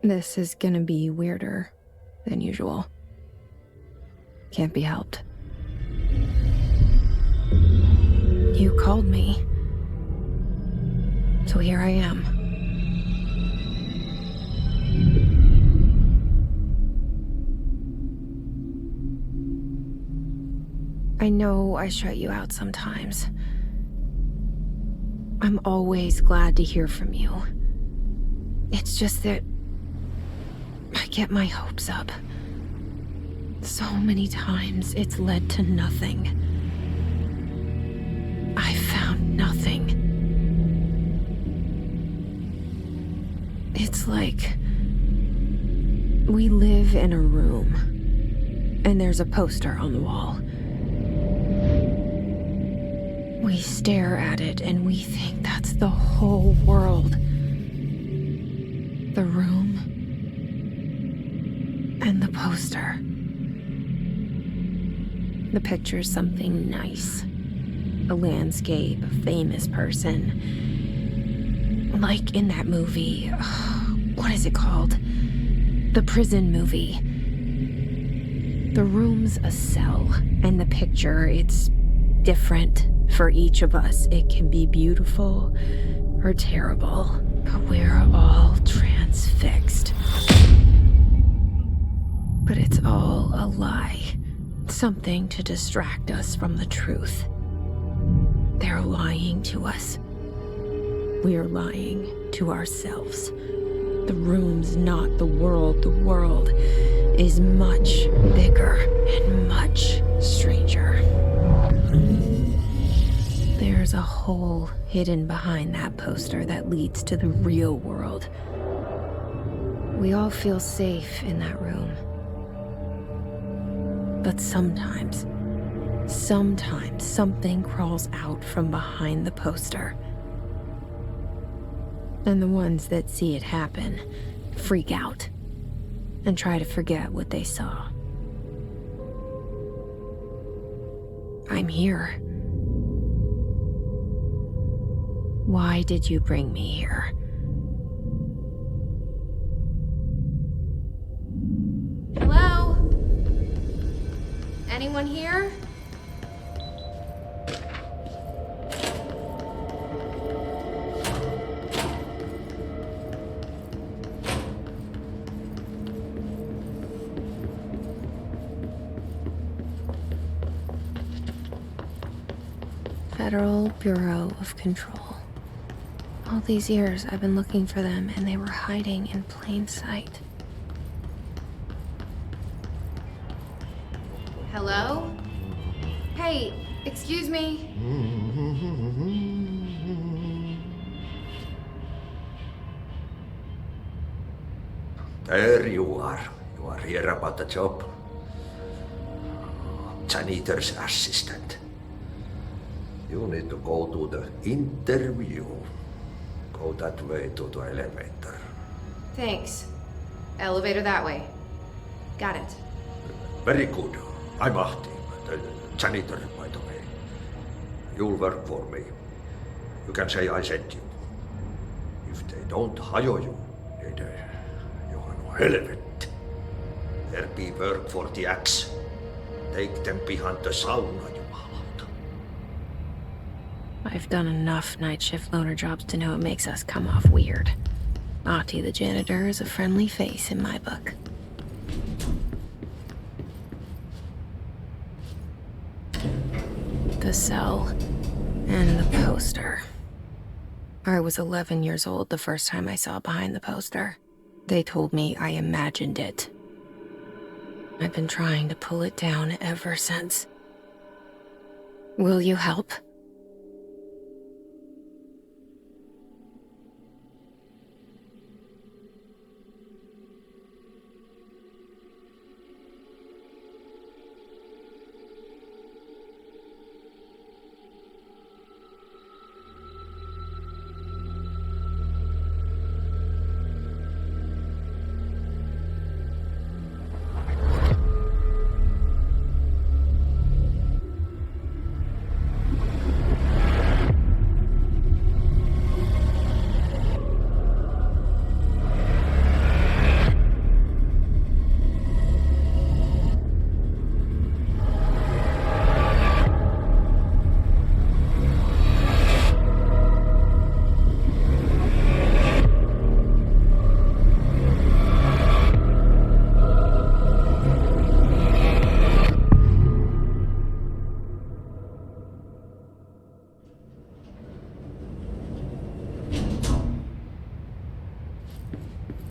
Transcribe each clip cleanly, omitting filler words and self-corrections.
This is gonna be weirder than usual. Can't be helped. You called me. So here I am. I know I shut you out sometimes. I'm always glad to hear from you. It's just that I get my hopes up. So many times it's led to nothing. I found nothing. It's like we live in a room, and there's a poster on the wall. We stare at it and we think that's the whole world. The room and the poster. The picture's something nice. A landscape, a famous person. Like in that movie, what is it called? The prison movie. The room's a cell, and the picture, it's different for each of us. It can be beautiful or terrible, but we're all transfixed. But it's all a lie. Something to distract us from the truth. They're lying to us. We're lying to ourselves. The room's not the world. The world is much bigger and much stranger. There's a hole hidden behind that poster that leads to the real world. We all feel safe in that room. But sometimes something crawls out from behind the poster. And the ones that see it happen freak out and try to forget what they saw. I'm here. Why did you bring me here? Hello? Anyone here? Federal Bureau of Control. All these years I've been looking for them, and they were hiding in plain sight. Hello? Hey, excuse me? There you are. You are here about the job. Janitor's assistant. You need to go to the interview. Go that way to the elevator. Thanks. Elevator that way. Got it. Very good. I'm Ahti, the janitor, by the way. You'll work for me. You can say I sent you. If they don't hire you, then you are no helvet. There be work for the axe. Take them behind the sauna, jumalauta. I've done enough night shift loner jobs to know it makes us come off weird. Ahti the janitor is a friendly face in my book. The cell and the poster. I was 11 years old the first time I saw behind the poster. They told me I imagined it. I've been trying to pull it down ever since. Will you help?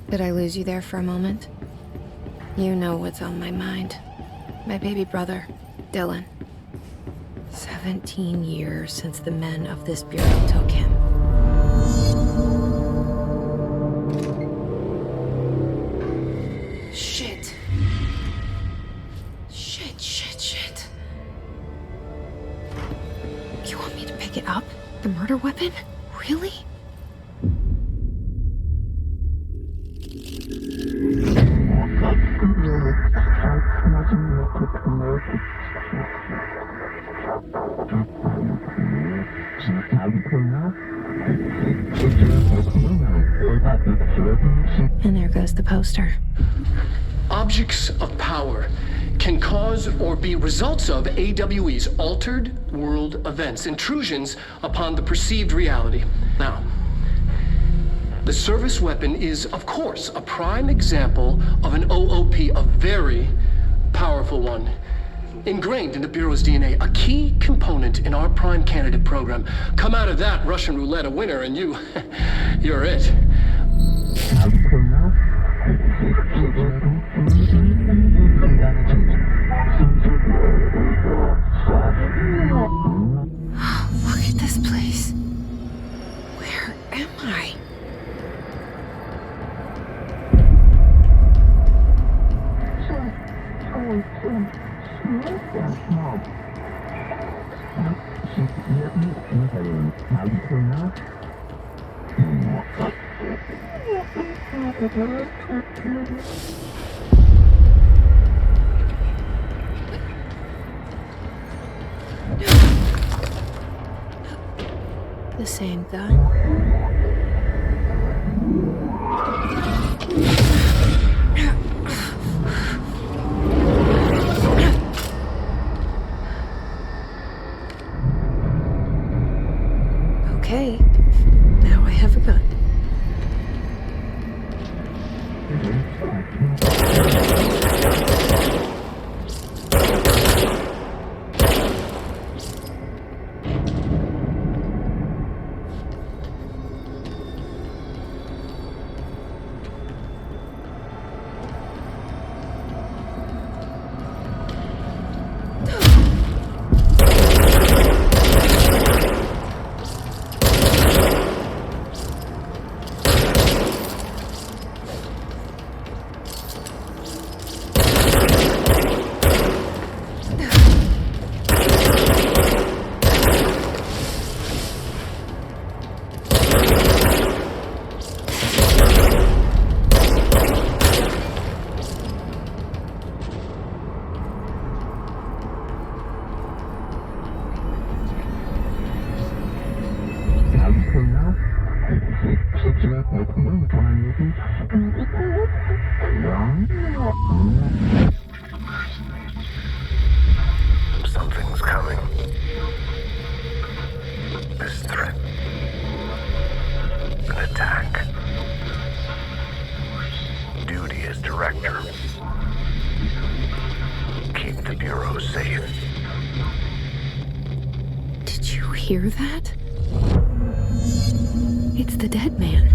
Did I lose you there for a moment? You know what's on my mind. My baby brother, Dylan. 17 years since the men of this bureau took him. Shit. Shit. You want me to pick it up? The murder weapon? Really? And there goes the poster. Objects of power can cause or be results of AWE's altered world events, intrusions upon the perceived reality. Now, the service weapon is, of course, a prime example of an OOP, a very powerful one. Ingrained in the Bureau's DNA, a key component in our prime candidate program. Come out of that Russian roulette a winner and you're it. Look at this place. Where am I? The same gun. Okay, now I have a gun. Something's coming. This threat. An attack. Duty as director. Keep the Bureau safe. Did you hear that? It's the dead man.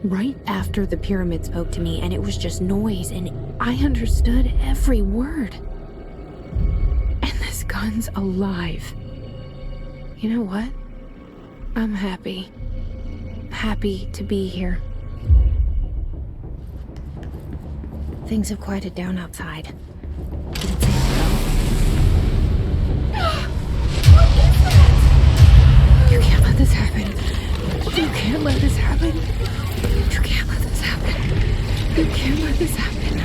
Right after the pyramid spoke to me, and it was just noise, and I understood every word. And this gun's alive. You know what? I'm happy. Happy to be here. Things have quieted down outside. Is it safe to go? You can't let this happen. You can't let this happen. You can't let this happen. You can't let this happen.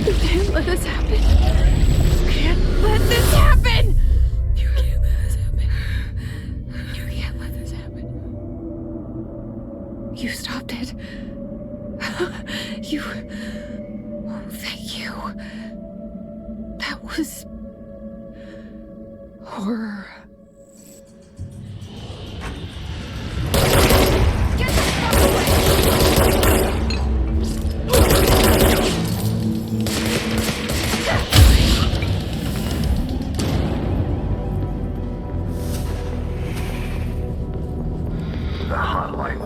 You can't let this happen. You can't let this happen. You can't let this happen. You can't let this happen. You stopped it. You... Oh, thank you. That was... horror. The hotline.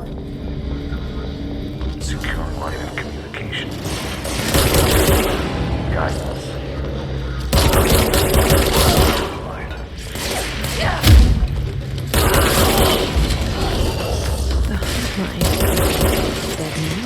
Secure. line of communication. Guidance. Line. The hotline. Dead man?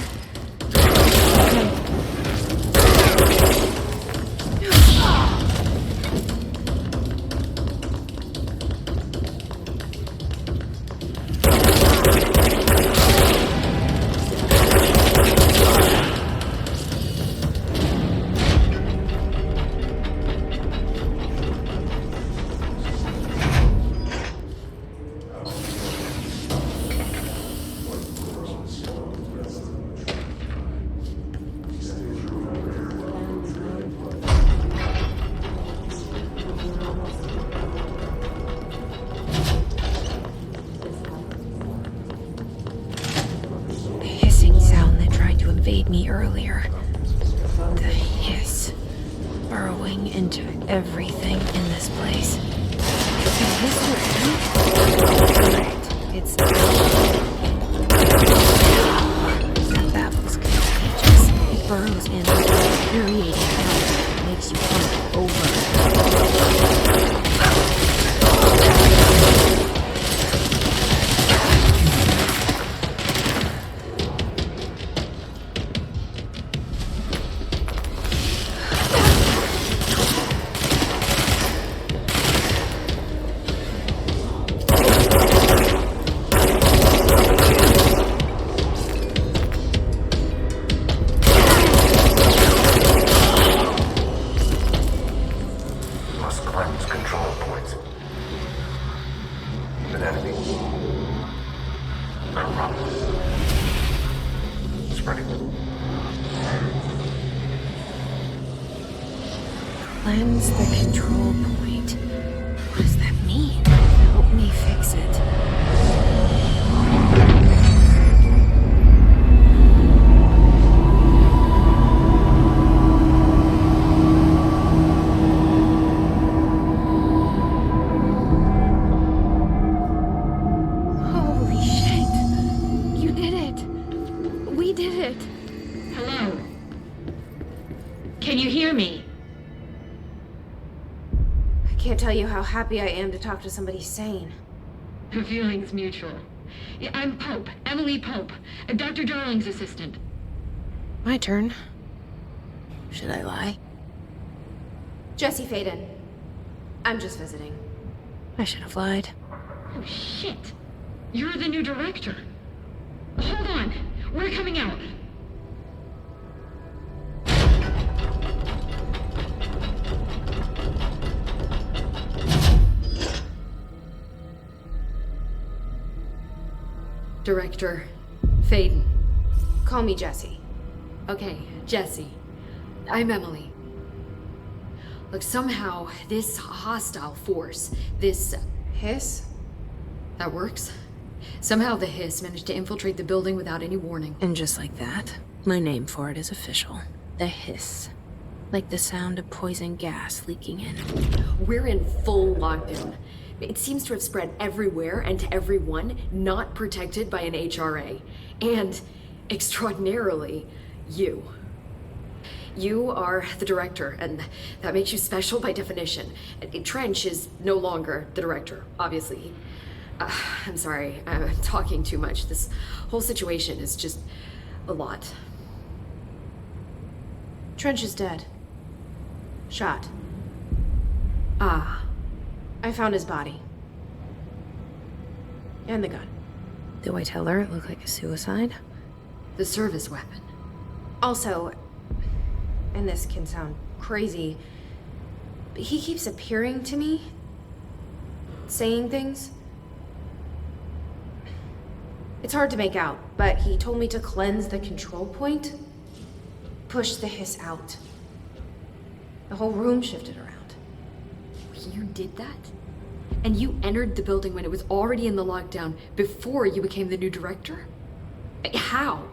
Me earlier. The hiss burrowing into everything in this place. Is this right? It's that baffles contagious. It burrows in with an infuriating power. Makes you come over. Cleanse the control point. What does that mean? Help me fix it. Holy shit! You did it! We did it! Hello? Can you hear me? I can't tell you how happy I am to talk to somebody sane. The feeling's mutual. Yeah, I'm Pope, Emily Pope, Dr. Darling's assistant. My turn. Should I lie? Jesse Faden. I'm just visiting. I should have lied. Oh, shit. You're the new director. Hold on. We're coming out. Director Faden. Call me Jesse. Okay, Jesse. I'm Emily. Look, somehow this hostile force, this... Hiss? that works? Somehow the hiss managed to infiltrate the building without any warning. And just like that, my name for it is official. The hiss. Like the sound of poison gas leaking in. We're in full lockdown. It seems to have spread everywhere and to everyone not protected by an HRA. And, extraordinarily, you. You are the director, and that makes you special by definition. Trench is no longer the director, obviously. I'm sorry, I'm talking too much. This whole situation is just a lot. Trench is dead. Shot. Ah. I found his body. And the gun. Do I tell her it looked like a suicide? The service weapon. Also, and this can sound crazy, but he keeps appearing to me, saying things. It's hard to make out, but he told me to cleanse the control point, push the hiss out. The whole room shifted around. You did that? And you entered the building when it was already in the lockdown before you became the new director? How?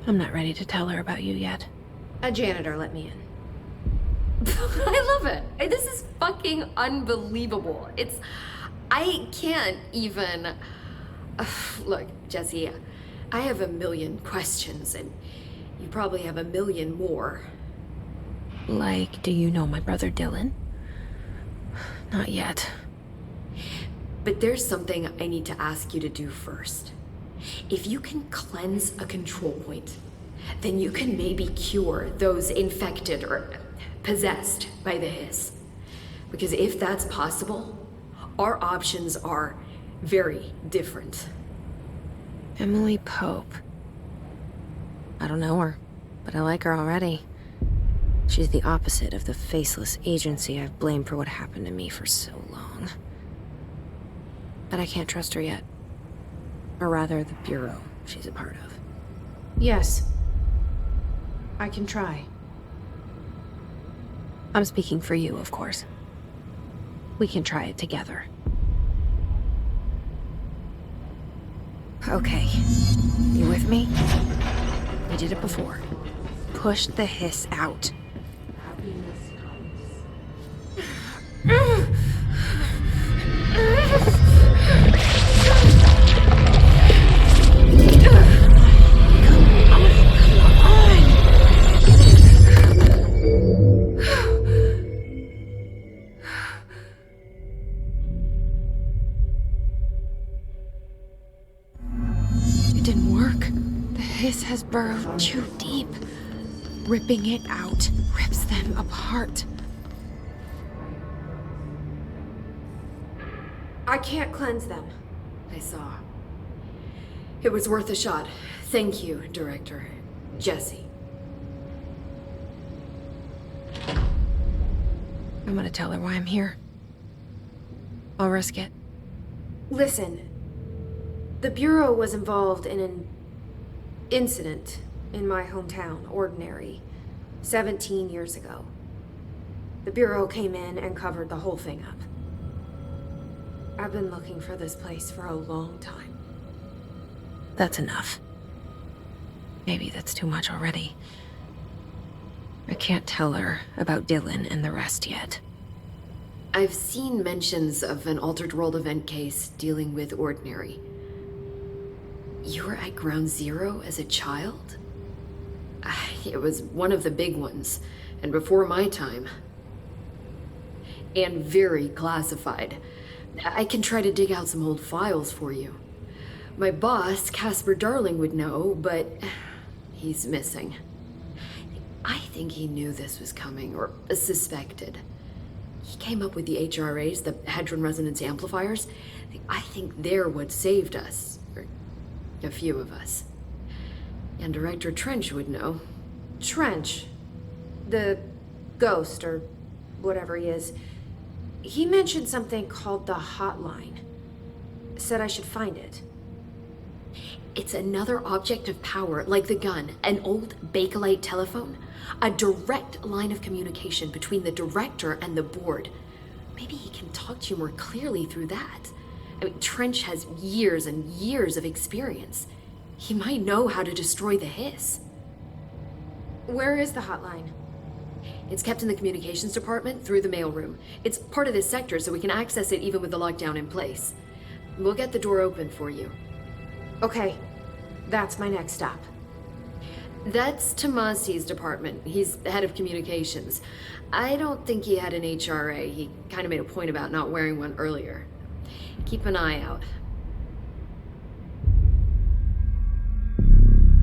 I'm not ready to tell her about you yet. A janitor let me in. I love it. This is fucking unbelievable. I can't even... Look, Jesse, I have a million questions, and you probably have a million more. Like, do you know my brother Dylan? Not yet. But there's something I need to ask you to do first. If you can cleanse a control point, then you can maybe cure those infected or possessed by the hiss. Because if that's possible, our options are very different. Emily Pope. I don't know her, but I like her already. She's the opposite of the faceless agency I've blamed for what happened to me for so long. But I can't trust her yet. Or rather, the Bureau she's a part of. Yes. I can try. I'm speaking for you, of course. We can try it together. Okay. You with me? We did it before. Push the hiss out. It didn't work. The hiss has burrowed too deep. Ripping it out rips them apart. I can't cleanse them. I saw. It was worth a shot. Thank you, Director. Jesse. I'm gonna tell her why I'm here. I'll risk it. Listen, the Bureau was involved in an incident in my hometown, Ordinary, 17 years ago. The Bureau came in and covered the whole thing up. I've been looking for this place for a long time. That's enough. Maybe that's too much already. I can't tell her about Dylan and the rest yet. I've seen mentions of an Altered World event case dealing with Ordinary. You were at Ground Zero as a child? It was one of the big ones, and before my time. And very classified. I can try to dig out some old files for you. My boss, Casper Darling, would know, but he's missing. I think he knew this was coming, or suspected. He came up with the HRAs, the Hadron Resonance Amplifiers. I think they're what saved us, or a few of us. And Director Trench would know. Trench, the ghost, or whatever he is, he mentioned something called the Hotline. Said I should find it. It's another object of power, like the gun, an old Bakelite telephone. A direct line of communication between the director and the board. Maybe he can talk to you more clearly through that. I mean, Trench has years and years of experience. He might know how to destroy the hiss. Where is the Hotline? It's kept in the communications department through the mailroom. It's part of this sector, so we can access it even with the lockdown in place. We'll get the door open for you. Okay, that's my next stop. That's Tomasi's department. He's the head of communications. I don't think he had an HRA. He kind of made a point about not wearing one earlier. Keep an eye out.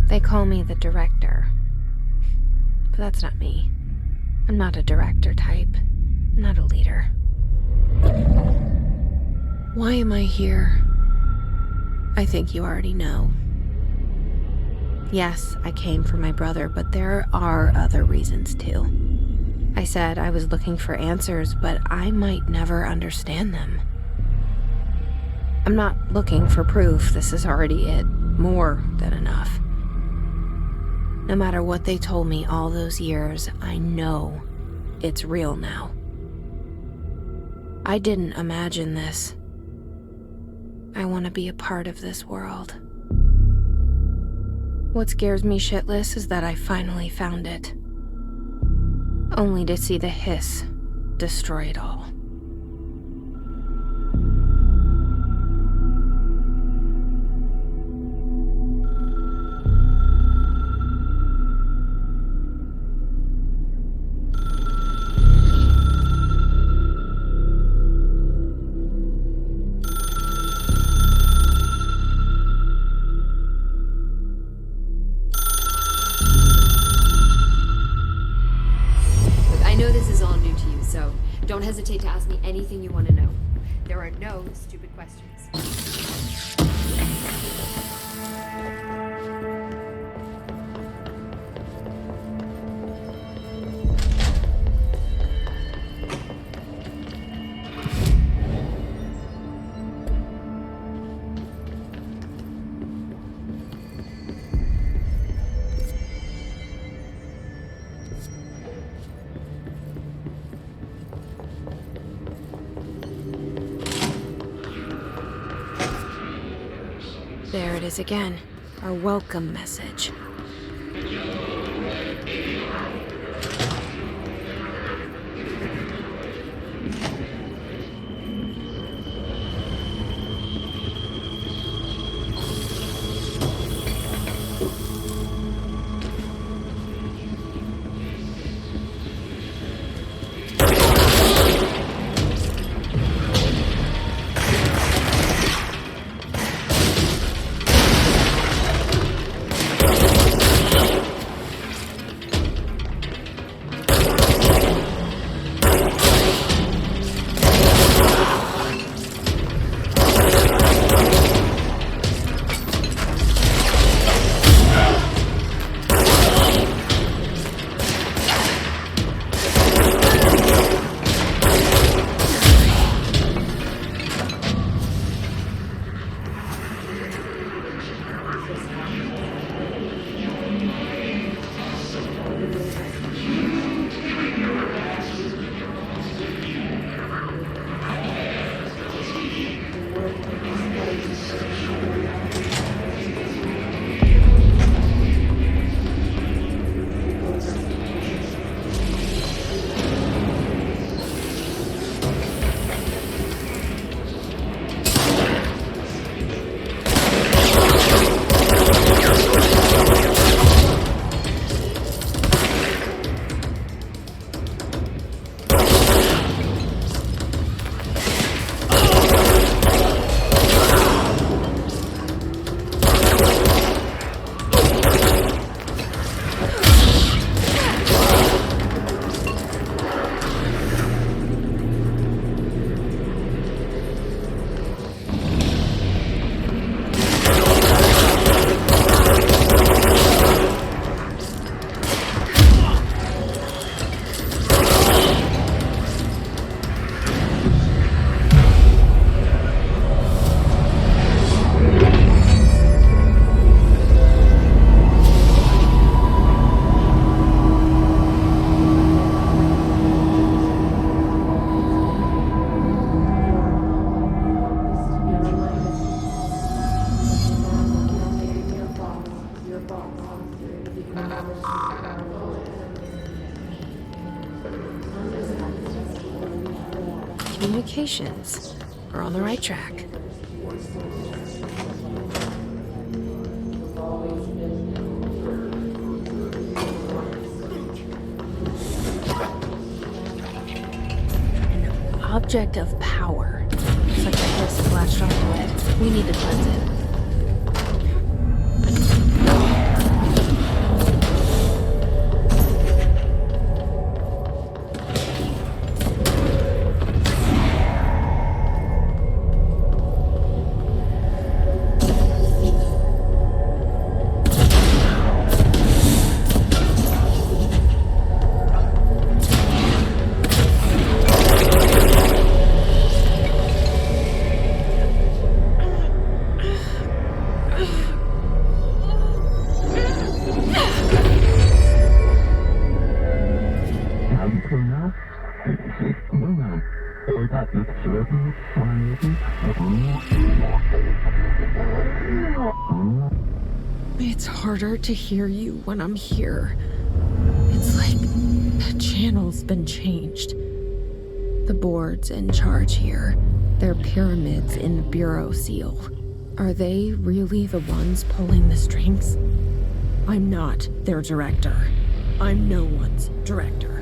They call me the director. But that's not me. I'm not a director type. I'm not a leader. Why am I here? I think you already know. Yes, I came for my brother, but there are other reasons too. I said I was looking for answers, but I might never understand them. I'm not looking for proof. This is already it. More than enough. No matter what they told me all those years, I know it's real now. I didn't imagine this. I want to be a part of this world. What scares me shitless is that I finally found it. Only to see the hiss destroy it all. so don't hesitate to ask me anything you want to know. There are no stupid questions. There it is again. Our welcome message. Communications. We're on the right track. An object of power. Looks like the host latched onto it. We need to cleanse it. It's harder to hear you when I'm here. It's like the channel's been changed. The board's in charge here. They're pyramids in the Bureau seal. Are they really the ones pulling the strings? I'm not their director. I'm no one's director.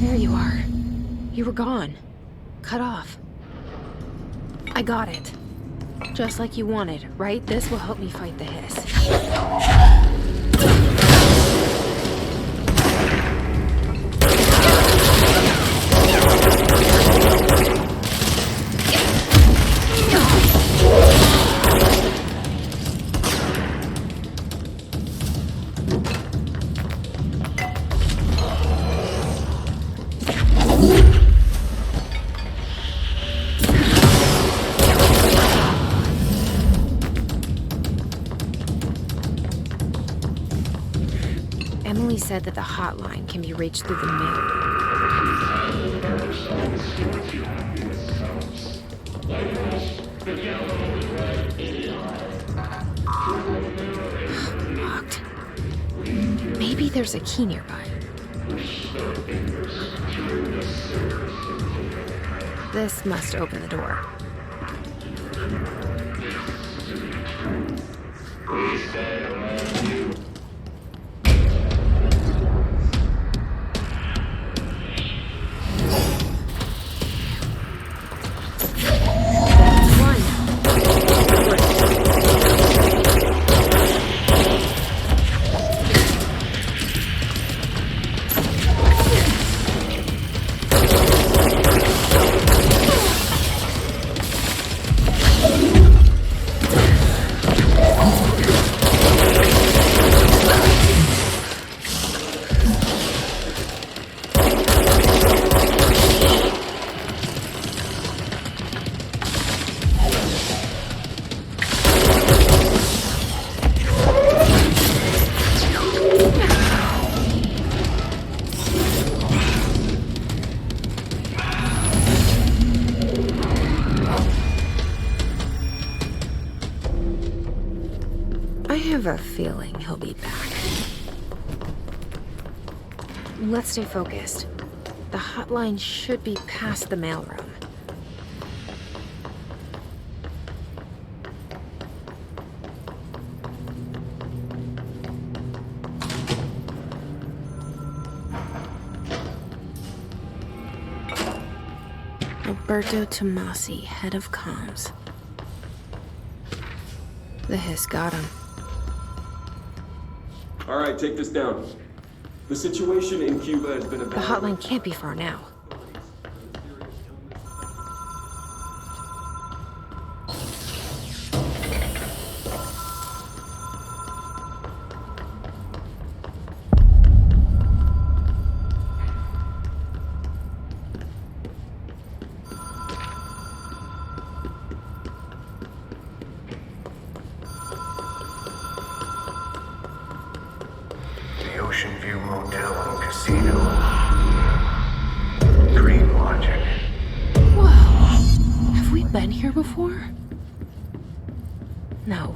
There you are. You were gone. Cut off. I got it. Just like you wanted, right? This will help me fight the hiss. Emily said that the hotline can be reached through the mail. Locked. Maybe there's a key nearby. This must open the door. I have a feeling he'll be back. Let's stay focused. The hotline should be past the mailroom. Roberto Tomasi, head of comms. The hiss got him. All right, take this down. The situation in Cuba has been The hotline can't be far now. The Ocean View Motel and Casino. Dream Logic. Whoa. Have we been here before? No.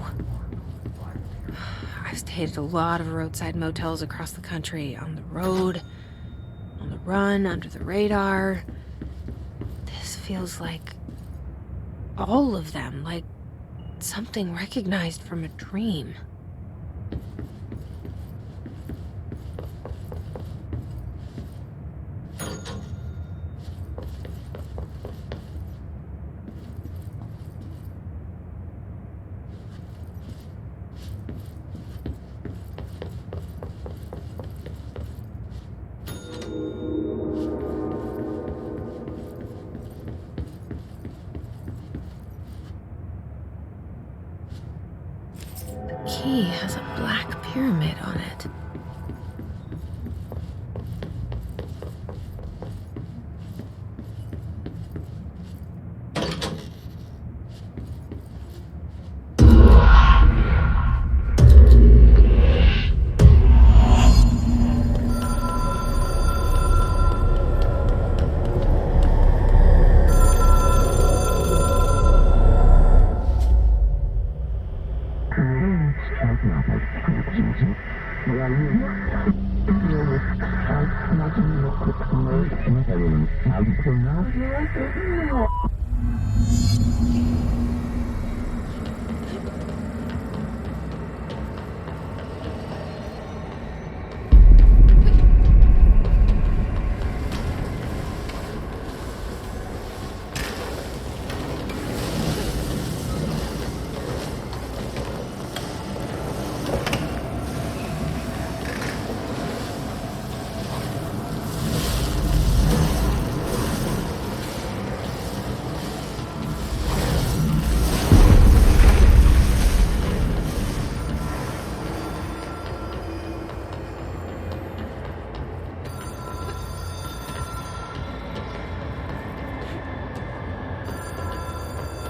I've stayed at a lot of roadside motels across the country, on the road, on the run, under the radar. This feels like all of them, like something recognized from a dream. The key has a black pyramid on it.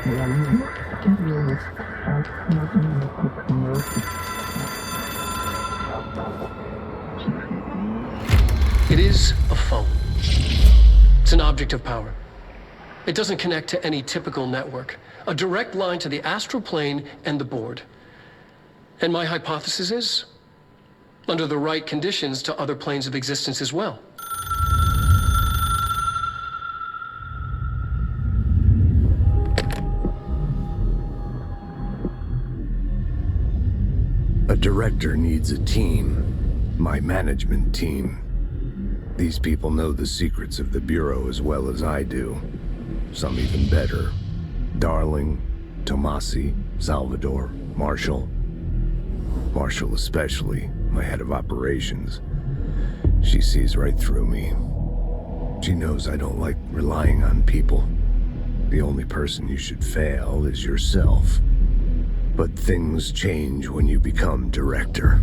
It is a phone. It's an object of power. It doesn't connect to any typical network. A direct line to the astral plane and the board. And my hypothesis is, under the right conditions, to other planes of existence as well. A director needs a team. My management team. These people know the secrets of the Bureau as well as I do. Some even better. Darling, Tomasi, Salvador, Marshall. Marshall especially, my head of operations. She sees right through me. She knows I don't like relying on people. The only person you should fail is yourself. But things change when you become director.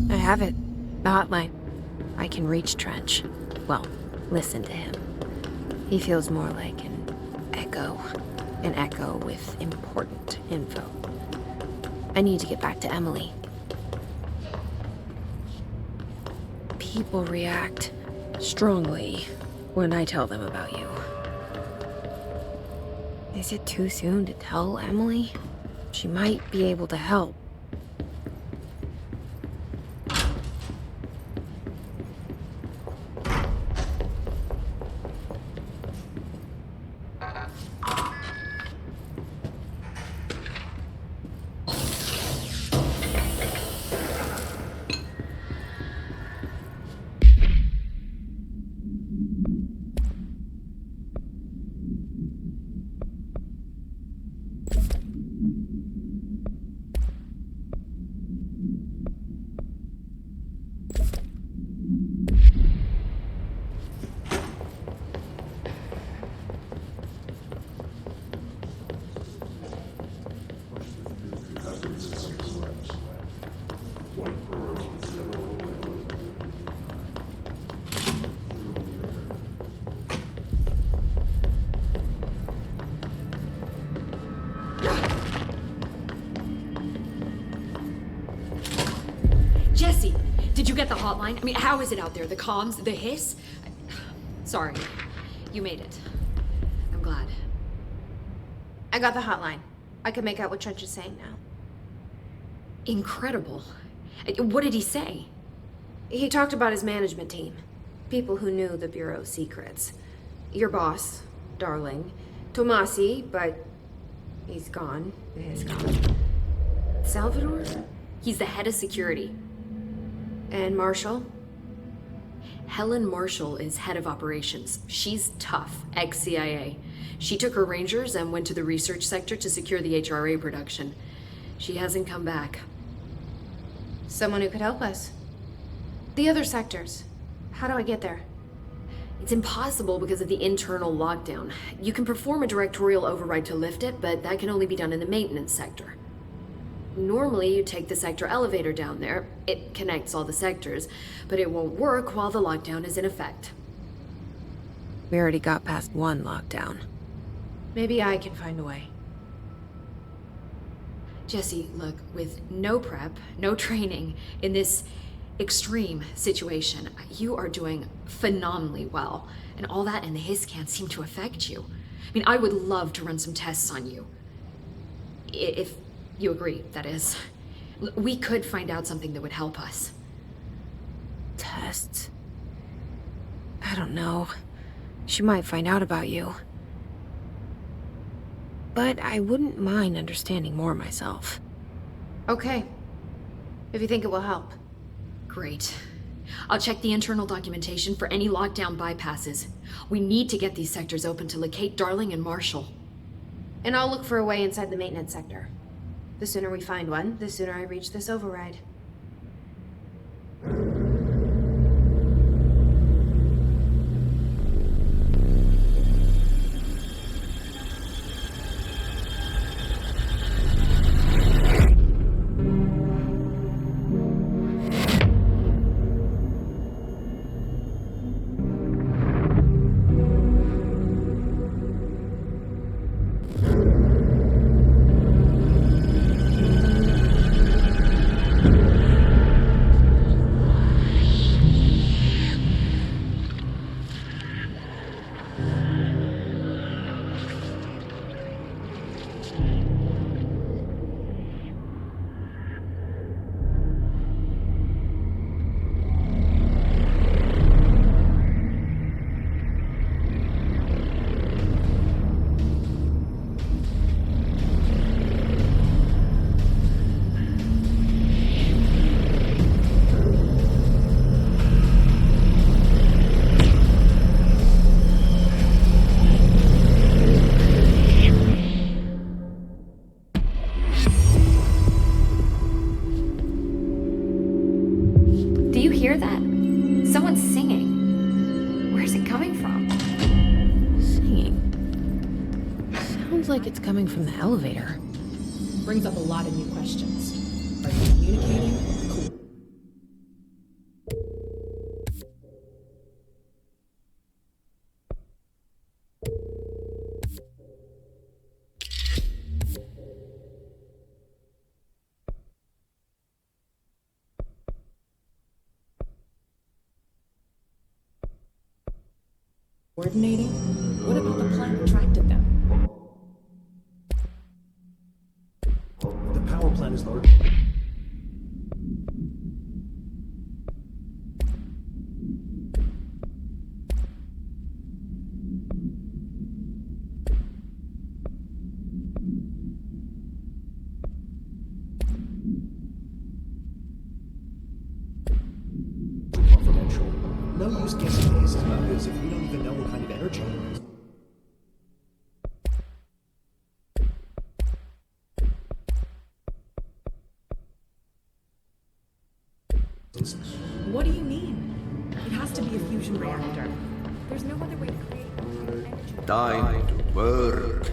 I have it. The hotline. I can reach Trench. Well, listen to him. He feels more like an echo. An echo with important info. I need to get back to Emily. People react strongly when I tell them about you. Is it too soon to tell Emily? She might be able to help. Jesse, did you get the hotline? I mean, how is it out there? The comms, the hiss? Sorry, you made it. I'm glad. I got the hotline. I can make out what Trench is saying now. Incredible. What did he say? He talked about his management team. People who knew the Bureau's secrets. Your boss, Darling. Tomasi, but he's gone. He's gone. Salvador? He's the head of security. And Marshall? Helen Marshall is head of operations. She's tough, ex-CIA. She took her Rangers and went to the research sector to secure the HRA production. She hasn't come back. Someone who could help us. The other sectors. How do I get there? It's impossible because of the internal lockdown. You can perform a directorial override to lift it, but that can only be done in the maintenance sector. Normally, you take the sector elevator down there. It connects all the sectors, but it won't work while the lockdown is in effect. We already got past one lockdown. Maybe I can find a way. Jesse, look, with no prep, no training in this extreme situation, you are doing phenomenally well. And all that and the hiss can't seem to affect you. I mean, I would love to run some tests on you. If you agree, that is. We could find out something that would help us. Tests? I don't know. She might find out about you. But I wouldn't mind understanding more myself. Okay. If you think it will help. Great. I'll check the internal documentation for any lockdown bypasses. We need to get these sectors open to locate Darling and Marshall. And I'll look for a way inside the maintenance sector. The sooner we find one, the sooner I reach this override. hear that? Someone's singing. Where's it coming from? Singing. Sounds like it's coming from the elevator. Brings up a lot of new questions. Are you communicating? Cool. Coordinating? What about the plant attracted them? The power plant is large. Confidential. No use guessing cases about this if we don't even know what kind of energy it is. What do you mean? It has to be a fusion reactor. There's no other way to create energy. Time to work.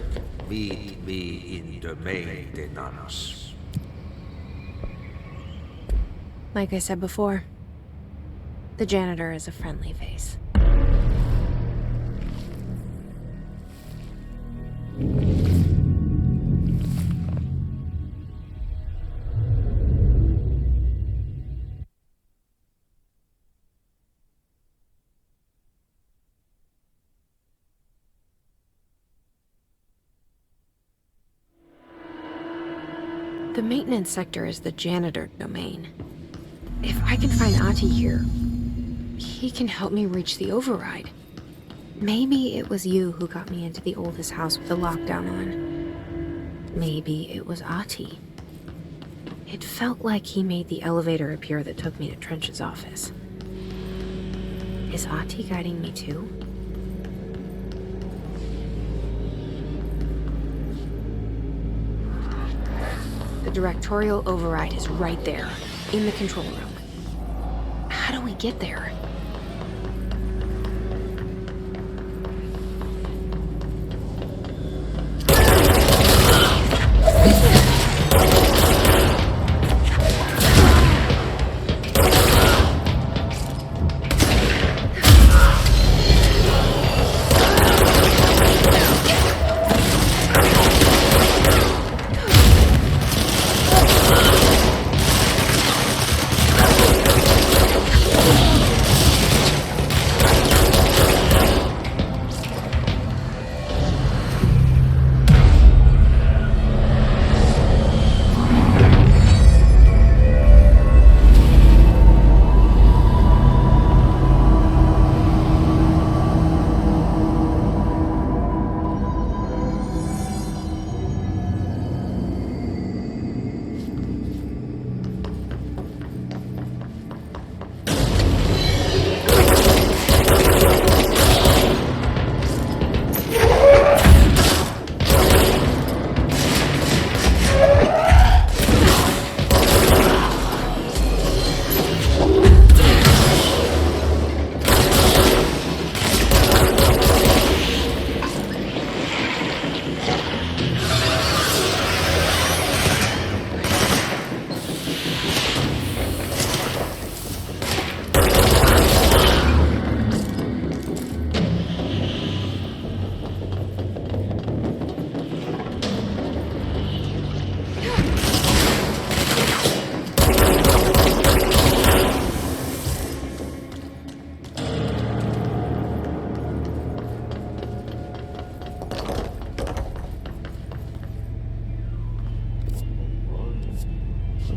Meet me in the maintenance. Like I said before, the janitor is a friendly face. The maintenance sector is the janitor domain. If I can find Ahti here, he can help me reach the override. Maybe it was you who got me into the oldest house with the lockdown on. Maybe it was Ahti. It felt like he made the elevator appear that took me to Trench's office. Is Ahti guiding me too? The directorial override is right there, in the control room. How do we get there?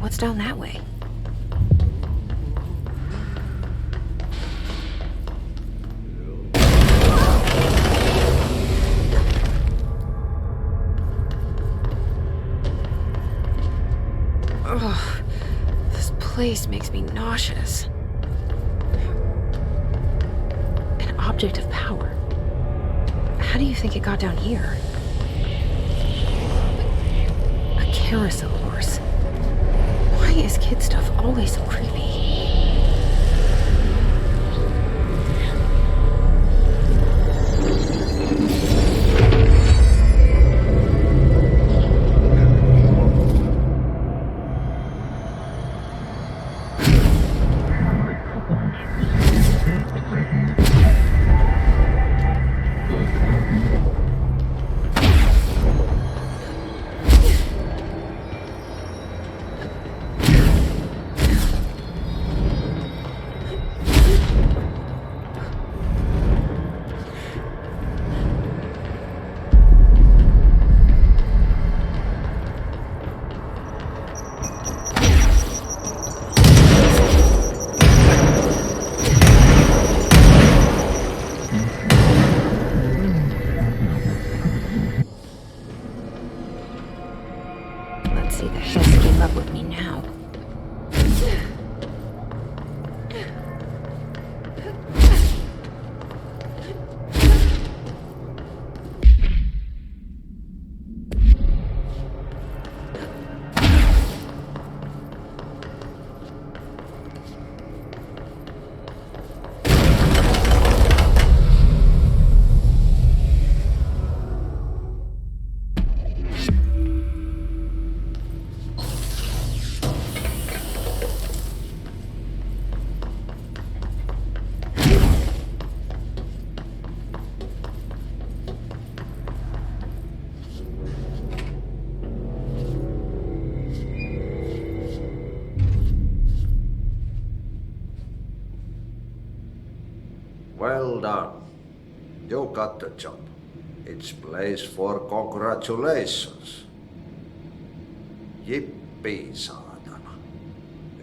What's down that way? Ugh, this place makes me nauseous. An object of power. How do you think it got down here? A carousel horse. Why is kid stuff always so creepy? Just give up with me now. Well done. You got the job. It's place for congratulations. Yippee, saatana.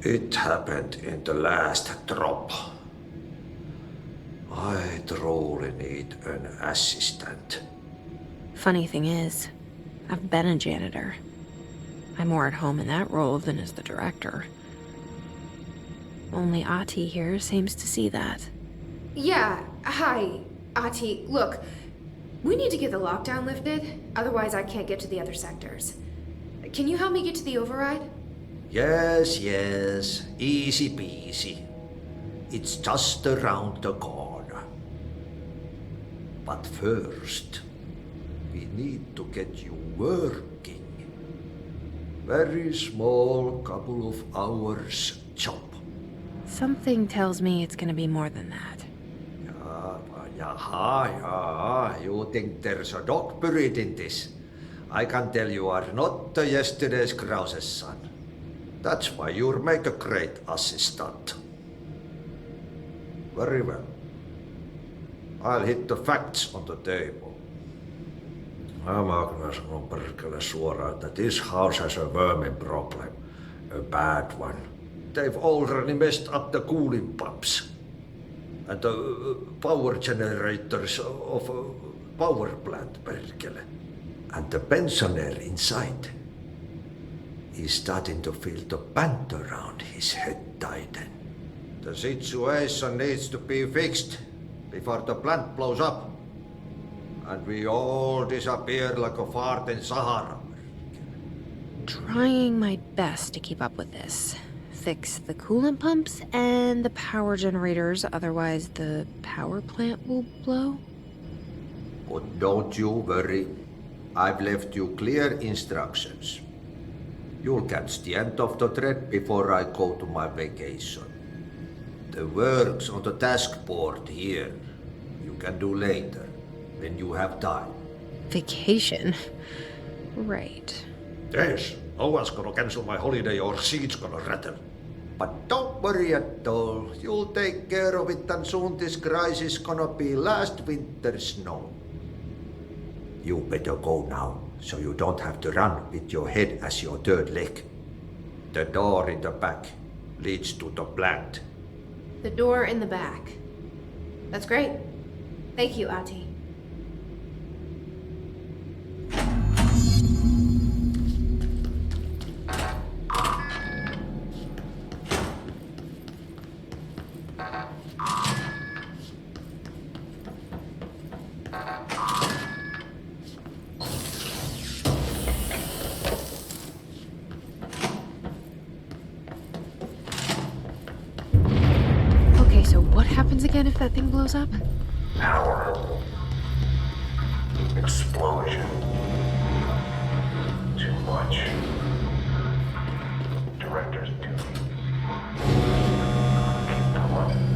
It happened in the last drop. I truly need an assistant. Funny thing is, I've been a janitor. I'm more at home in that role than as the director. Only Ahti here seems to see that. Yeah, hi, Ahti. Look, we need to get the lockdown lifted, otherwise I can't get to the other sectors. Can you help me get to the override? Yes, easy peasy. It's just around the corner. But first, we need to get you working. Very small, couple of hours job. Something tells me it's gonna be more than that. Yaha, you think there's a dog buried in this? I can tell you are not yesterday's Krause's son. That's why you'll make a great assistant. Very well. I'll hit the facts on the table. Mä sanon perkele suoraan, that this house has a vermin problem. A bad one. They've already messed up the cooling pumps. And the power generators of a power plant, perkele. And the pensioner inside is starting to feel the band around his head tighten. The situation needs to be fixed before the plant blows up. And we all disappear like a fart in Sahara. Trying my best to keep up with this. Fix the coolant pumps and the power generators, otherwise the power plant will blow. But don't you worry. I've left you clear instructions. You'll catch the end of the thread before I go to my vacation. The work's on the task board here. You can do later, when you have time. Vacation? Right. Yes, no one's gonna cancel my holiday or seat's gonna rattle. But don't worry at all. You'll take care of it and soon this crisis gonna be last winter's snow. You better go now, so you don't have to run with your head as your third leg. The door in the back leads to the plant. The door in the back. That's great. Thank you, Ahti. Again, if that thing blows up? Power. Explosion. Too much. Director's duty. Keep going.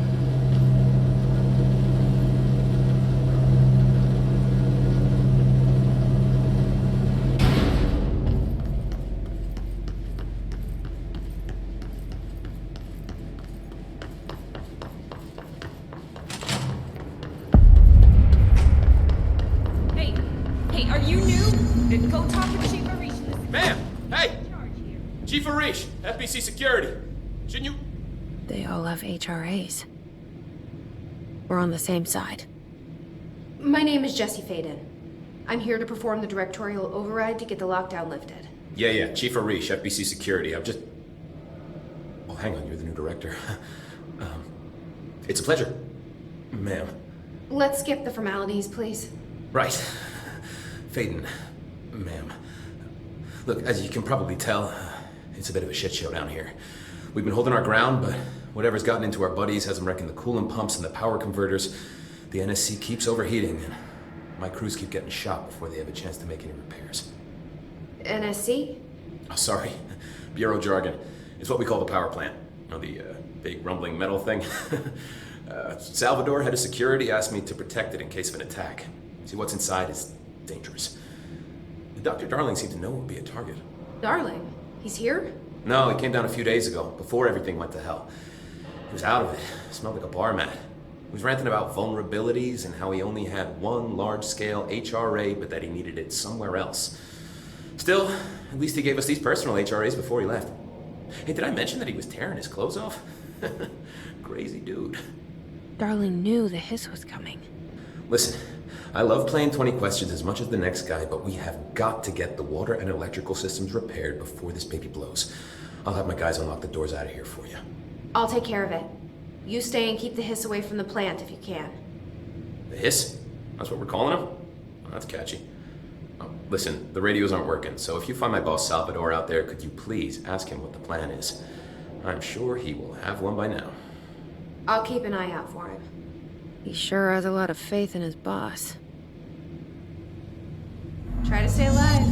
Chief Arish, FBC Security. Shouldn't you... They all have HRAs. We're on the same side. My name is Jesse Faden. I'm here to perform the directorial override to get the lockdown lifted. Yeah, Chief Arish, FBC Security. I'm just... Oh, hang on, you're the new director. It's a pleasure, ma'am. Let's skip the formalities, please. Right. Faden, ma'am. Look, as you can probably tell, it's a bit of a shit show down here. We've been holding our ground, but whatever's gotten into our buddies has them wrecking the coolant pumps and the power converters. The NSC keeps overheating, and my crews keep getting shot before they have a chance to make any repairs. NSC? Oh, sorry. Bureau jargon. It's what we call the power plant. You know, the big rumbling metal thing? Salvador, head of security, asked me to protect it in case of an attack. See, what's inside is dangerous. Dr. Darling seemed to know it would be a target. Darling? He's here? No, he came down a few days ago, before everything went to hell. He was out of it. Smelled like a bar mat. He was ranting about vulnerabilities and how he only had one large-scale HRA, but that he needed it somewhere else. Still, at least he gave us these personal HRAs before he left. Hey, did I mention that he was tearing his clothes off? Crazy dude. Darling knew the hiss was coming. Listen, I love playing 20 questions as much as the next guy, but we have got to get the water and electrical systems repaired before this baby blows. I'll have my guys unlock the doors out of here for you. I'll take care of it. You stay and keep the hiss away from the plant if you can. The hiss? That's what we're calling him? Oh, that's catchy. Oh, listen, the radios aren't working, so if you find my boss Salvador out there, could you please ask him what the plan is? I'm sure he will have one by now. I'll keep an eye out for him. He sure has a lot of faith in his boss. Try to stay alive.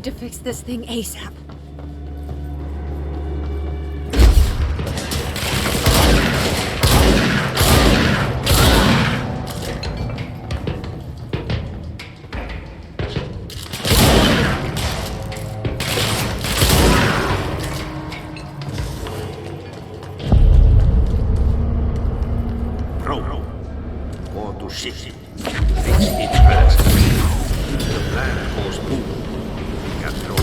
need to fix this thing ASAP. Bro, go to city. Fix it fast. The plan goes boom. We can throw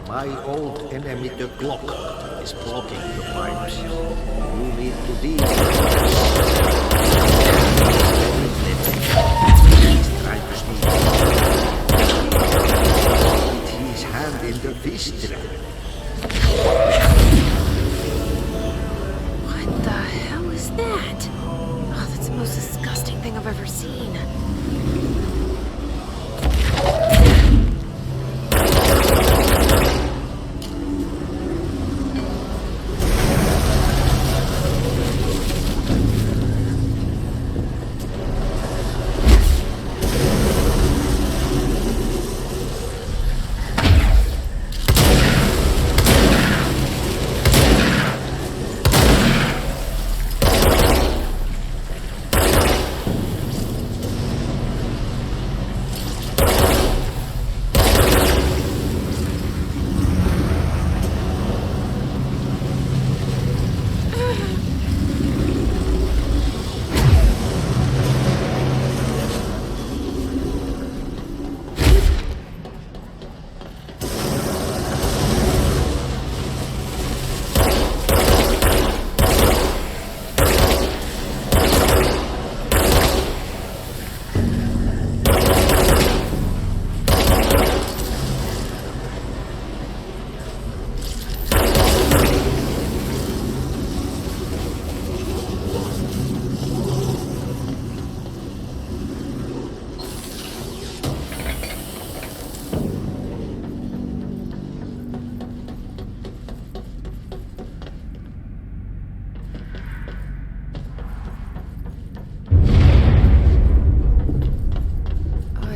My old enemy, the clock, is blocking the pipes. You need to deal with He's trying to sneak with his hand in the fish trap. What the hell is that? Oh, that's the most disgusting thing I've ever seen.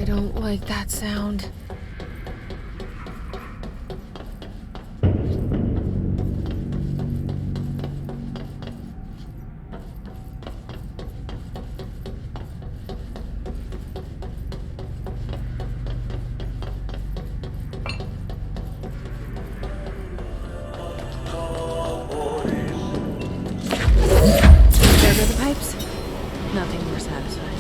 I don't like that sound. There go the pipes. Nothing more satisfying.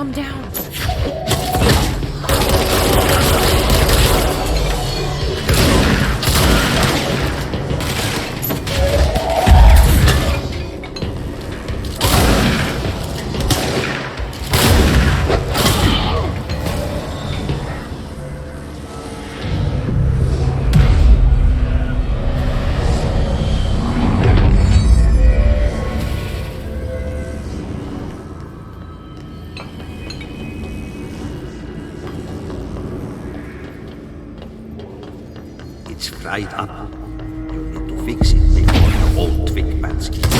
Calm down. It's fried up. You need to fix it before the old twig bats get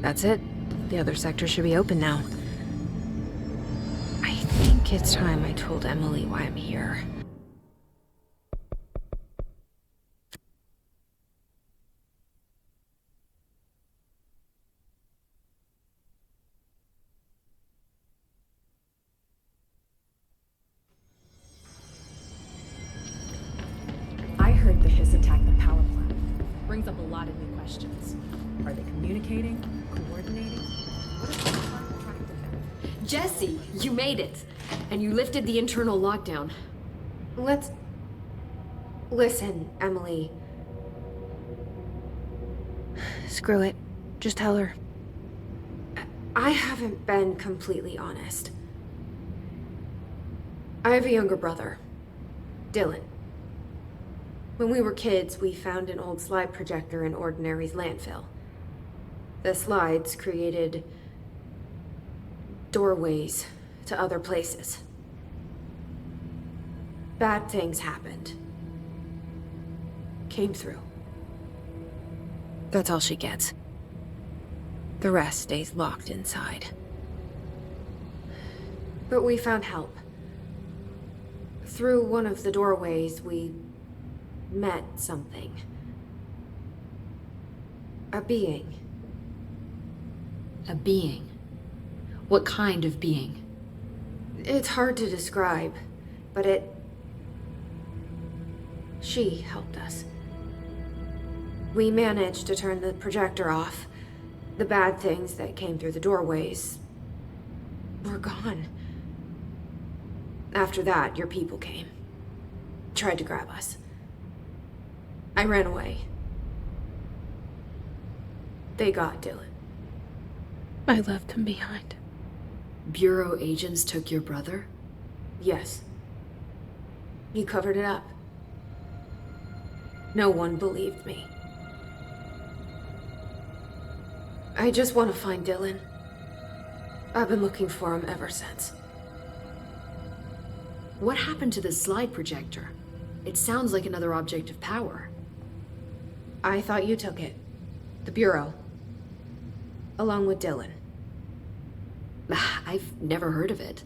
That's it. The other sector should be open now. I think it's time I told Emily why I'm here. lot of new questions. Are they communicating? Coordinating? What if they're trying to track them? Jesse, you made it! And you lifted the internal lockdown. Listen, Emily. Screw it. Just tell her. I haven't been completely honest. I have a younger brother, Dylan. When we were kids, we found an old slide projector in Ordinary's landfill. The slides created doorways to other places. Bad things happened. Came through. That's all she gets. The rest stays locked inside. But we found help. Through one of the doorways, we met something. A being. A being? What kind of being? It's hard to describe, but she helped us. We managed to turn the projector off. The bad things that came through the doorways were gone. After that, your people came. Tried to grab us. I ran away. They got Dylan. I left him behind. Bureau agents took your brother? Yes. You covered it up. No one believed me. I just want to find Dylan. I've been looking for him ever since. What happened to the slide projector? It sounds like another object of power. I thought you took it. The Bureau. Along with Dylan. I've never heard of it.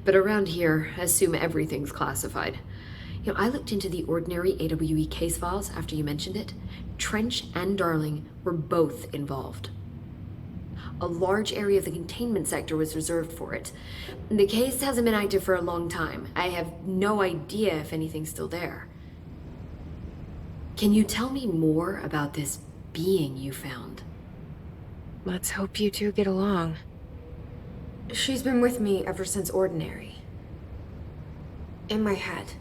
But around here, assume everything's classified. You know, I looked into the Ordinary AWE case files after you mentioned it. Trench and Darling were both involved. A large area of the containment sector was reserved for it. The case hasn't been active for a long time. I have no idea if anything's still there. Can you tell me more about this being you found? Let's hope you two get along. She's been with me ever since Ordinary. In my head.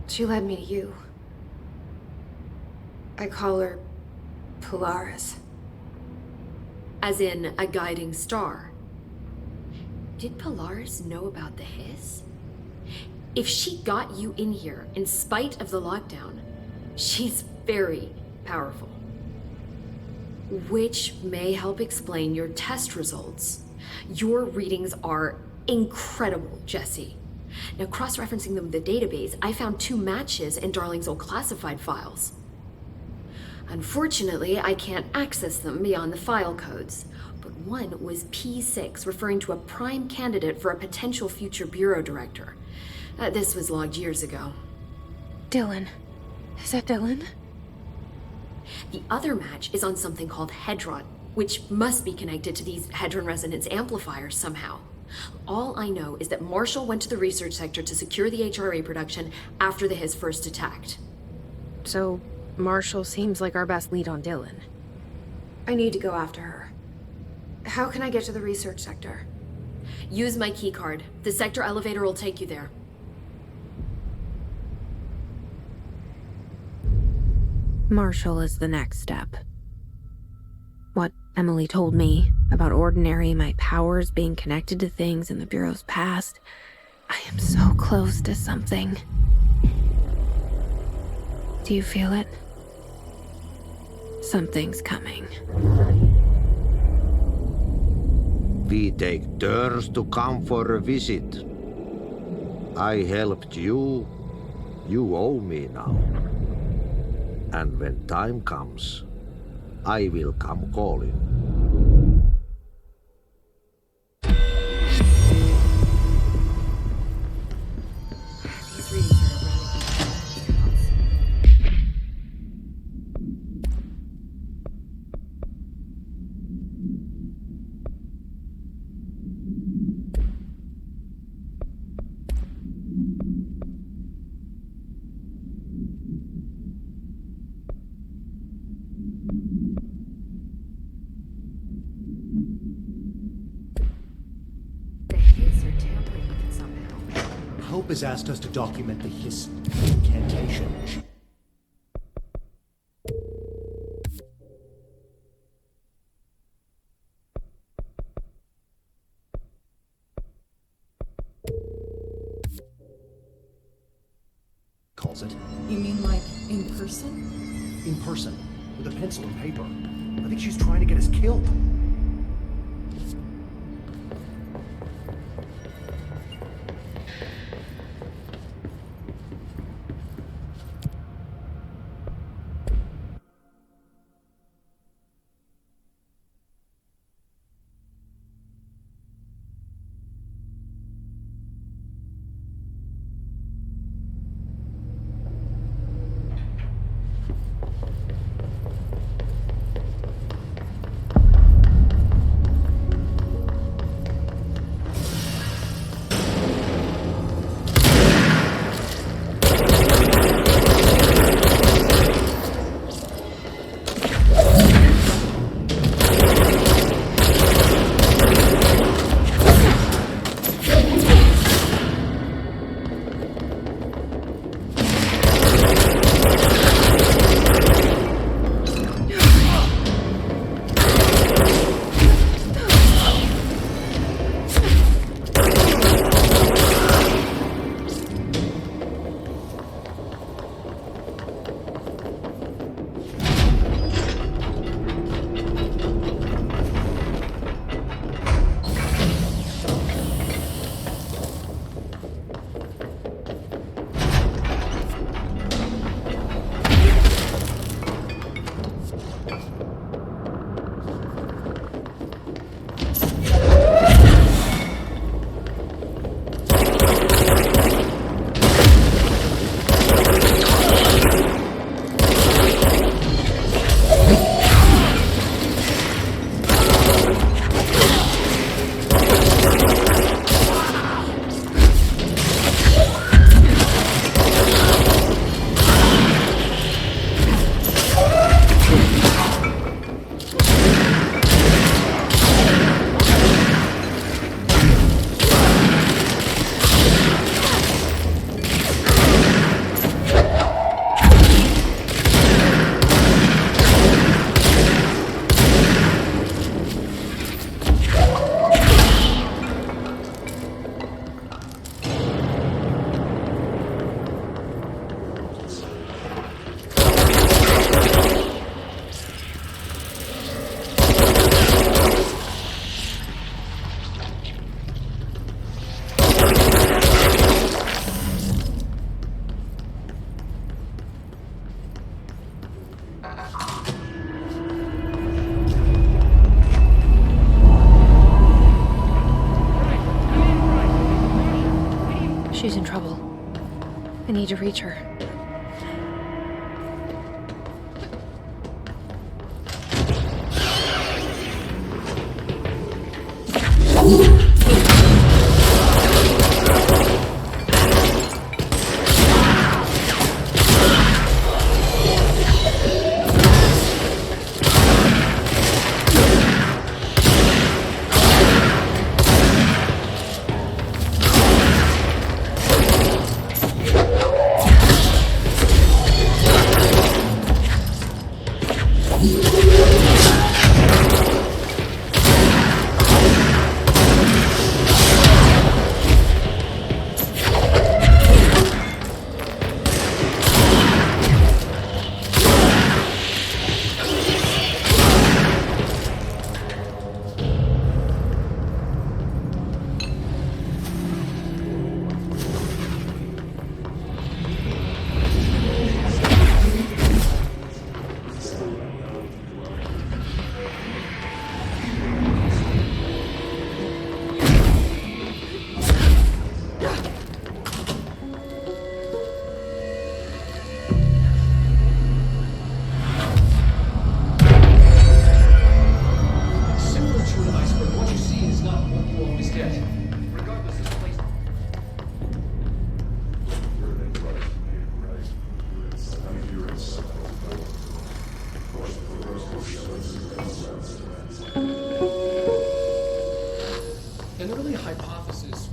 She led me to you. I call her Polaris. As in a guiding star. Did Polaris know about the hiss? If she got you in here in spite of the lockdown, she's very powerful. Which may help explain your test results. Your readings are incredible, Jesse. Now, cross-referencing them with the database, I found 2 matches in Darling's old classified files. Unfortunately, I can't access them beyond the file codes, but one was P6, referring to a prime candidate for a potential future bureau director. This was logged years ago. Dylan. Is that Dylan? The other match is on something called Hedron, which must be connected to these Hedron resonance amplifiers somehow. All I know is that Marshall went to the research sector to secure the HRA production after the Hiss first attacked. So, Marshall seems like our best lead on Dylan. I need to go after her. How can I get to the research sector? Use my key card. The sector elevator will take you there. Marshall is the next step. What Emily told me about Ordinary, my powers being connected to things in the Bureau's past, I am so close to something. Do you feel it? Something's coming. We take turns to come for a visit. I helped you. You owe me now. And when time comes, I will come calling. These readings are irrelevant. Hope has asked us to document the incantation. Calls it. You mean like in person? In person, with a pencil and paper. I think she's trying to get us killed. She's in trouble. I need to reach her. An early hypothesis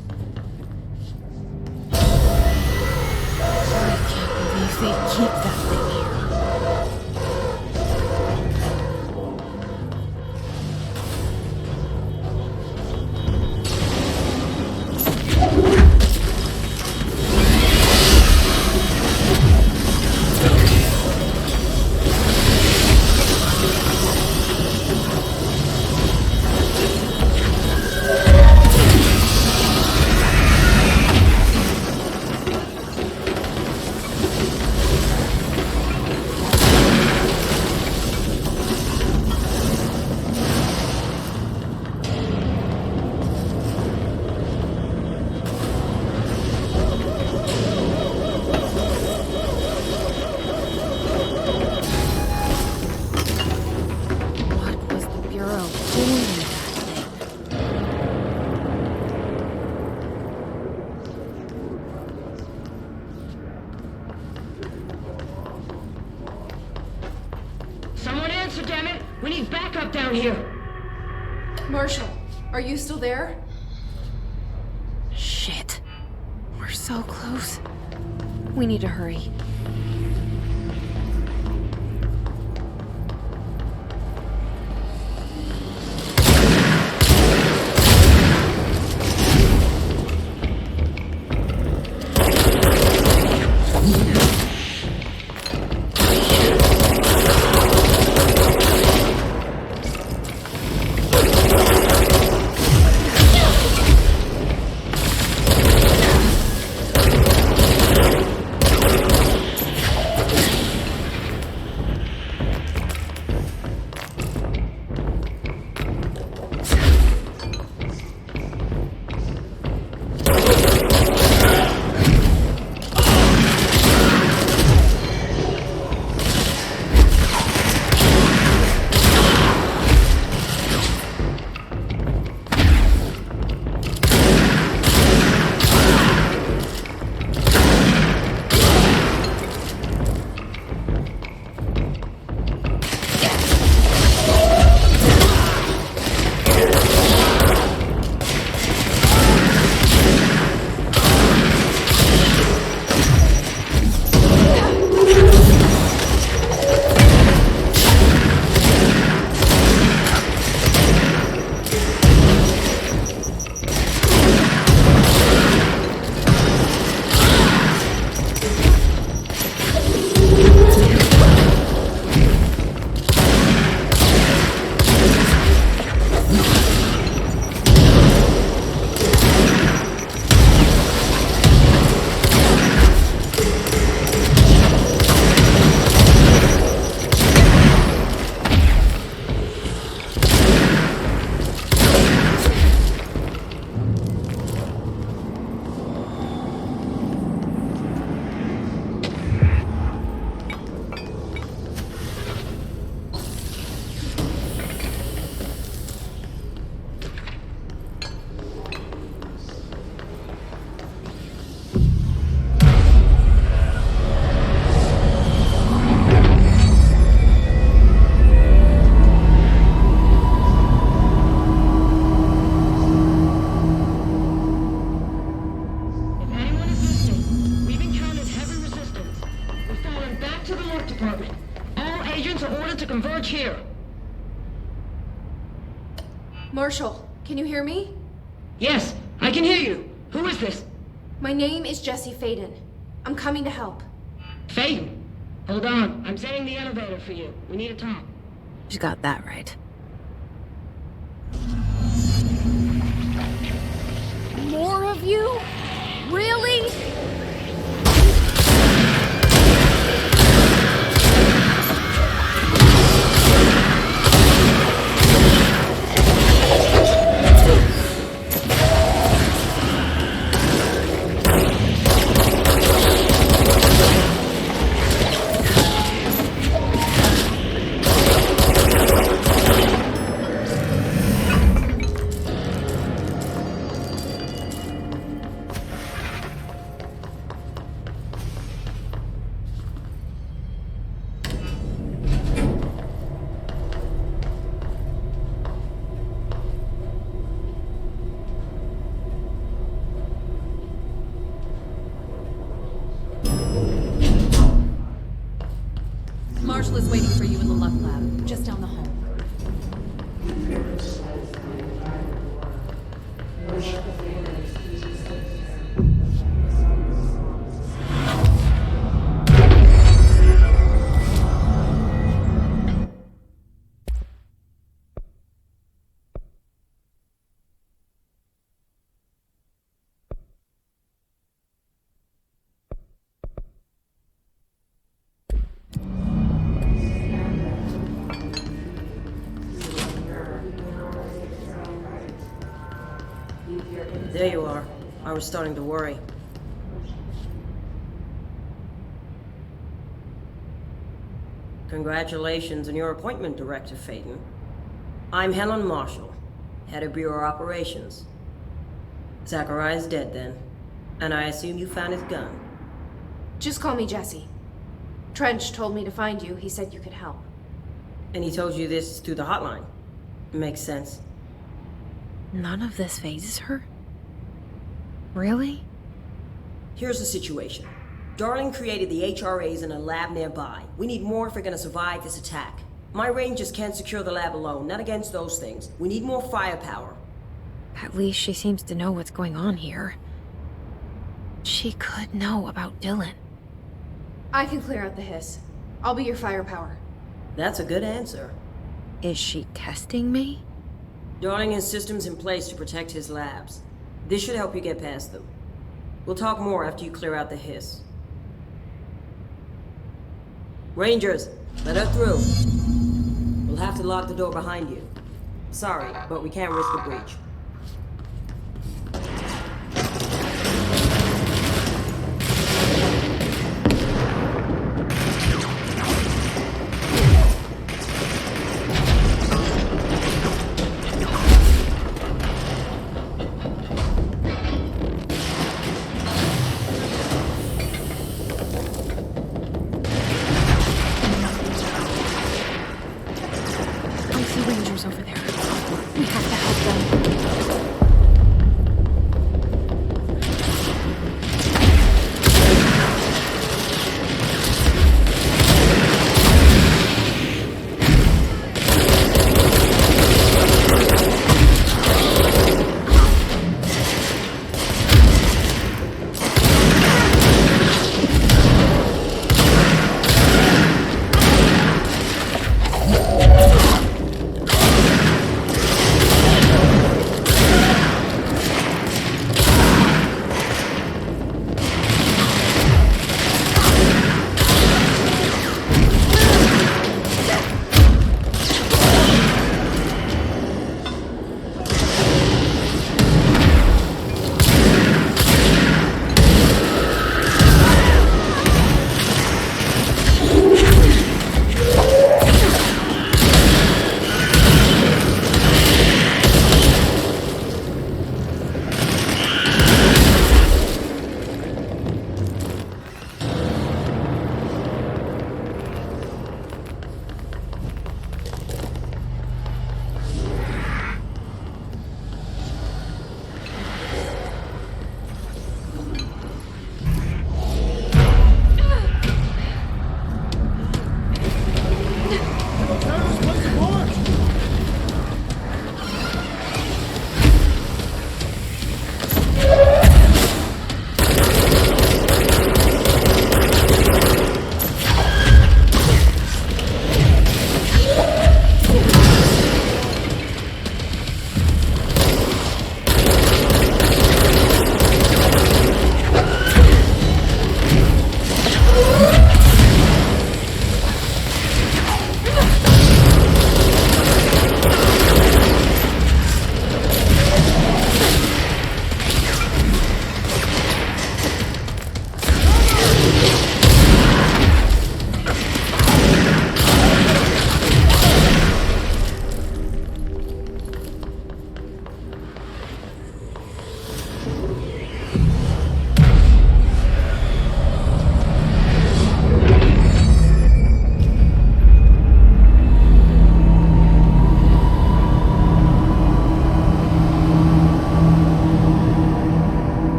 We need backup down here! Marshall, are you still there? Shit. We're so close. We need to hurry. Marshall, can you hear me? Yes, I can hear you. Who is this? My name is Jesse Faden. I'm coming to help. Faden? Hold on. I'm setting the elevator for you. We need to talk. She's got that right. More of you? Really? Marshall is waiting for you in the Luck Lab, just down the hall. There you are. I was starting to worry. Congratulations on your appointment, Director Faden. I'm Helen Marshall, head of Bureau Operations. Zachariah's dead then, and I assume you found his gun. Just call me Jesse. Trench told me to find you. He said you could help. And he told you this through the hotline. Makes sense. None of this phases her? Really? Here's the situation. Darling created the HRAs in a lab nearby. We need more if we're gonna survive this attack. My rangers can't secure the lab alone, not against those things. We need more firepower. At least she seems to know what's going on here. She could know about Dylan. I can clear out the hiss. I'll be your firepower. That's a good answer. Is she testing me? Darling has systems in place to protect his labs. This should help you get past them. We'll talk more after you clear out the hiss. Rangers, let her through. We'll have to lock the door behind you. Sorry, but we can't risk a breach. Over there. We have to help them.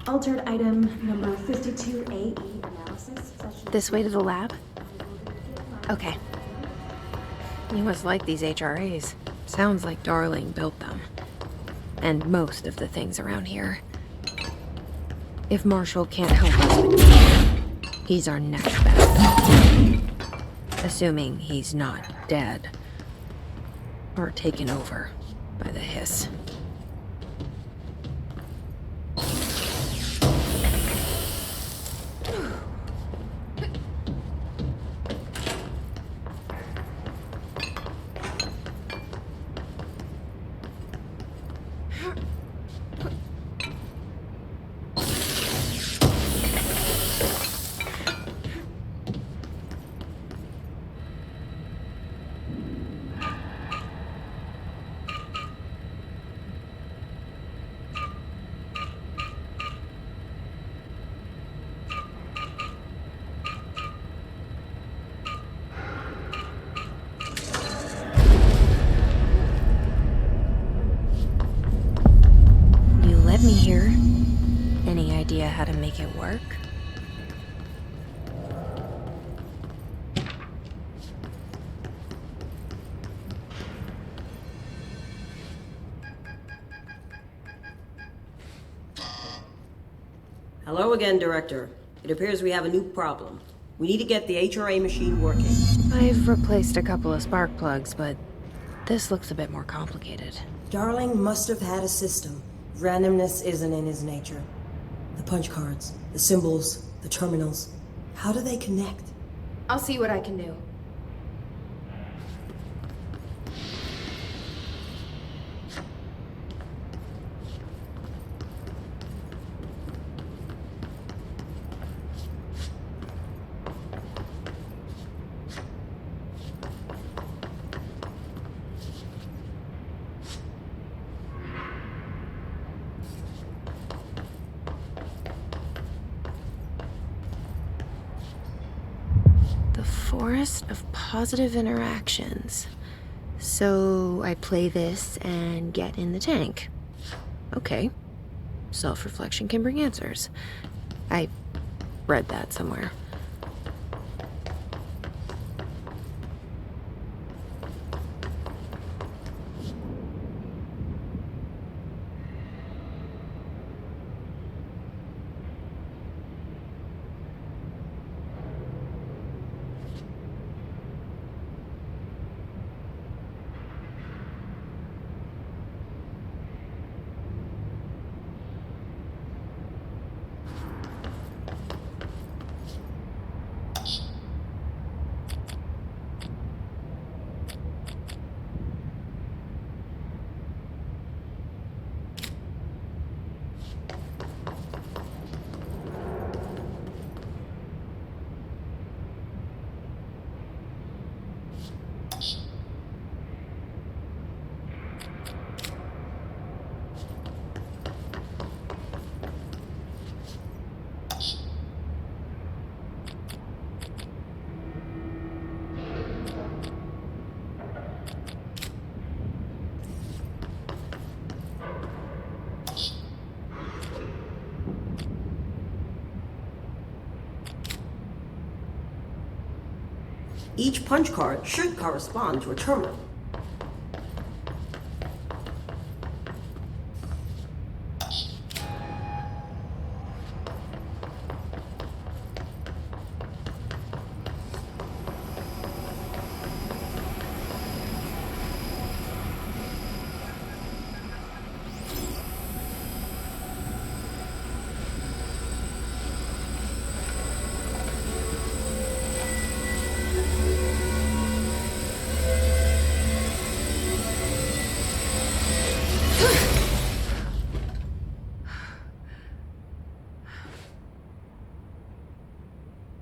Altered item number 52AE analysis session. This way to the lab? Okay. You must like these HRAs. Sounds like Darling built them. And most of the things around here. If Marshall can't help us with he's our next best. Assuming he's not dead. Or taken over by the hiss. here? Any idea how to make it work? Hello again, Director. It appears we have a new problem. We need to get the HRA machine working. I've replaced a couple of spark plugs, but this looks a bit more complicated. Darling must have had a system. Randomness isn't in his nature. The punch cards, the symbols, the terminals. How do they connect? I'll see what I can do. Forest of positive interactions. So I play this and get in the tank. Okay. Self-reflection can bring answers. I read that somewhere. Each punch card should correspond to a terminal.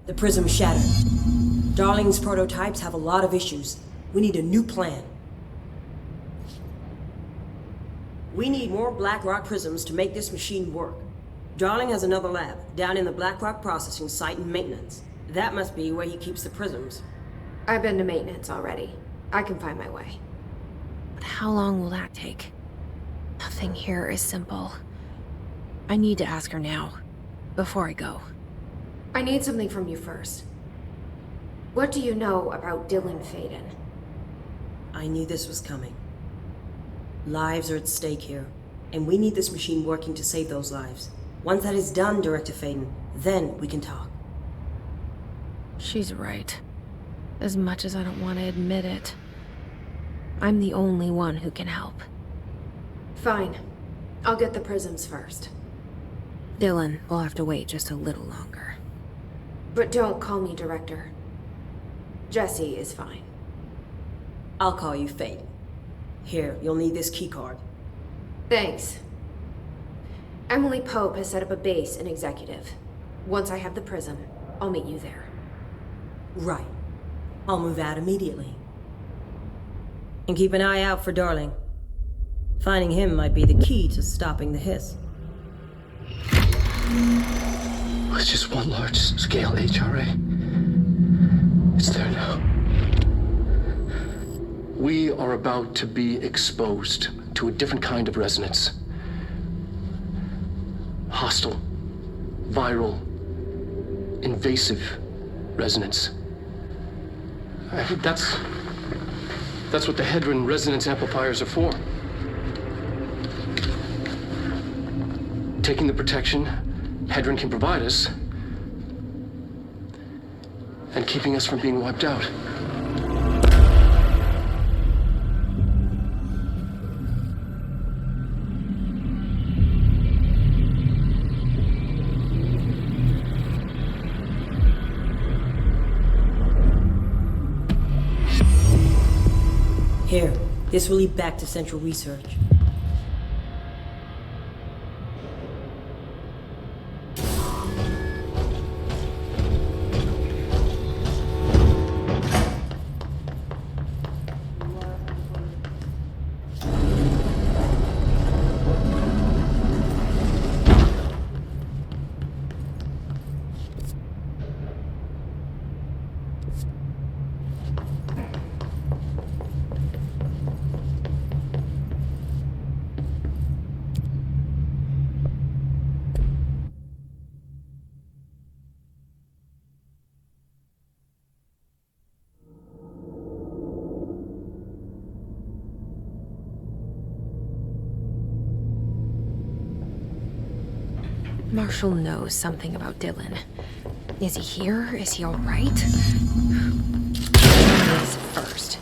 The prism shattered. Darling's prototypes have a lot of issues. We need a new plan. We need more Blackrock prisms to make this machine work. Darling has another lab, down in the Blackrock processing site in maintenance. That must be where he keeps the prisms. I've been to maintenance already. I can find my way. But how long will that take? Nothing here is simple. I need to ask her now, before I go. I need something from you first. What do you know about Dylan Faden? I knew this was coming. Lives are at stake here, and we need this machine working to save those lives. Once that is done, Director Faden, then we can talk. She's right. As much as I don't want to admit it. I'm the only one who can help. Fine. I'll get the prisms first. Dylan will have to wait just a little longer. But don't call me Director. Jesse is fine. I'll call you Faden. Here, you'll need this keycard. Thanks. Emily Pope has set up a base in Executive. Once I have the prism, I'll meet you there. Right. I'll move out immediately. And keep an eye out for Darling. Finding him might be the key to stopping the hiss. It's just one large-scale HRA. It's there now. We are about to be exposed to a different kind of resonance. hostile, viral, invasive resonance. That's what the Hedron resonance amplifiers are for. Taking the protection Hedron can provide us, and keeping us from being wiped out. Here, this will lead back to Central Research. Marshall knows something about Dylan. Is he here? Is he all right? He's first.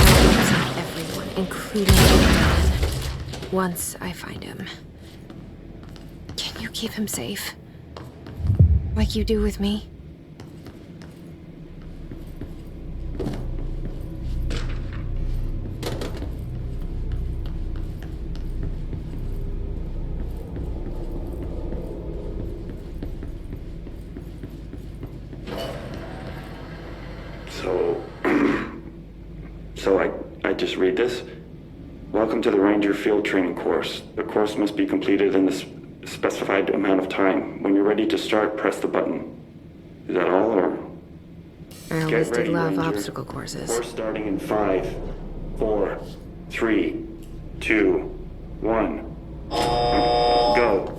I'll save everyone, including Dylan, once I find him. Can you keep him safe? Like you do with me? I just read this. Welcome to the Ranger Field Training course. The course must be completed in the specified amount of time. When you're ready to start, press the button. Is that all, or? I always did love obstacle courses. Course starting in 5, 4, 3, 2, 1. Go.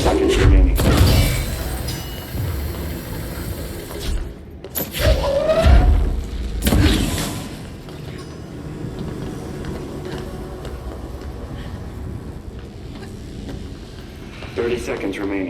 Seconds remaining. Seconds remaining.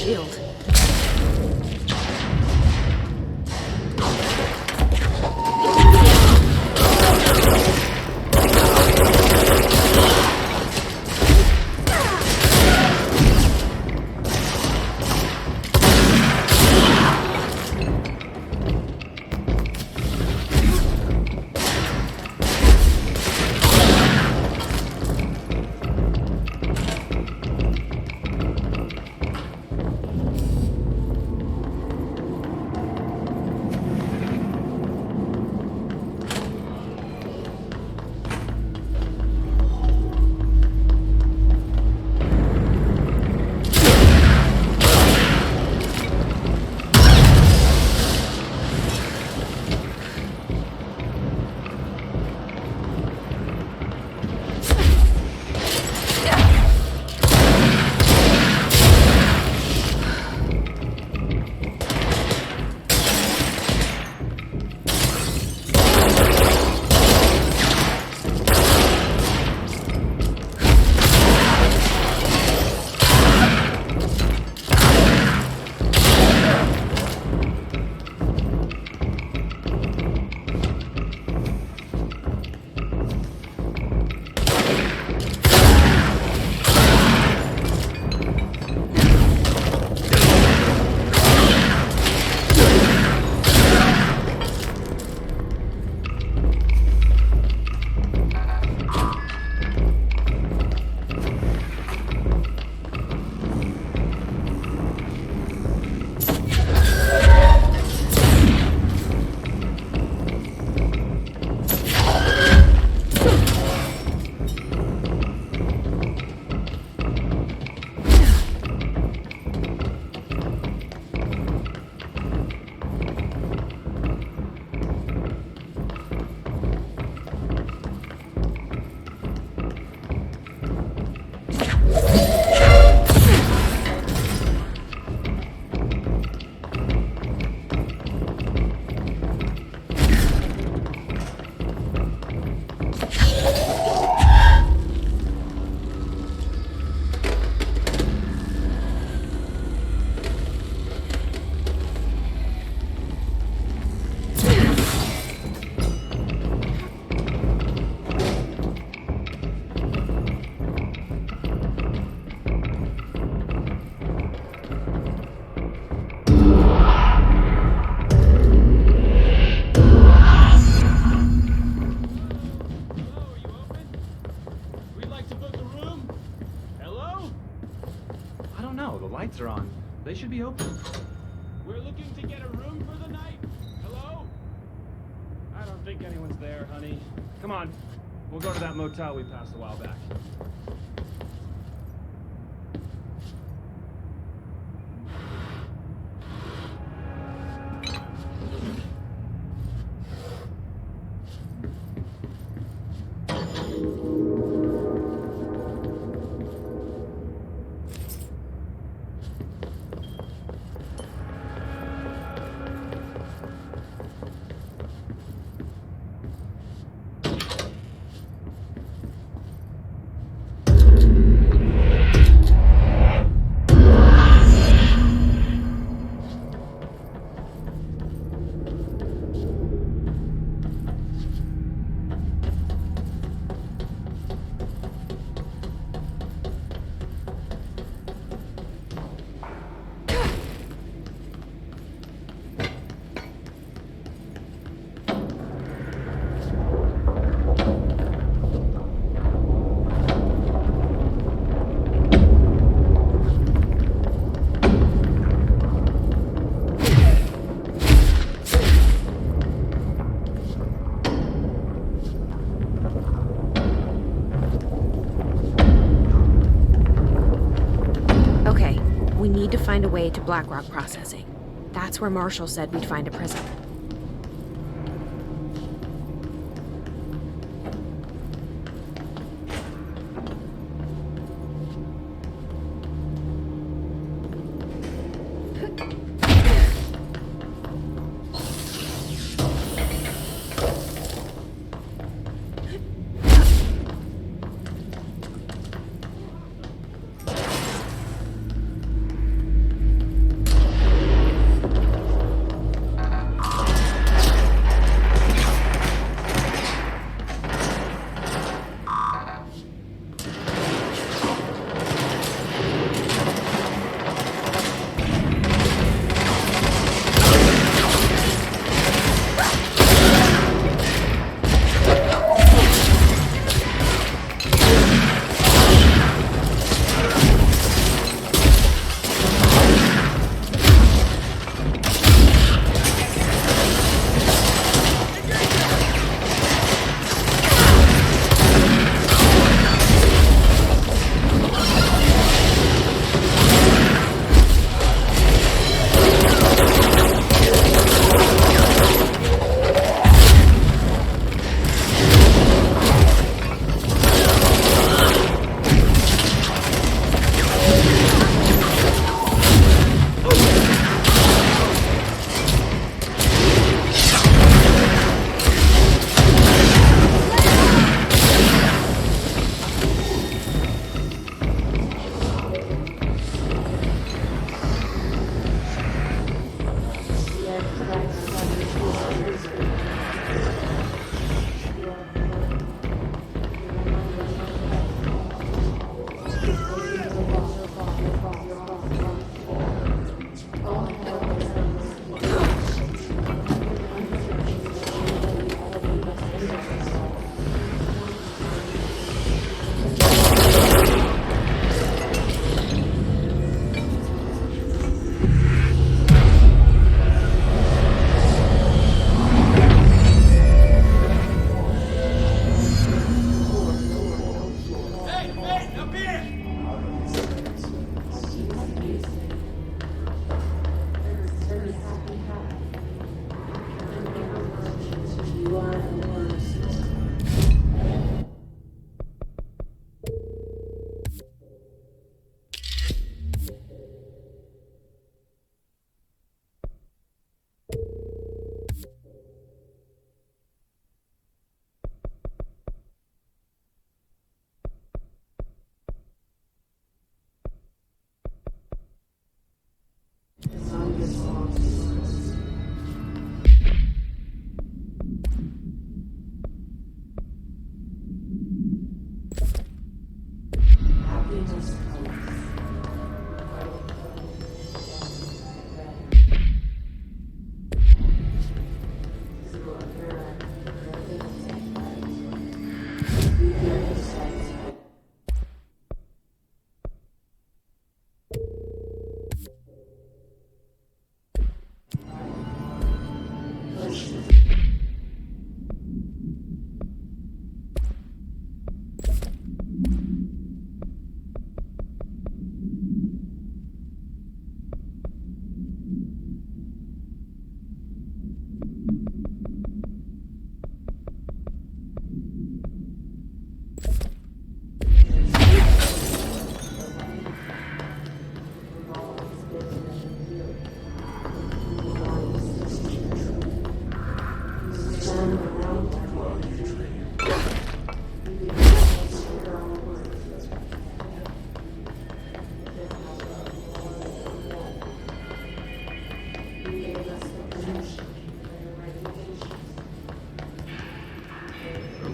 shield. lights are on. They should be open. We're looking to get a room for the night. Hello? I don't think anyone's there, honey. Come on. We'll go to that motel we passed a while back. Find a way to Blackrock Processing. That's where Marshall said we'd find a prison.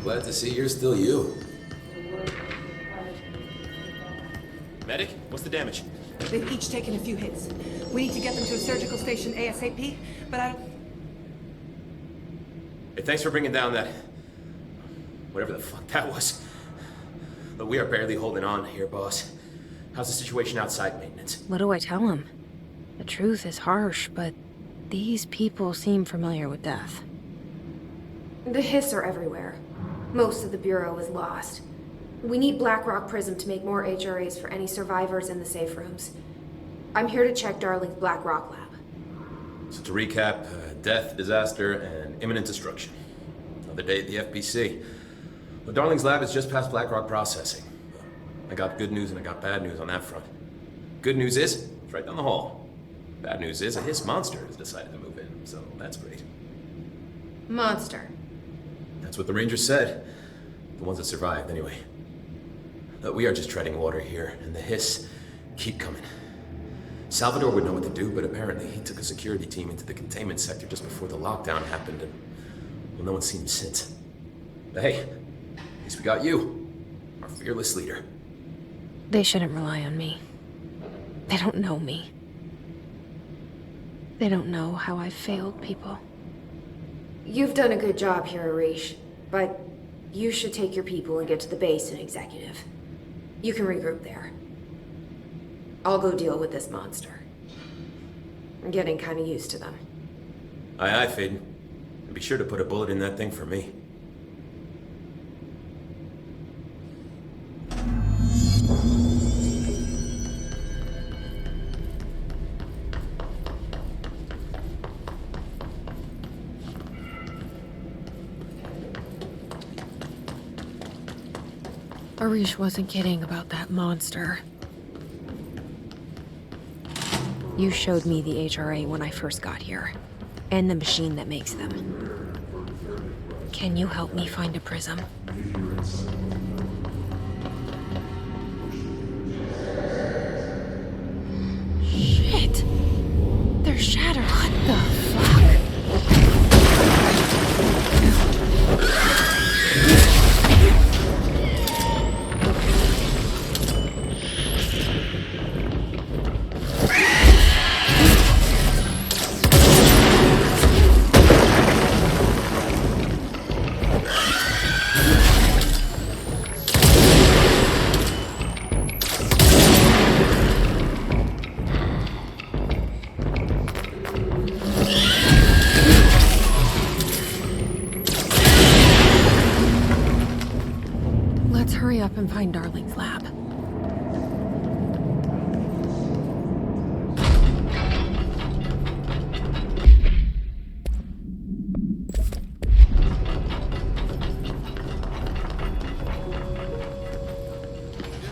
Glad to see you're still you. Medic, what's the damage? They've each taken a few hits. We need to get them to a surgical station ASAP, but I don't... Hey, thanks for bringing down that... whatever the fuck that was. But we are barely holding on here, boss. How's the situation outside maintenance? What do I tell him? The truth is harsh, but these people seem familiar with death. The Hiss are everywhere. Most of the Bureau is lost. We need Blackrock Prism to make more HRAs for any survivors in the safe rooms. I'm here to check Darling's Blackrock lab. So to recap, death, disaster, and imminent destruction. Another day at the FBC. Well, Darling's lab is just past Blackrock processing. I got good news and I got bad news on that front. Good news is, it's right down the hall. Bad news is, a Hiss monster has decided to move in, so that's great. Monster. That's what the Rangers said. The ones that survived, anyway. We are just treading water here, and the Hiss keep coming. Salvador would know what to do, but apparently he took a security team into the containment sector just before the lockdown happened, and well, no one's seen him since. But hey, at least we got you, our fearless leader. They shouldn't rely on me. They don't know me. They don't know how I've failed people. You've done a good job here, Arish, but you should take your people and get to the base and executive. You can regroup there. I'll go deal with this monster. I'm getting kind of used to them. Aye, aye, Faden. And be sure to put a bullet in that thing for me. Arish wasn't kidding about that monster. You showed me the HRA when I first got here, and the machine that makes them. Can you help me find a prism? Shit! They're shattered. What the fuck? Hurry up and find Darling's lab. There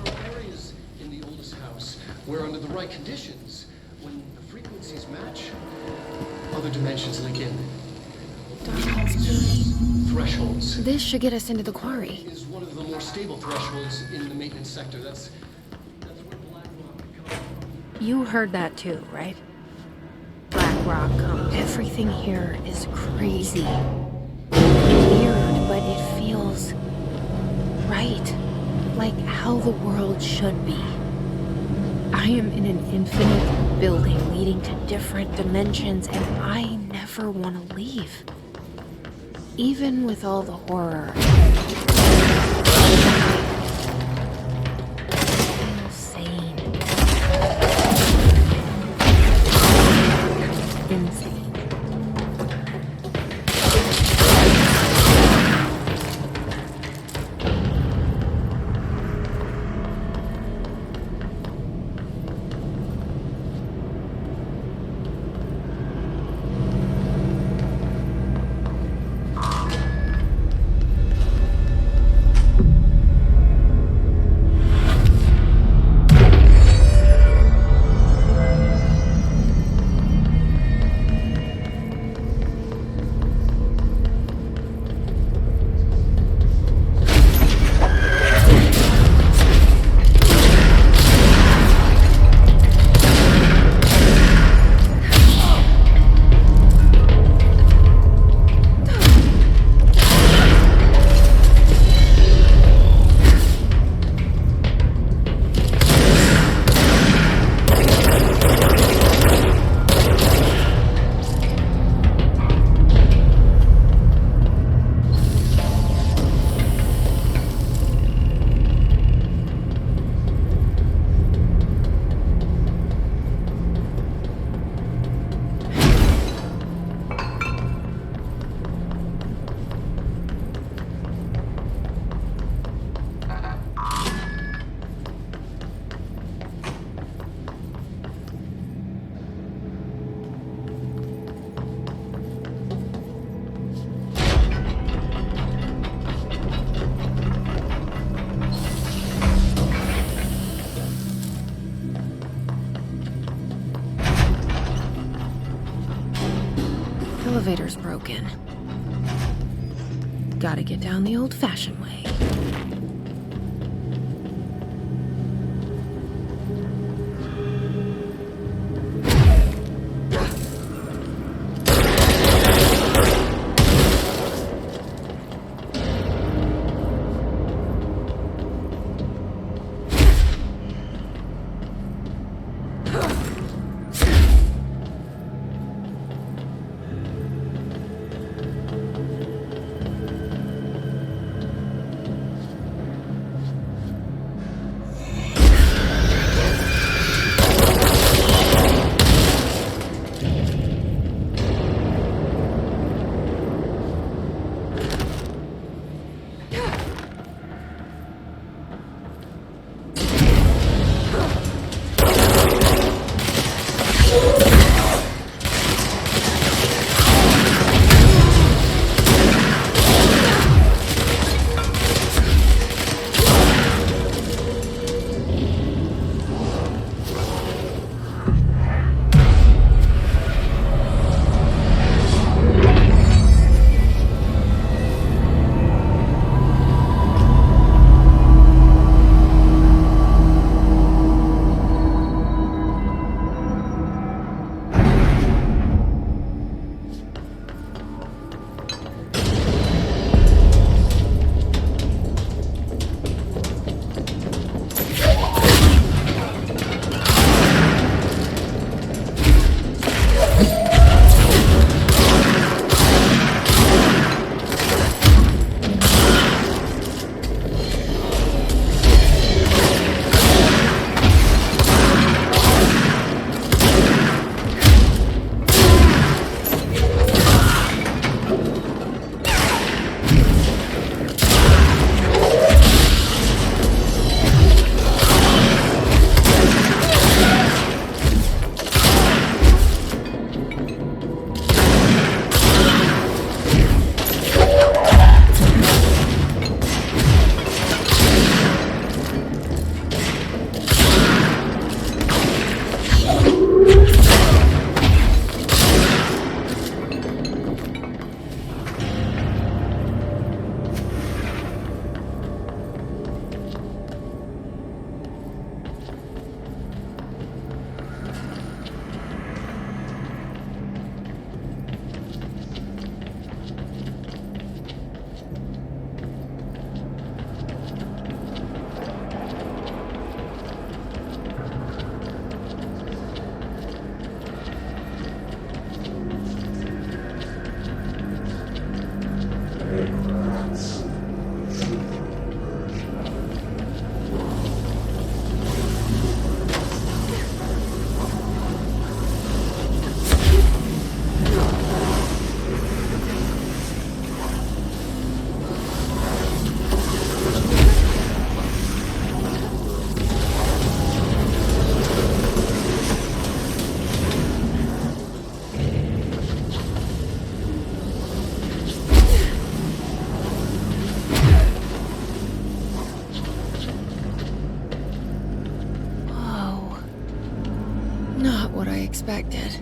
are areas in the oldest house where, under the right conditions, when the frequencies match, other dimensions link in. Thresholds. This should get us into the quarry. Is one of the more stable thresholds in the maintenance sector. That's where Blackrock comes from. You heard that too, right? Blackrock comes. Everything here is crazy. Weird, but it feels right. like how the world should be. I am in an infinite building leading to different dimensions, and I never want to leave. Even with all the horror. Insane. Insane. Elevator's broken. Gotta get down the old-fashioned way. what I expected.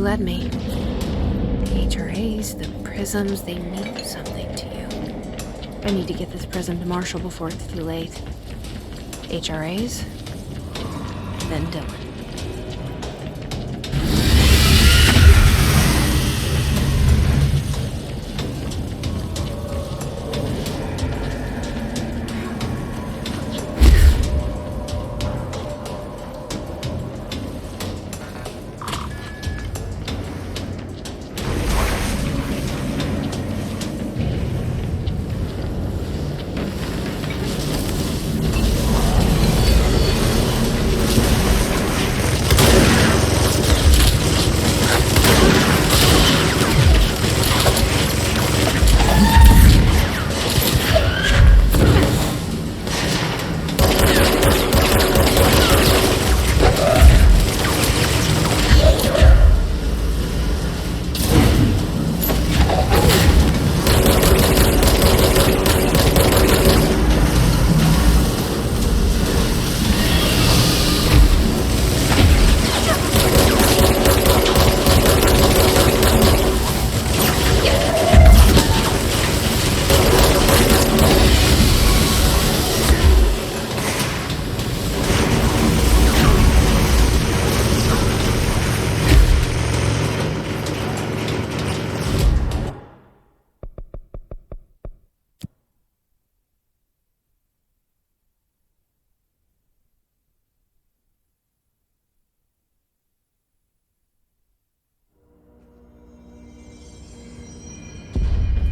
Led me. The HRAs, the prisms, they mean something to you. I need to get this prism to Marshall before it's too late. HRAs, then Dylan.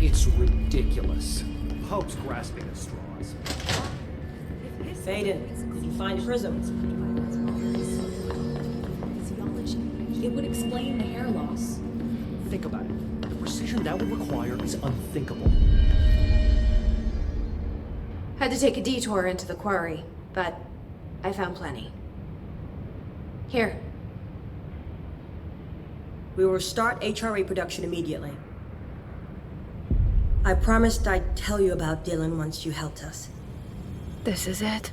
It's ridiculous. Pope's grasping at straws. Faden, did you find a prism? It would explain the hair loss. Think about it. The precision that would require is unthinkable. Had to take a detour into the quarry, but I found plenty. Here. We will start HRA production immediately. I promised I'd tell you about Dylan once you helped us. This is it.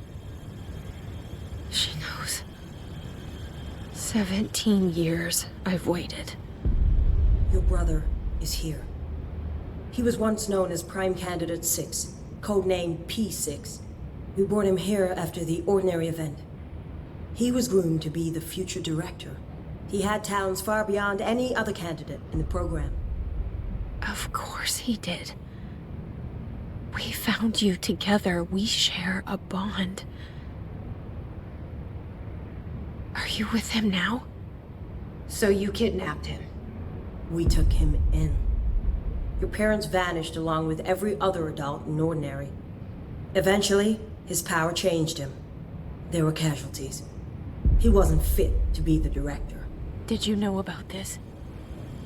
She knows. 17 years I've waited. Your brother is here. He was once known as Prime Candidate 6, codenamed P6. We brought him here after the Ordinary event. He was groomed to be the future director. He had talents far beyond any other candidate in the program. Of course he did. We found you together. We share a bond. Are you with him now? So you kidnapped him? We took him in. Your parents vanished along with every other adult in Ordinary. Eventually, his power changed him. There were casualties. He wasn't fit to be the director. Did you know about this?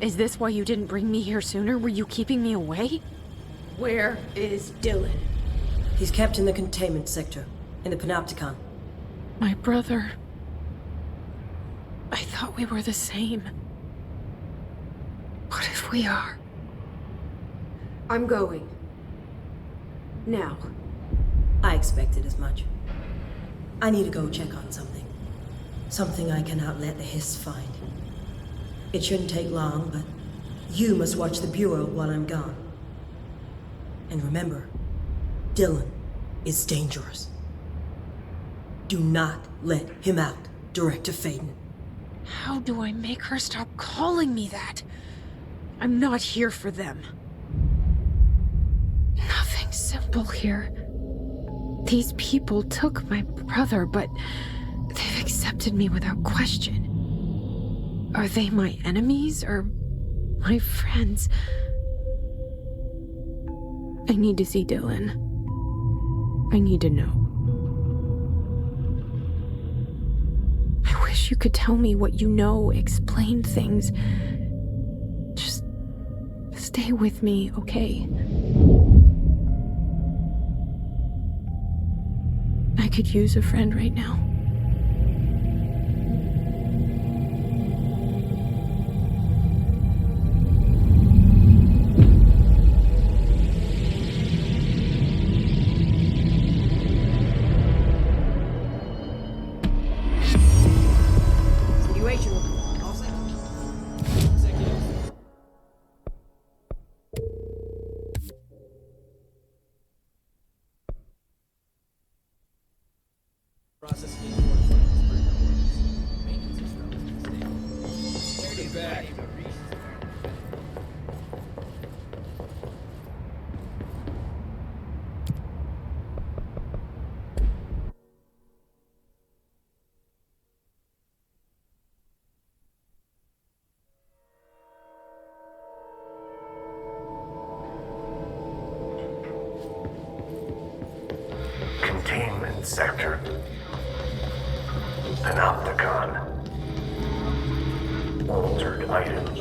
Is this why you didn't bring me here sooner? Were you keeping me away? Where is Dylan? He's kept in the containment sector, in the Panopticon. My brother. I thought we were the same. What if we are? I'm going. Now. I expected as much. I need to go check on something. Something I cannot let the Hiss find. It shouldn't take long, but you must watch the Bureau while I'm gone. And remember, Dylan is dangerous. Do not let him out, Director Faden. How do I make her stop calling me that? I'm not here for them. Nothing simple here. These people took my brother, but they've accepted me without question. Are they my enemies or my friends? I need to see Dylan. I need to know. I wish you could tell me what you know, explain things. Just stay with me, okay? I could use a friend right now. Containment sector. Panopticon. Altered items.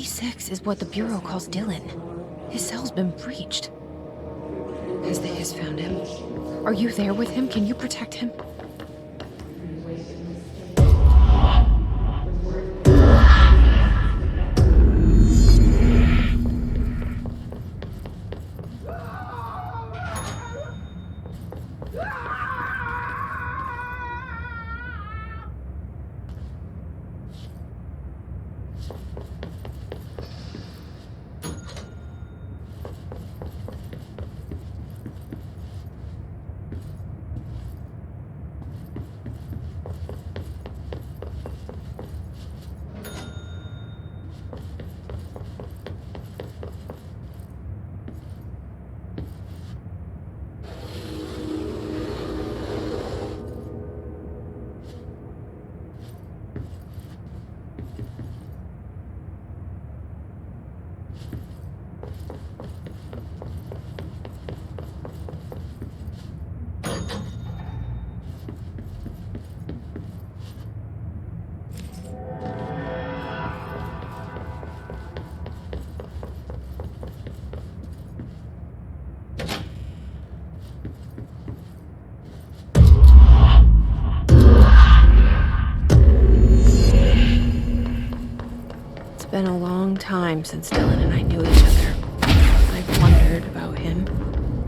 56 is what the Bureau calls Dylan. His cell's been breached. Has the Hiss found him? Are you there with him? Can you protect him? Been a long time since Dylan and I knew each other. I've wondered about him,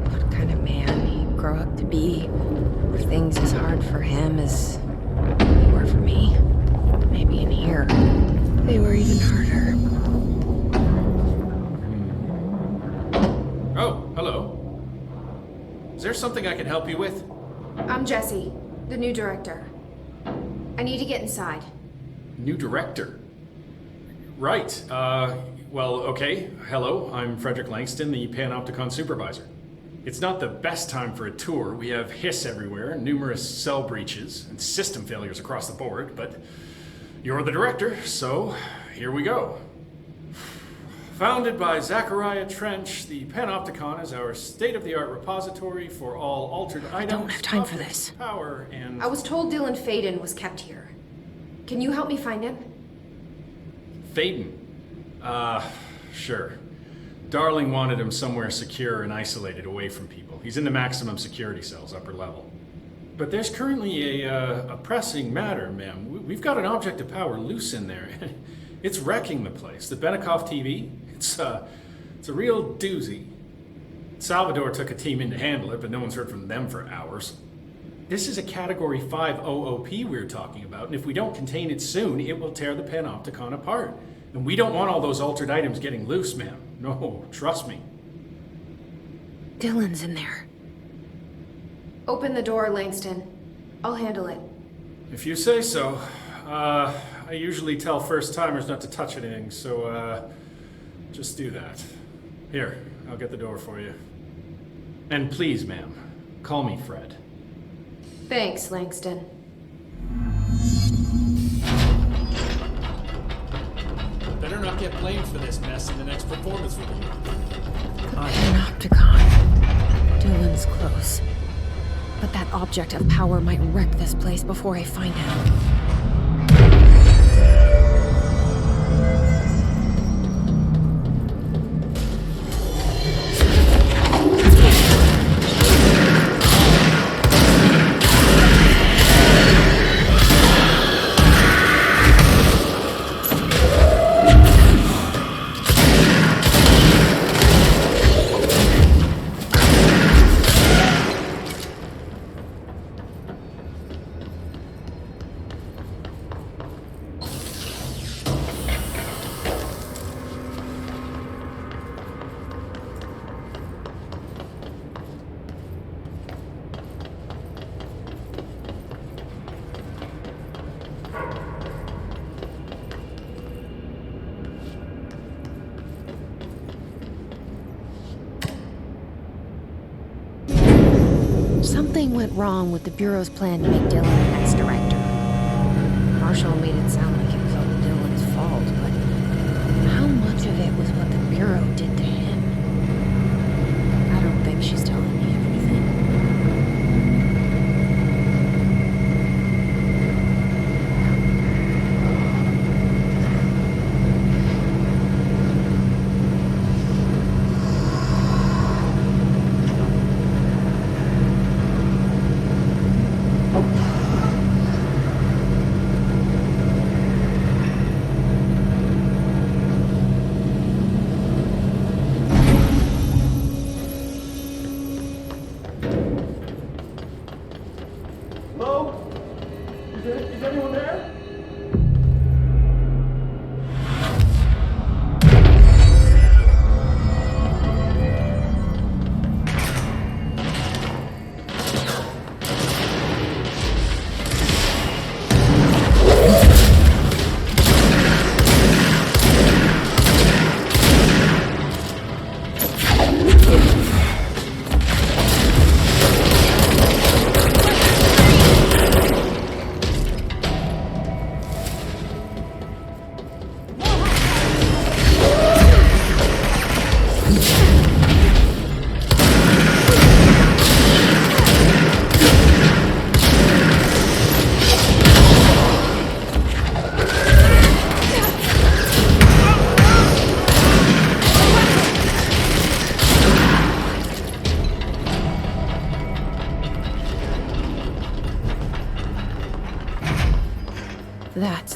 what kind of man he'd grow up to be. Were things as hard for him as they were for me? Maybe in here, they were even harder. Oh, hello. Is there something I can help you with? I'm Jessie, the new director. I need to get inside. New director? Right. Well, okay. Hello, I'm Frederick Langston, the Panopticon supervisor. It's not the best time for a tour. We have Hiss everywhere, numerous cell breaches, and system failures across the board, but you're the director, so here we go. Founded by Zachariah Trench, the Panopticon is our state-of-the-art repository for all altered items. I don't have time for this. Power and... I was told Dylan Faden was kept here. Can you help me find him? Faden? Sure. Darling wanted him somewhere secure and isolated away from people. He's in the maximum security cells, upper level. But there's currently a pressing matter, ma'am. We've got an object of power loose in there. It's wrecking the place. The Benikoff TV, it's a real doozy. Salvador took a team in to handle it, but no one's heard from them for hours. This is a Category 5 OOP we're talking about, and if we don't contain it soon, it will tear the Panopticon apart. And we don't want all those altered items getting loose, ma'am. No, trust me. Dylan's in there. Open the door, Langston. I'll handle it. If you say so. I usually tell first-timers not to touch anything, so, just do that. Here, I'll get the door for you. And please, ma'am, call me Fred. Thanks, Langston. Better not get blamed for this mess in the next performance review. Panopticon. Dylan's close. But that object of power might wreck this place before I find him. Something went wrong with the Bureau's plan to make Dylan the next director. Marshall made it sound like it was all Dylan's fault, but how much of it was what the Bureau did to him? I don't think she's telling me everything.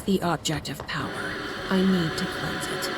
That's the object of power. I need to cleanse it.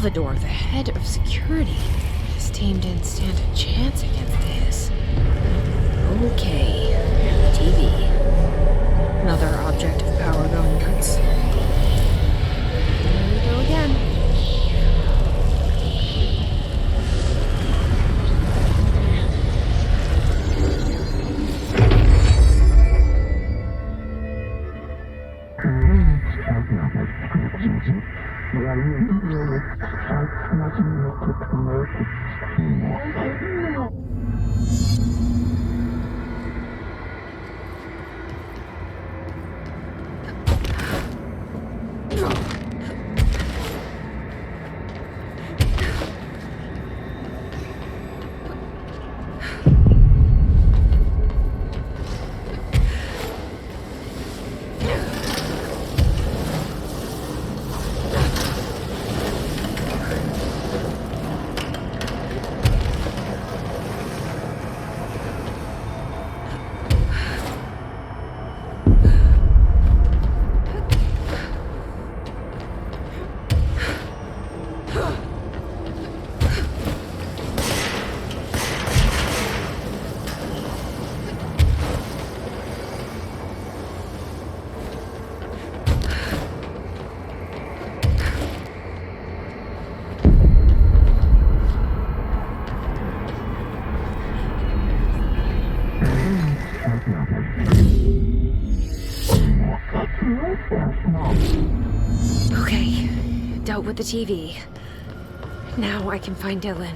Salvador, the head of security. His team didn't stand a chance against his. Okay, TV. Another object of power going nuts. Here we go again. Okay, dealt with the TV. Now I can find Dylan.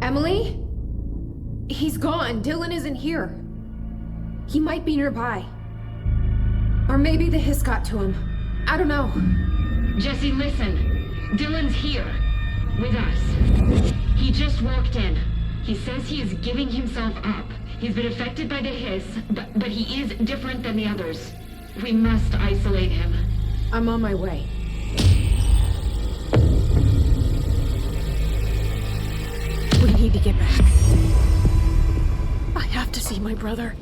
Emily? He's gone. Dylan isn't here. He might be nearby. Or maybe the hiss got to him. I don't know. Jesse, listen. Dylan's here. With us. He just walked in. He says he is giving himself up. He's been affected by the hiss, but he is different than the others. We must isolate him. I'm on my way. We need to get back. I have to see my brother.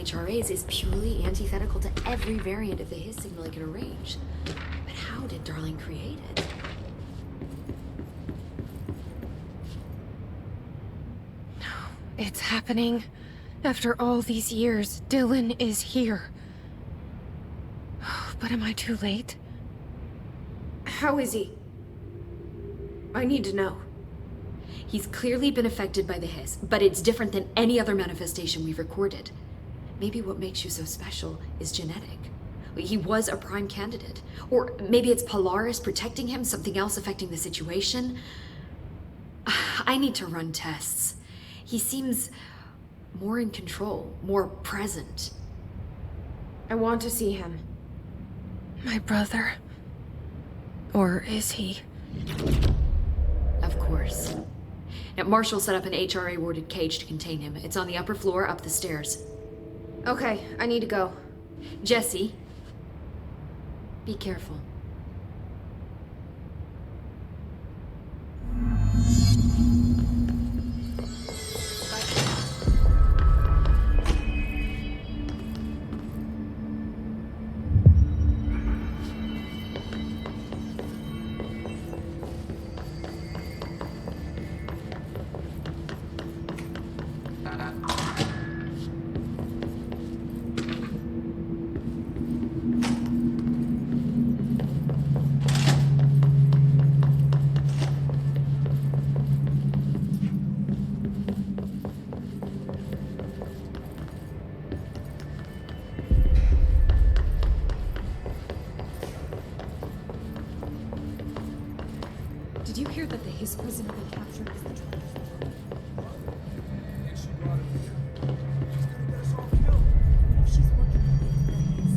HRAs is purely antithetical to every variant of the Hiss signal it can arrange. But how did Darling create it? It's happening. After all these years, Dylan is here. But am I too late? How is he? I need to know. He's clearly been affected by the Hiss, but it's different than any other manifestation we've recorded. Maybe what makes you so special is genetic. He was a prime candidate. Or maybe it's Polaris protecting him, something else affecting the situation. I need to run tests. He seems more in control, more present. I want to see him. My brother. Or is he? Of course. Now, Marshall set up an HRA-warded cage to contain him. It's on the upper floor, up the stairs. Okay, I need to go. Jesse, be careful. Did you hear that the Hiss prisoner they captured is the Director's? And she brought him here. She's gonna get us all killed. She's working with the Hiss.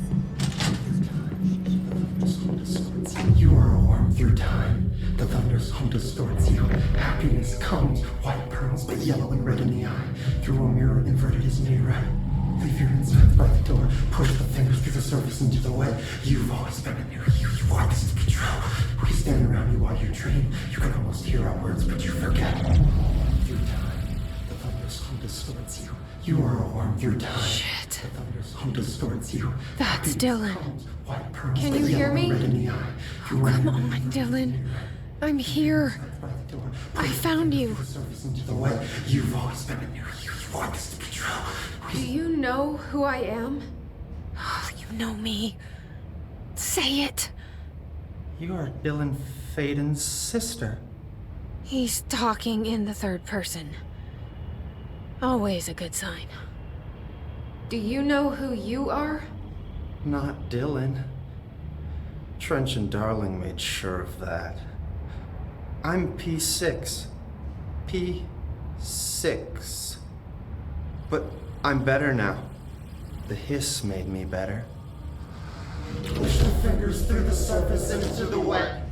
but yellow and red in the eye. Through a mirror inverted his knee right. Leave your insides by the door. Push the fingers through the surface into the wet. You've always been a new you. You want this to be true. We stand around you while you dream. You can almost hear our words, but you forget. Through time, the thunder's hum distorts you. You are a worm through time. Shit. The thunder's hum distorts you. That's Dylan. White pearls, Can but you hear yellow and me? red in the eye. Oh, come on, Dylan. I'm here. I found you. The surface into the wet. You've always been a new you. You want this to be true. Do you know who I am? Oh, you know me. Say it. You are Dylan Faden's sister. He's talking in the third person. Always a good sign. Do you know who you are? Not Dylan. Trench and Darling made sure of that. I'm P6. P6. But I'm better now. The hiss made me better. Push the fingers through the surface into the wet.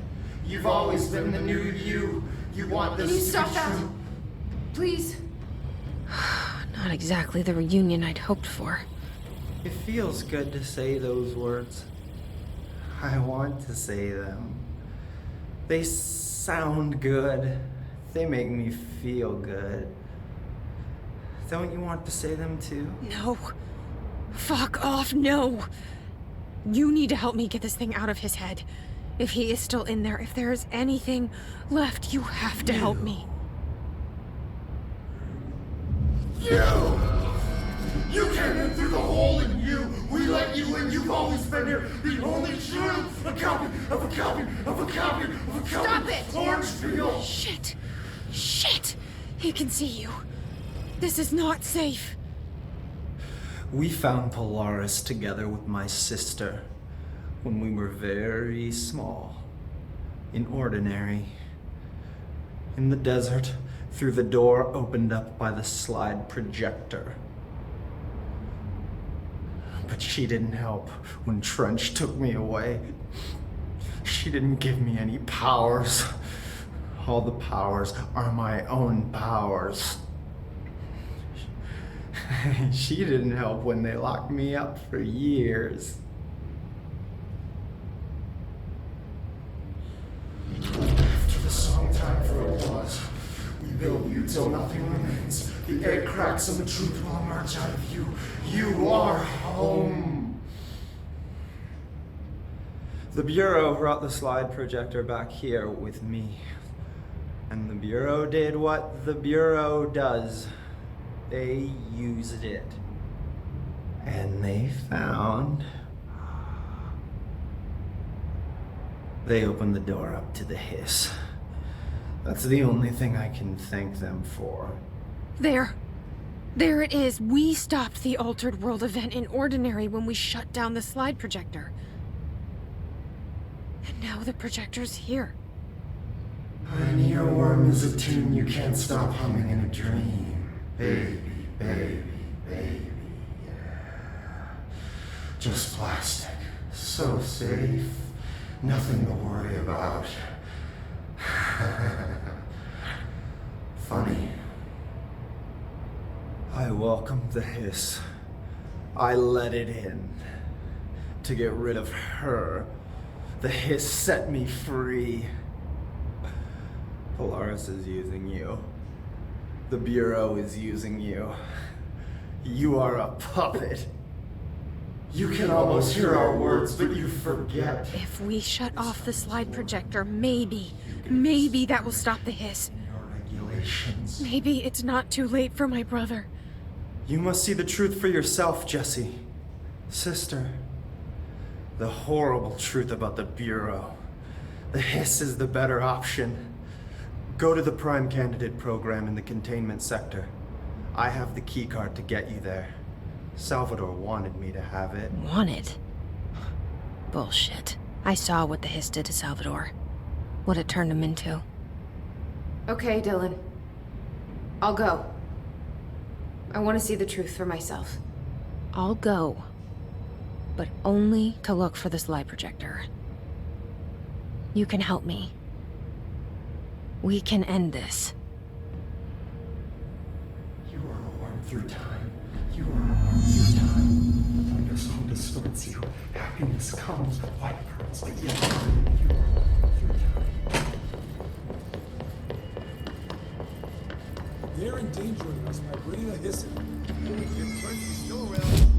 You've always been the new you. You want this Can you to stop be that? true. Please. Not exactly the reunion I'd hoped for. It feels good to say those words. I want to say them. They sound good. They make me feel good. Don't you want to say them too? No. Fuck off, no. You need to help me get this thing out of his head. If he is still in there, if there is anything left, you have to help me. You came in through the hole in you. We let you in. You've always been here. The only truth. A copy of a copy of a copy of a copy. Stop it! Orangefield. Shit. Shit. He can see you. This is not safe. We found Polaris together with my sister when we were very small, in Ordinary, in the desert, through the door opened up by the slide projector. But she didn't help when Trench took me away. She didn't give me any powers. All the powers are my own powers. She didn't help when they locked me up for years. After the song time for applause, we build you till nothing remains. The egg cracks and the truth will emerge out of you. You are home. The Bureau brought the slide projector back here with me. And the Bureau did what the Bureau does. They used it. And they found... They opened the door up to the hiss. That's the only thing I can thank them for. There. There it is. We stopped the Altered World event in Ordinary when we shut down the slide projector. And now the projector's here. An earworm is a tune you can't stop humming in a dream. Baby, baby, baby, yeah. Just plastic. So safe. Nothing to worry about. Funny. I welcomed the hiss. I let it in. To get rid of her. The hiss set me free. Polaris is using you. The Bureau is using you. You are a puppet. You can almost hear our words, but you forget. If we shut off the slide projector, maybe that will stop the hiss. Regulations. Maybe it's not too late for my brother. You must see the truth for yourself, Jesse. Sister. The horrible truth about the Bureau. The hiss is the better option. Go to the Prime Candidate program in the containment sector. I have the keycard to get you there. Salvador wanted me to have it. Wanted? Bullshit. I saw what the hiss did to Salvador. What it turned him into. Okay, Dylan. I'll go. I want to see the truth for myself. I'll go. But only to look for the slide projector. You can help me. We can end this. your time. You are your time. When your soul distorts you, happiness comes, light burns, but yet you are your time. They're endangering us by bringing a hissing. If Clancy's still around...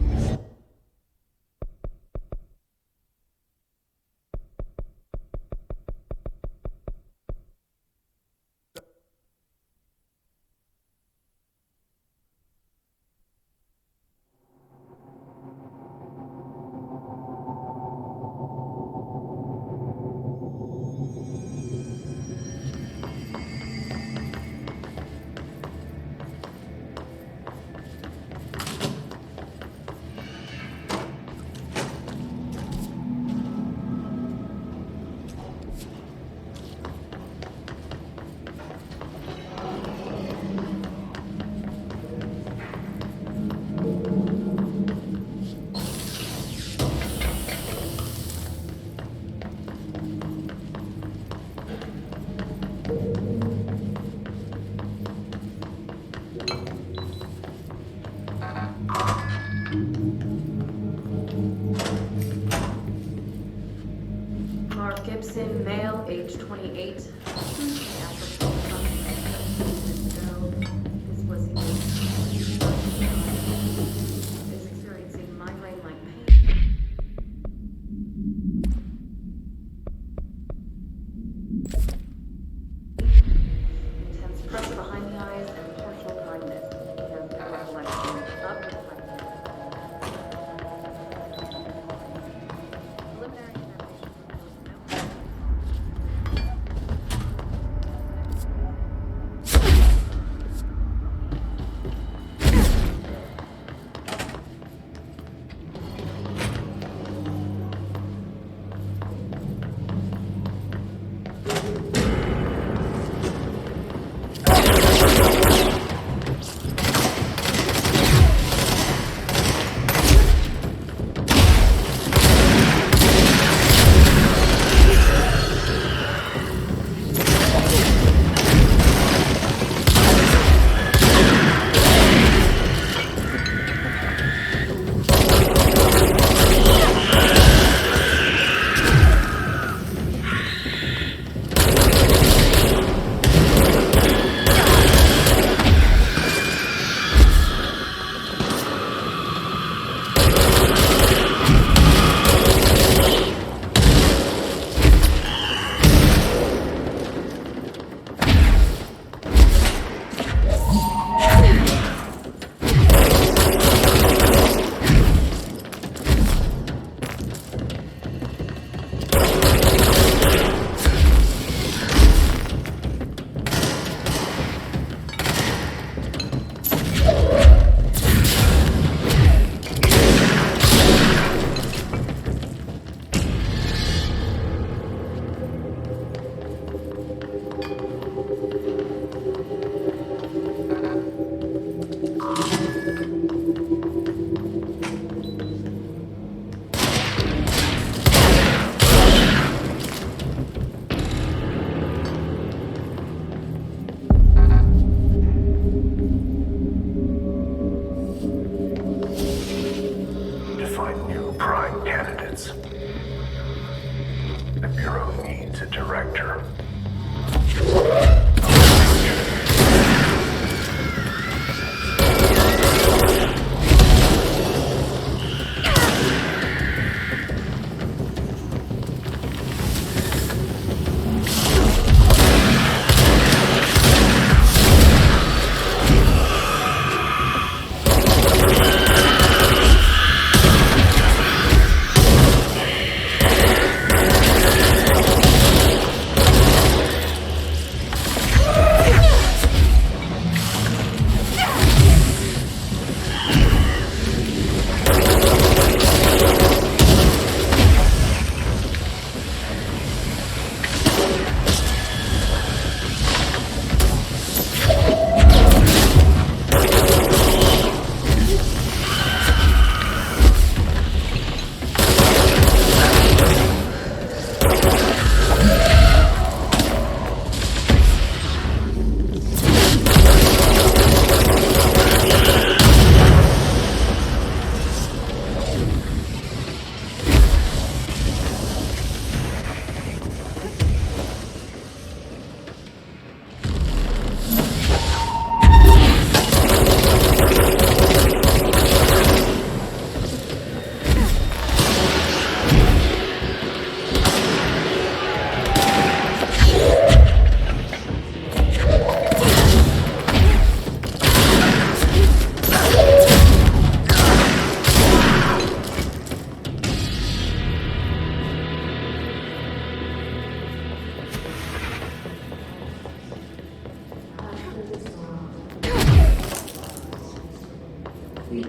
You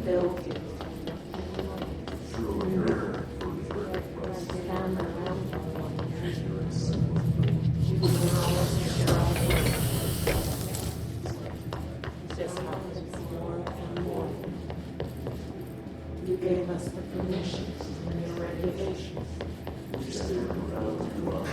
gave us the permissions and the regulations. We just didn't do our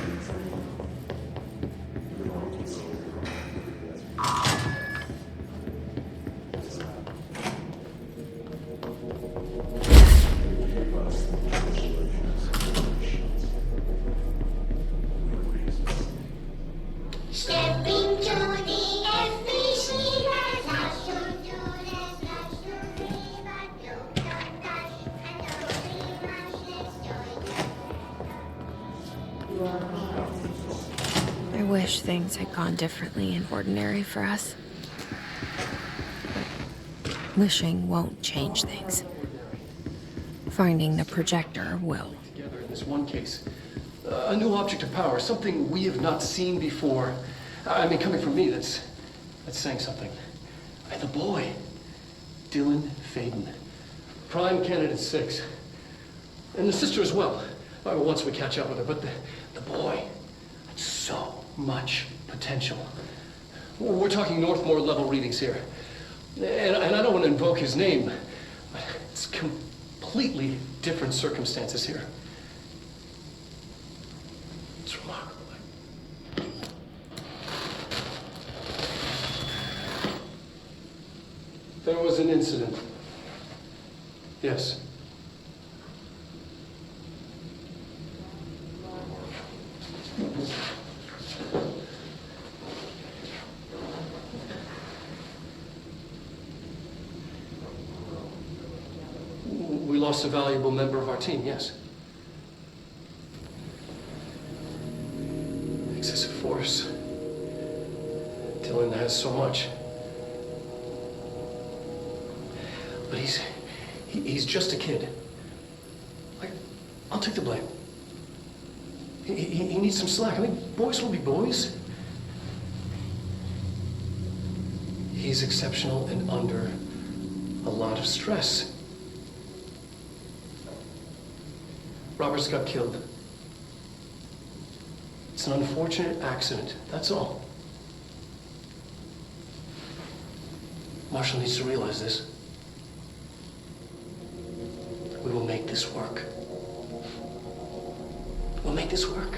Stepping to the FBC, that's how you do this, that's your dream, but you don't touch, and don't dream much, let's I wish things had gone differently in Ordinary for us. But wishing won't change things. Finding the projector will. Together in this one case. A new object of power, something we have not seen before. I mean, coming from me, that's saying something. The boy, Dylan Faden. Prime candidate 6. And the sister as well. Once we catch up with her, but the boy, so much potential. We're talking Northmore level readings here. And I don't want to invoke his name, but it's completely different circumstances here. It's remarkable. There was an incident. Yes. We lost a valuable member of our team, yes. Excessive force. Dylan has so much. But he's just a kid. I'll take the blame. He needs some slack. I mean, boys will be boys. He's exceptional and under a lot of stress. Roberts got killed. It's an unfortunate accident, that's all. Marshall needs to realize this. We will make this work. We'll make this work.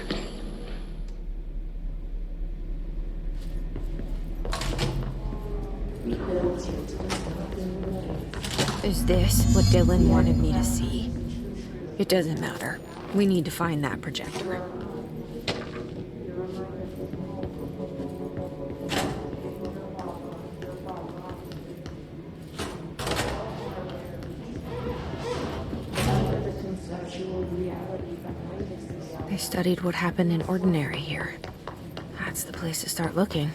Is this what Dylan wanted me to see? It doesn't matter. We need to find that projector. They studied what happened in Ordinary here. That's the place to start looking.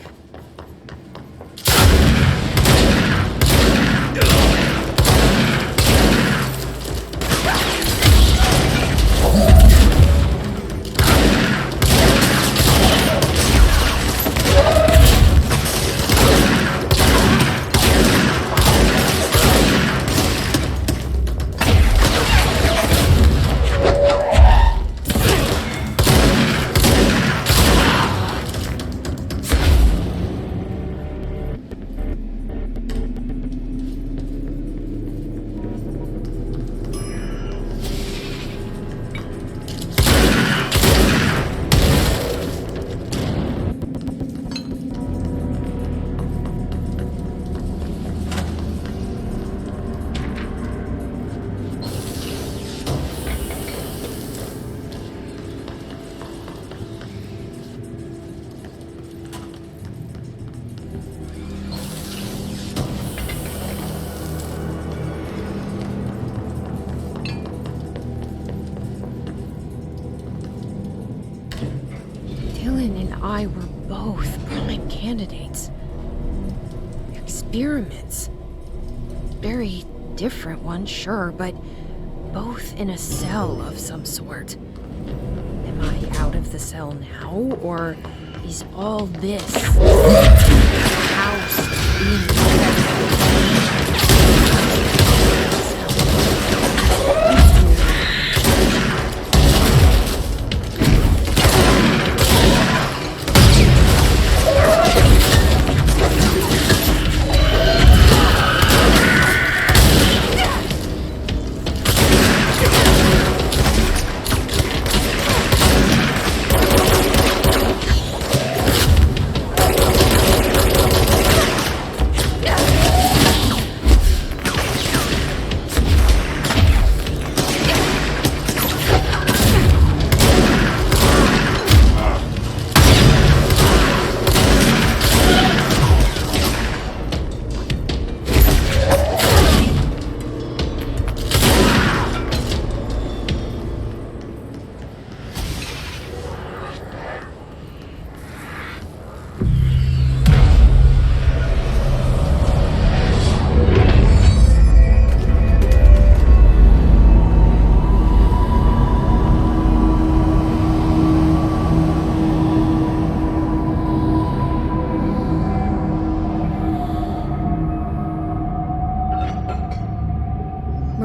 I were both prime candidates. Experiments. Very different ones, sure, but both in a cell of some sort. Am I out of the cell now, or is all this house being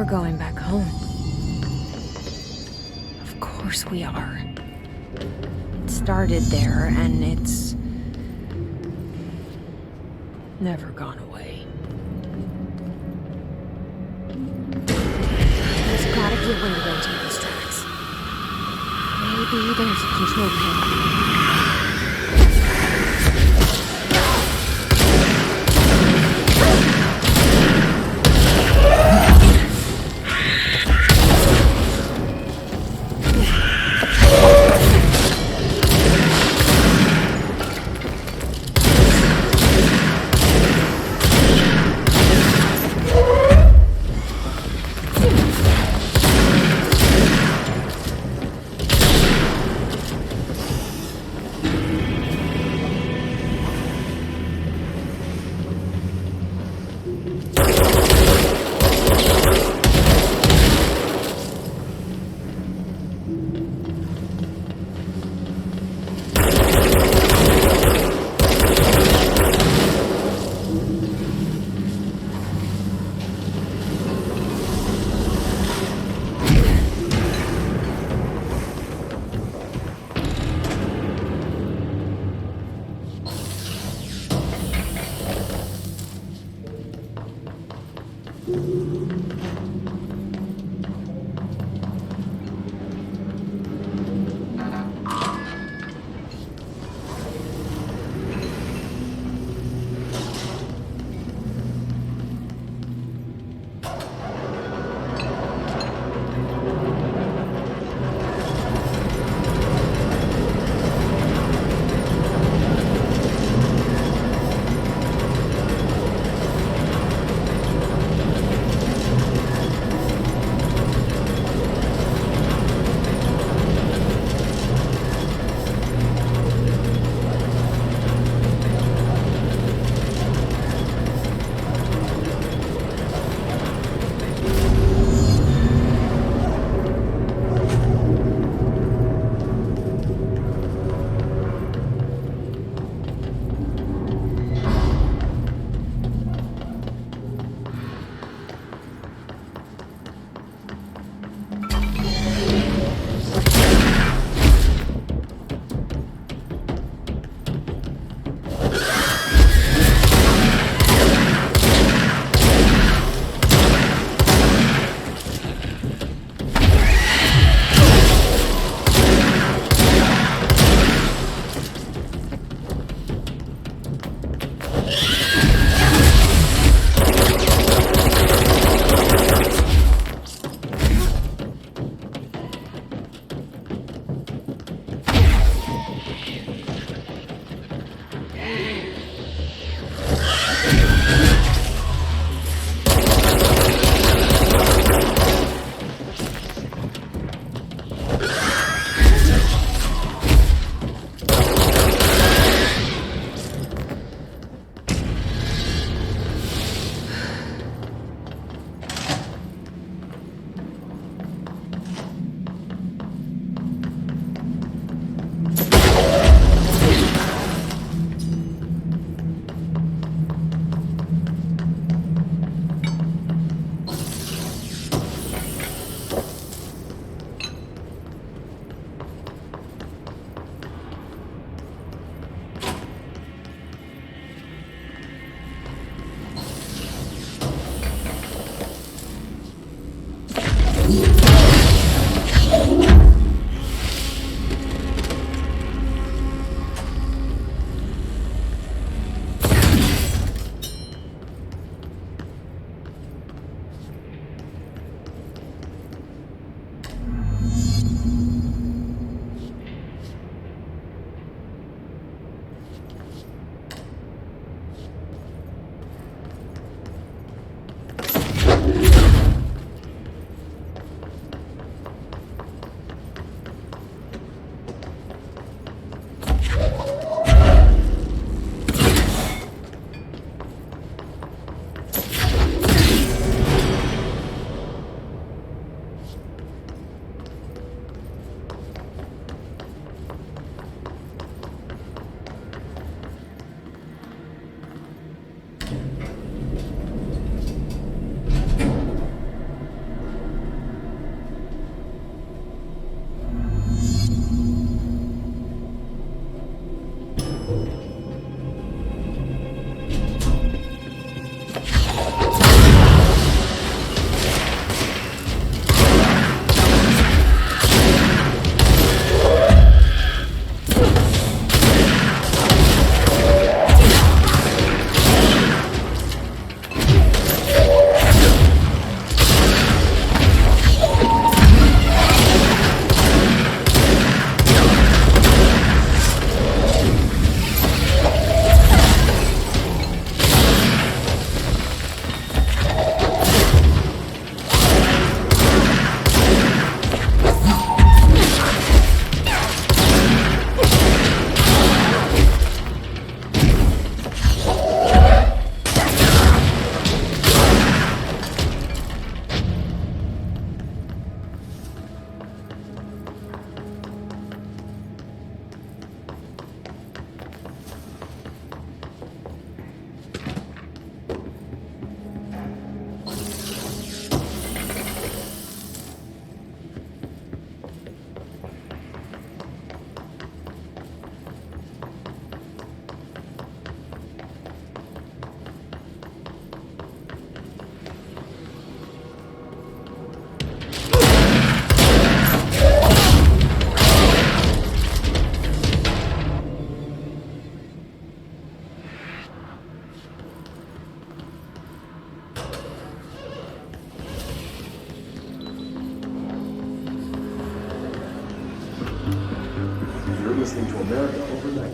going back home. Of course we are. It started there, and it's never gone away. There's gotta be a way to rotate these tracks. Maybe there's a control panel.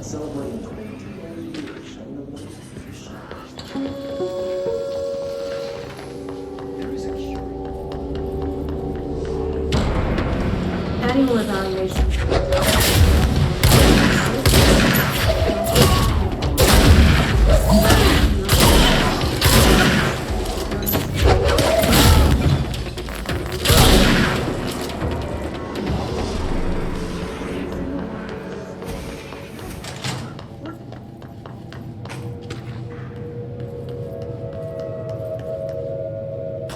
celebrating 21 years on the Lake Position. Annual evaluation.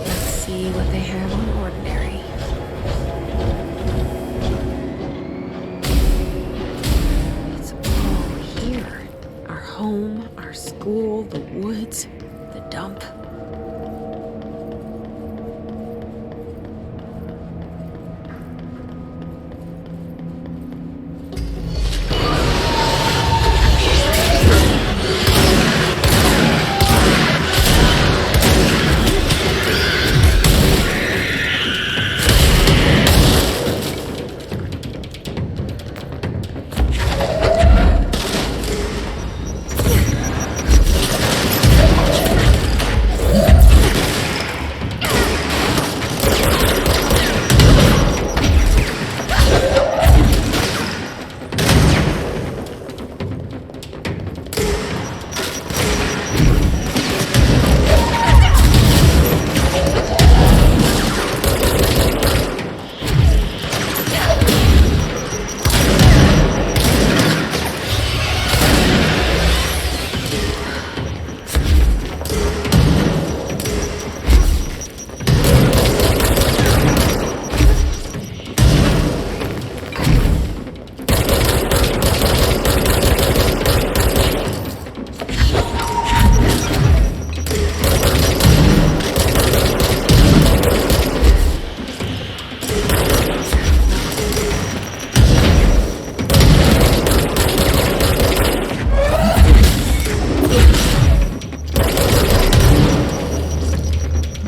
Let's see what they have on Ordinary. It's all here. Our home, our school, the woods, the dump.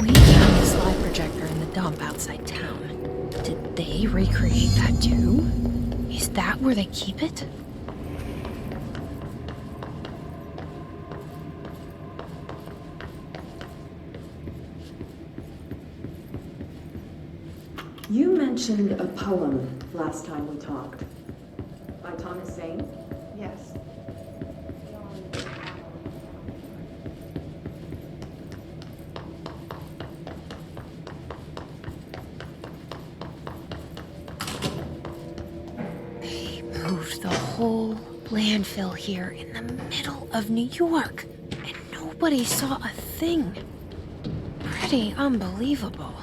We found this light projector in the dump outside town. Did they recreate that too? Is that where they keep it? You mentioned a poem last time we talked. By Thomas Zane? Yes. They moved the whole landfill here in the middle of New York, and nobody saw a thing. Pretty unbelievable.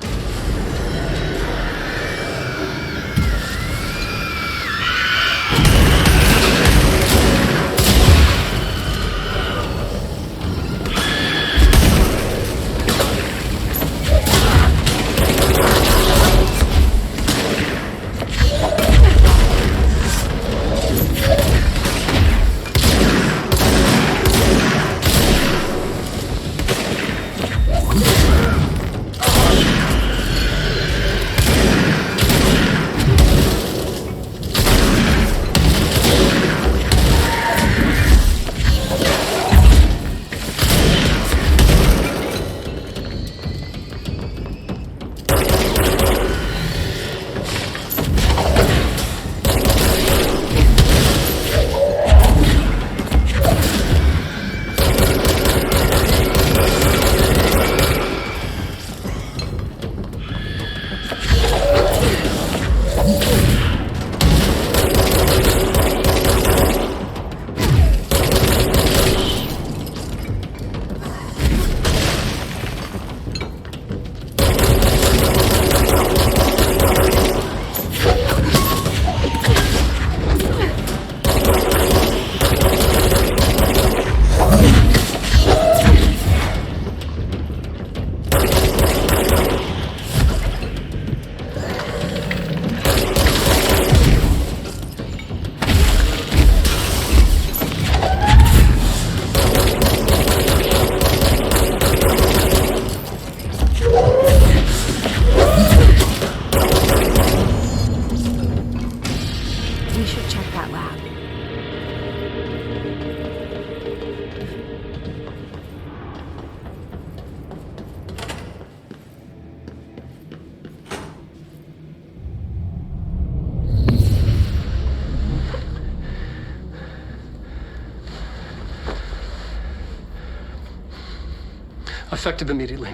Effective immediately.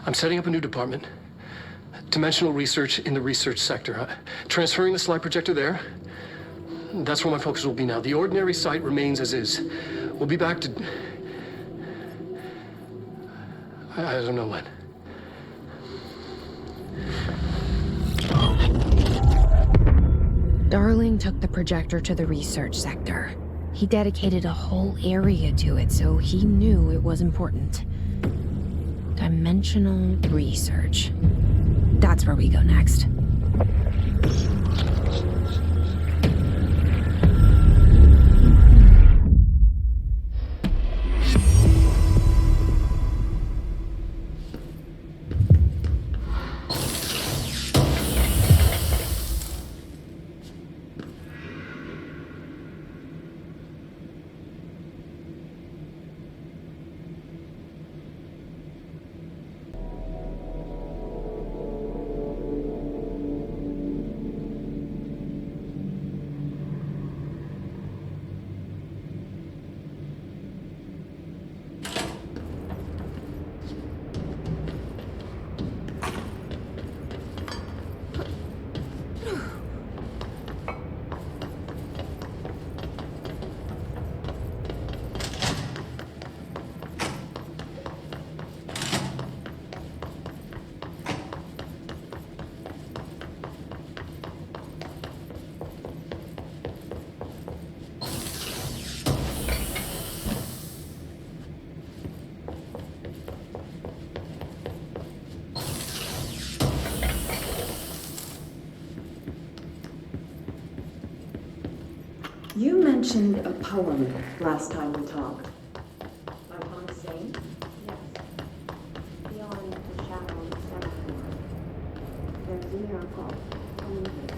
I'm setting up a new department. Dimensional research in the research sector. Transferring the slide projector there. That's where my focus will be now. The ordinary site remains as is. We'll be back to... I don't know when. Darling took the projector to the research sector. He dedicated a whole area to it, so he knew it was important. Dimensional research. That's where we go next. You mentioned a poem last time we talked. By Thomas Zane? Yes. Beyond the shadow of the cemetery, there's a miracle coming here.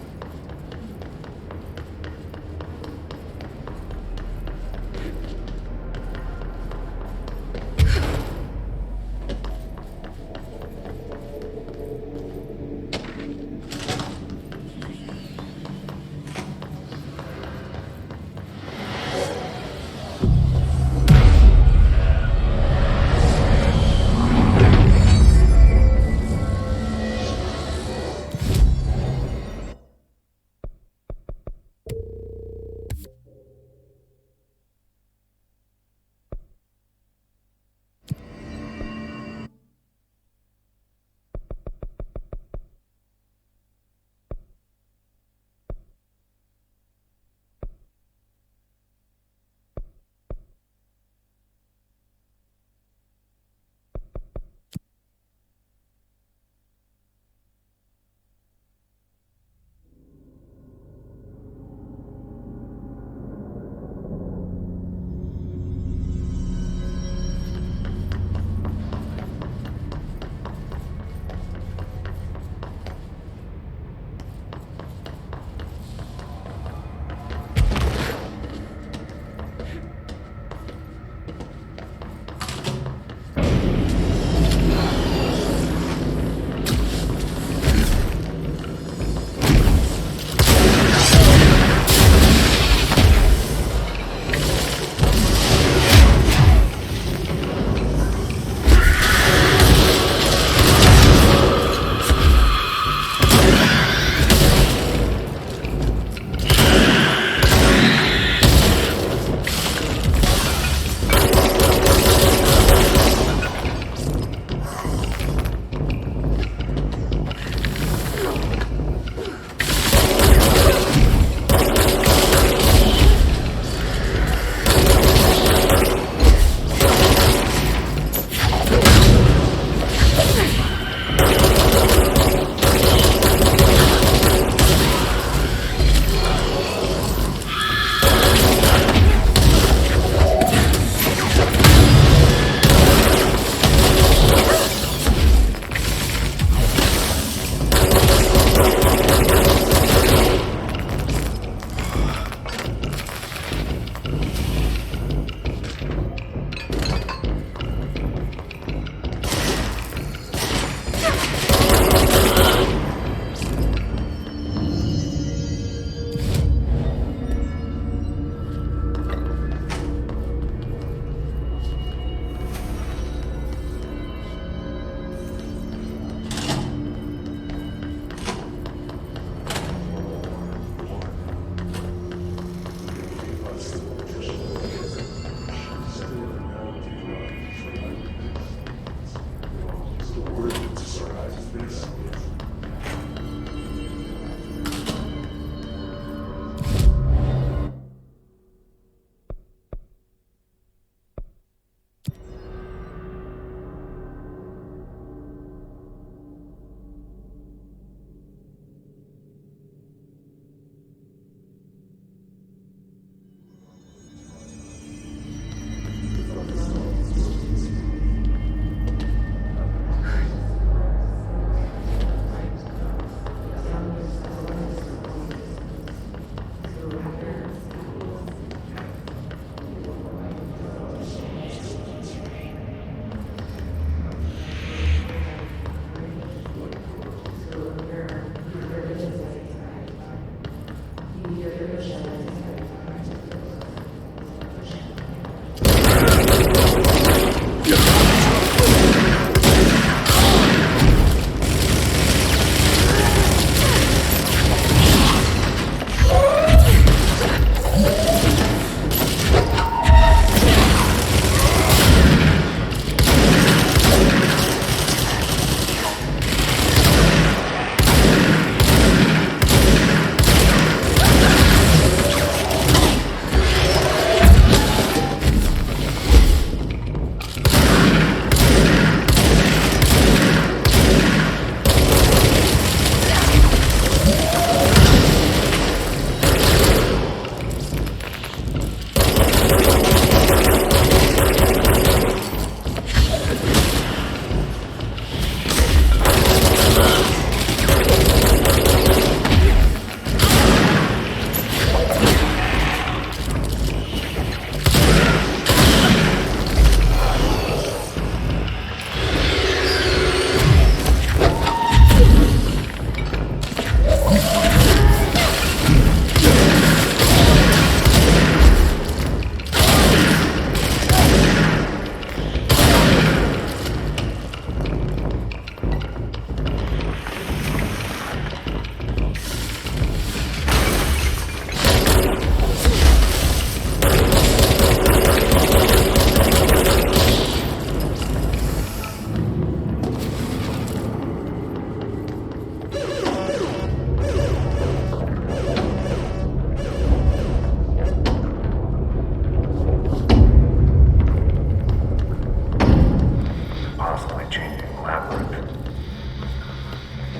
changing labyrinth.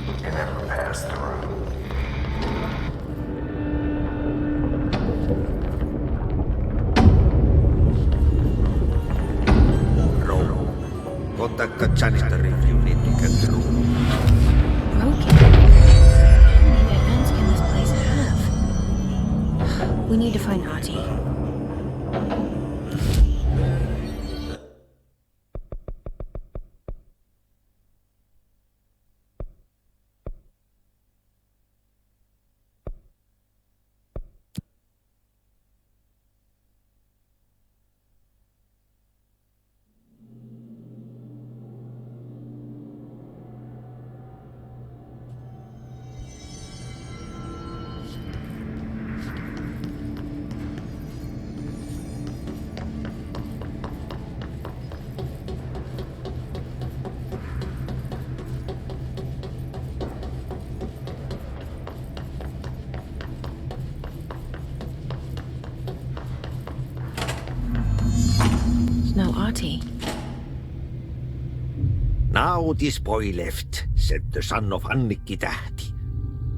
You can never pass through. Contact the janitor if you need to get through. Broken? How many dead ends can this place have? We need to find Ahti. No Ahti. Now this boy left, said the son of Annikki Tähti.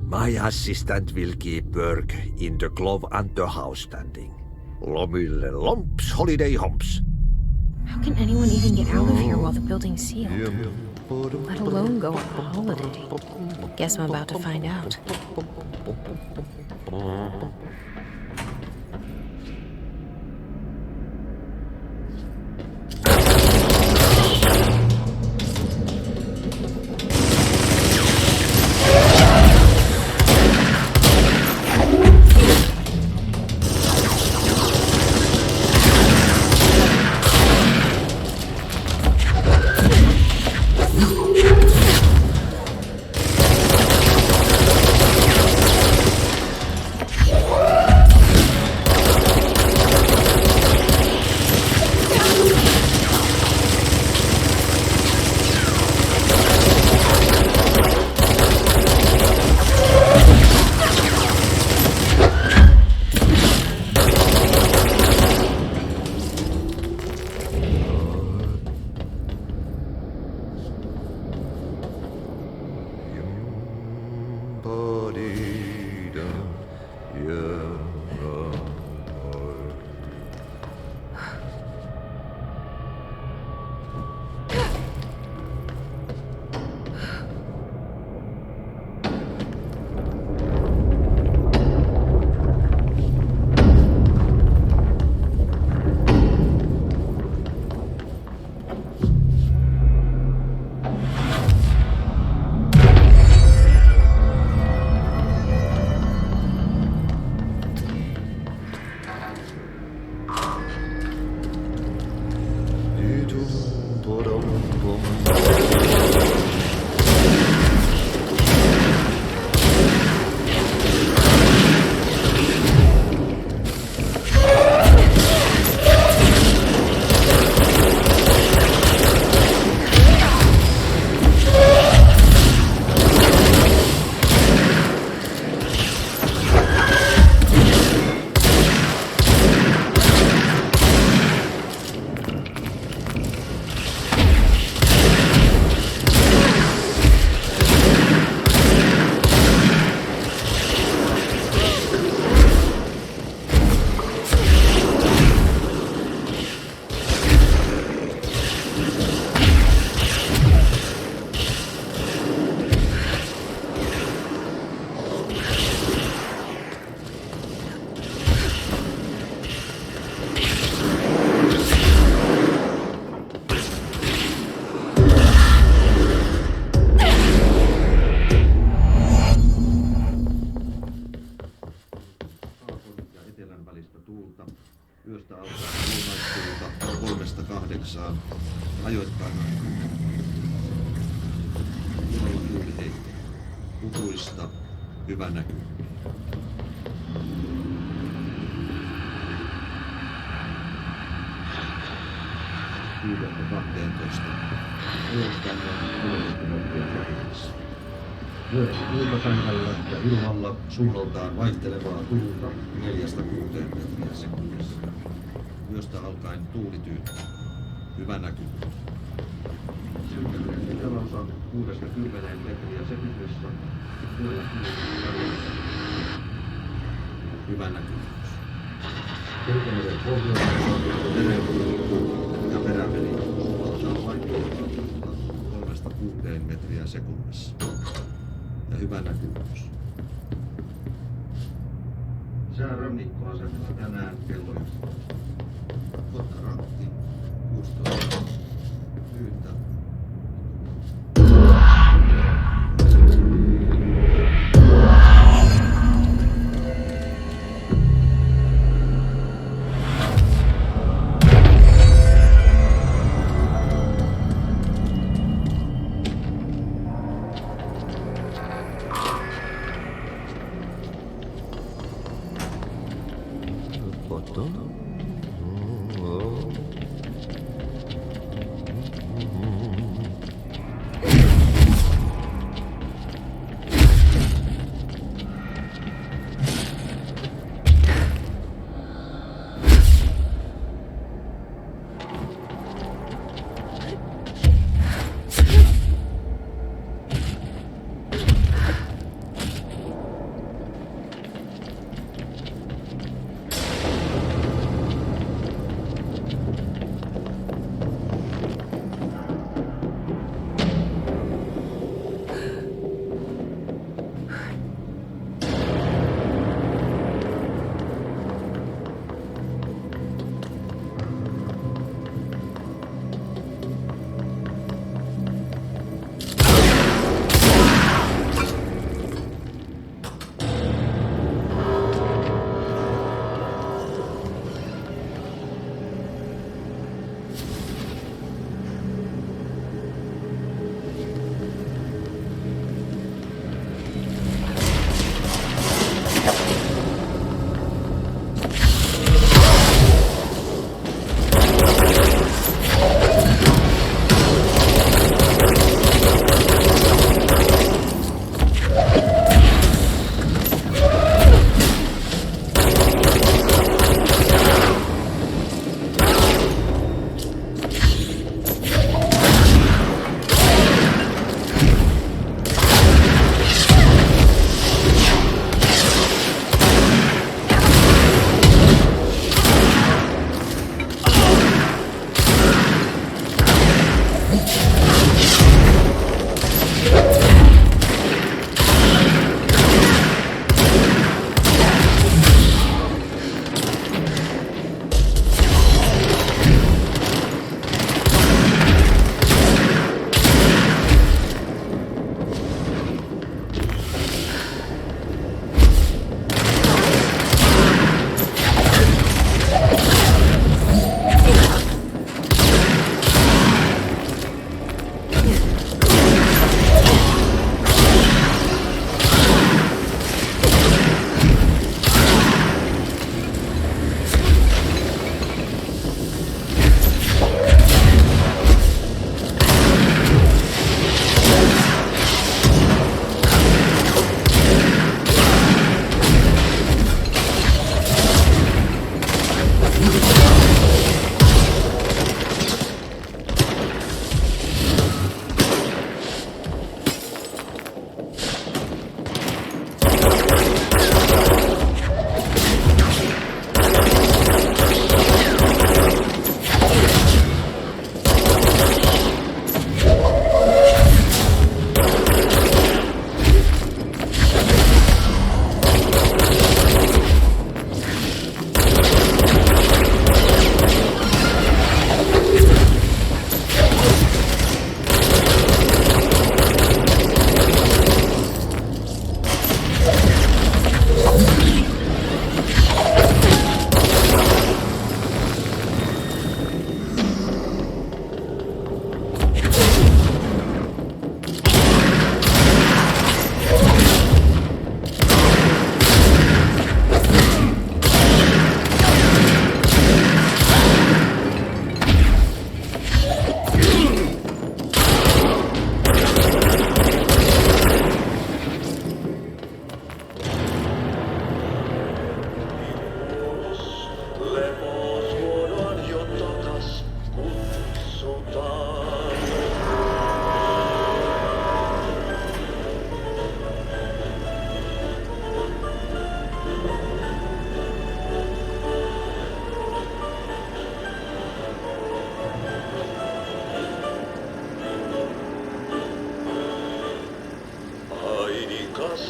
My assistant will keep work in the glove and the house standing. Lomille lomps, holiday humps. How can anyone even get out of here while the building's sealed? Let alone go on a holiday. Guess I'm about to find out. Yöstä alkaen lounaistuulta 3–8, ajoittain illalla tuuli heittää. Utuista hyvä näky. Kuudelta 12. Ajoittain noin 30 minuuttia sekunnissa. Ilmakanhalla ja ilmalla suunnaltaan vaihtelevaa tuulta 4–6 metriä sekunnissa. Yöstä alkaen tuuli tyyntää. Hyvä näky. metriä sekunnissa. Yöllä hyvä näkyvyys. Kulkemisen pohjoisessa verenpurku ja peräveli valtaa vain 3-6 metriä sekunnissa. Ja hyvä näkyvyys. Sää rannikkoasemilla tänään kello 11. Kotka-Ratti 16. Pyyntö.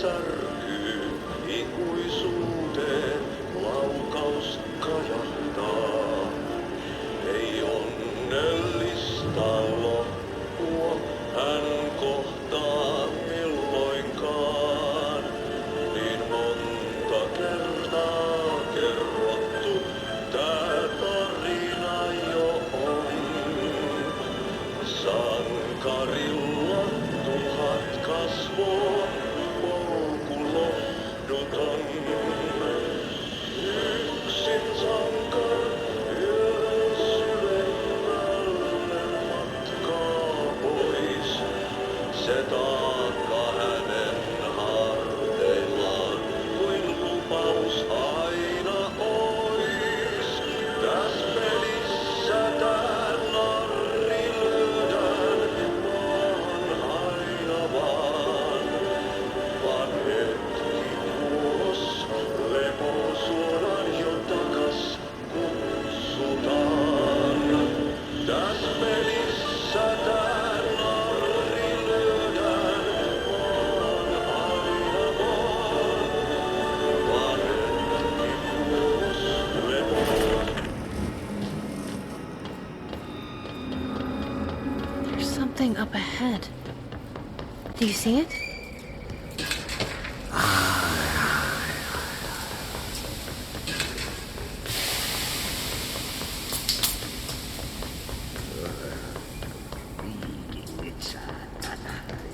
särkyy ikuisuuteen, laukaus kajahtaa. Ei onnellista loppua hän kohtaa milloinkaan. Niin monta kertaa kerrottu tää tarina jo on. Sankarilla 1000 kasvoa, polku lohduton. Yksin sankar yön syvemmälle matkaa pois. Se taakka hänen harteillaan kuin lupaus aina ois. Täs pelissä tää narri lyödään vaan aina vaan. Vaan hetki ulos, lepo suoraan jo takas kutsutaan. Täs pelissä tää narri lyödään vaan aina vaan. Vaan hetki ulos, lepo. There's something up ahead. Do you see it?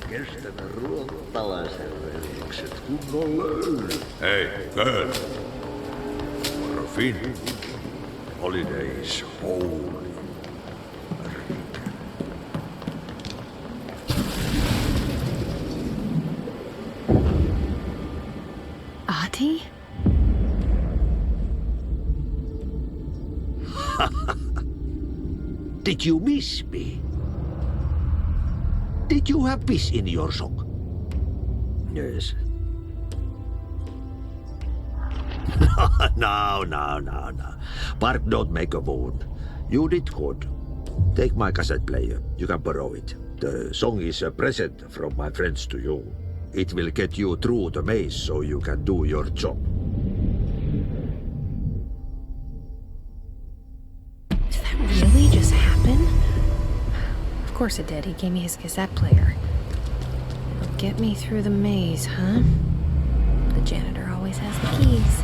Kestävä ruottalaisen veljekset kunnolla. Hey, girl. For a Finn. Holidays holy. Ahti? Did you miss me? Did you have peace in your song? Yes. No. Bark don't make a wound. You did good. Take my cassette player. You can borrow it. The song is a present from my friends to you. It will get you through the maze so you can do your job. Did that really just happen? Of course it did. He gave me his cassette player. It'll get me through the maze, huh? The janitor always has the keys.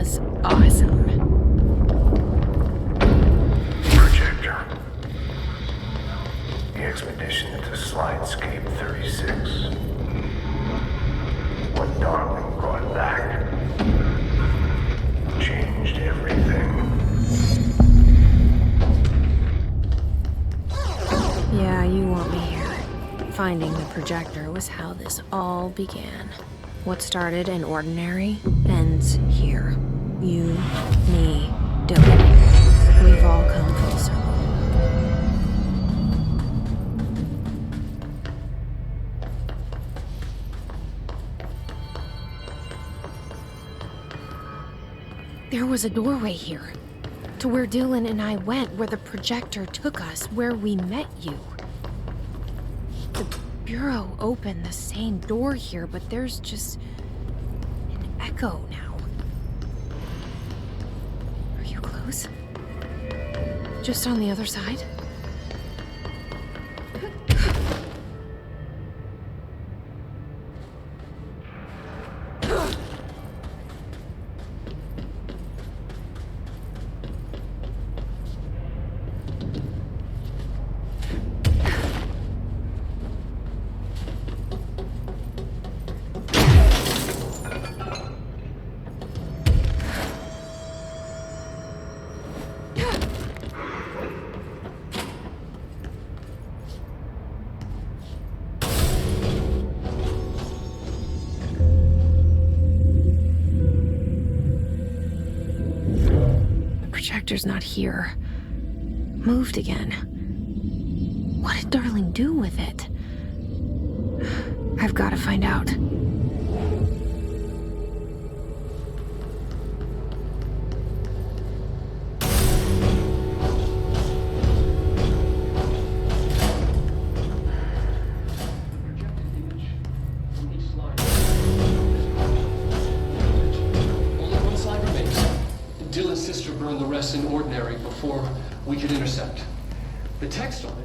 was awesome. Projector. The expedition to Slidescape 36. What Darling brought back changed everything. Yeah, you want me here. Finding the projector was how this all began. What started in Ordinary ends here. You, me, Dylan. We've all come full circle. There was a doorway here. To where Dylan and I went, where the projector took us, where we met you. The Bureau opened the same door here, but there's just an echo now. Are you close? Just on the other side? Projector's not here. Moved again. What did Darling do with it? I've got to find out. In Ordinary before we could intercept. The text on it.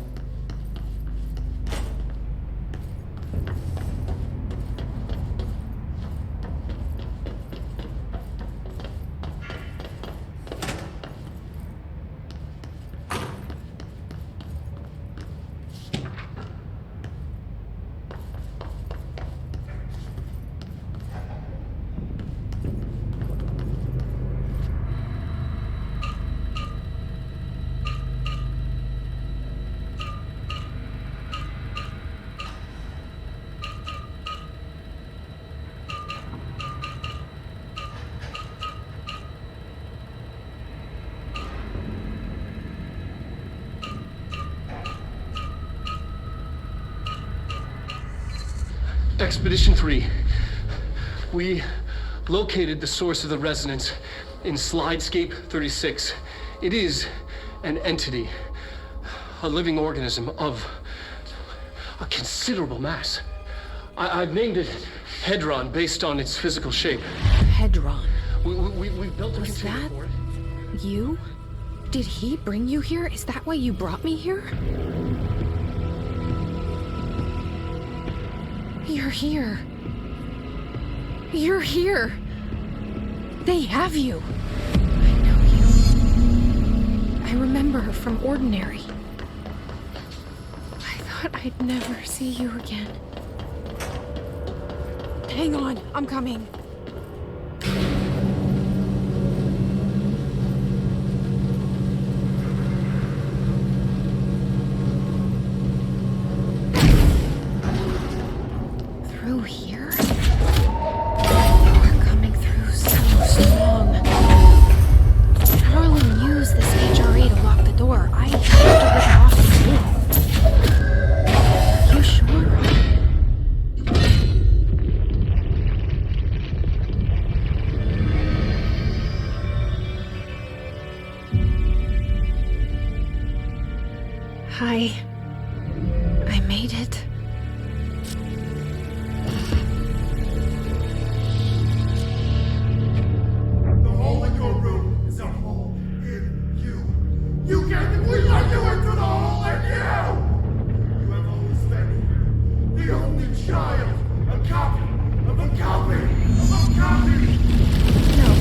Expedition 3. We located the source of the resonance in Slidescape 36. It is an entity, a living organism of a considerable mass. I've named it Hedron based on its physical shape. Hedron. We built a container for it. You? Did he bring you here? Is that why you brought me here? You're here. You're here. They have you. I know you. I remember her from Ordinary. I thought I'd never see you again. Hang on, I'm coming. Through here? We're coming through so strong. Darling used this HRA to lock the door. I have to rip it off too. You sure? Hi. I made it. The hole in your room is a hole in you. You gave me, we let you into the hole in you! You have always been here. The only child. A copy of a copy of a copy. No.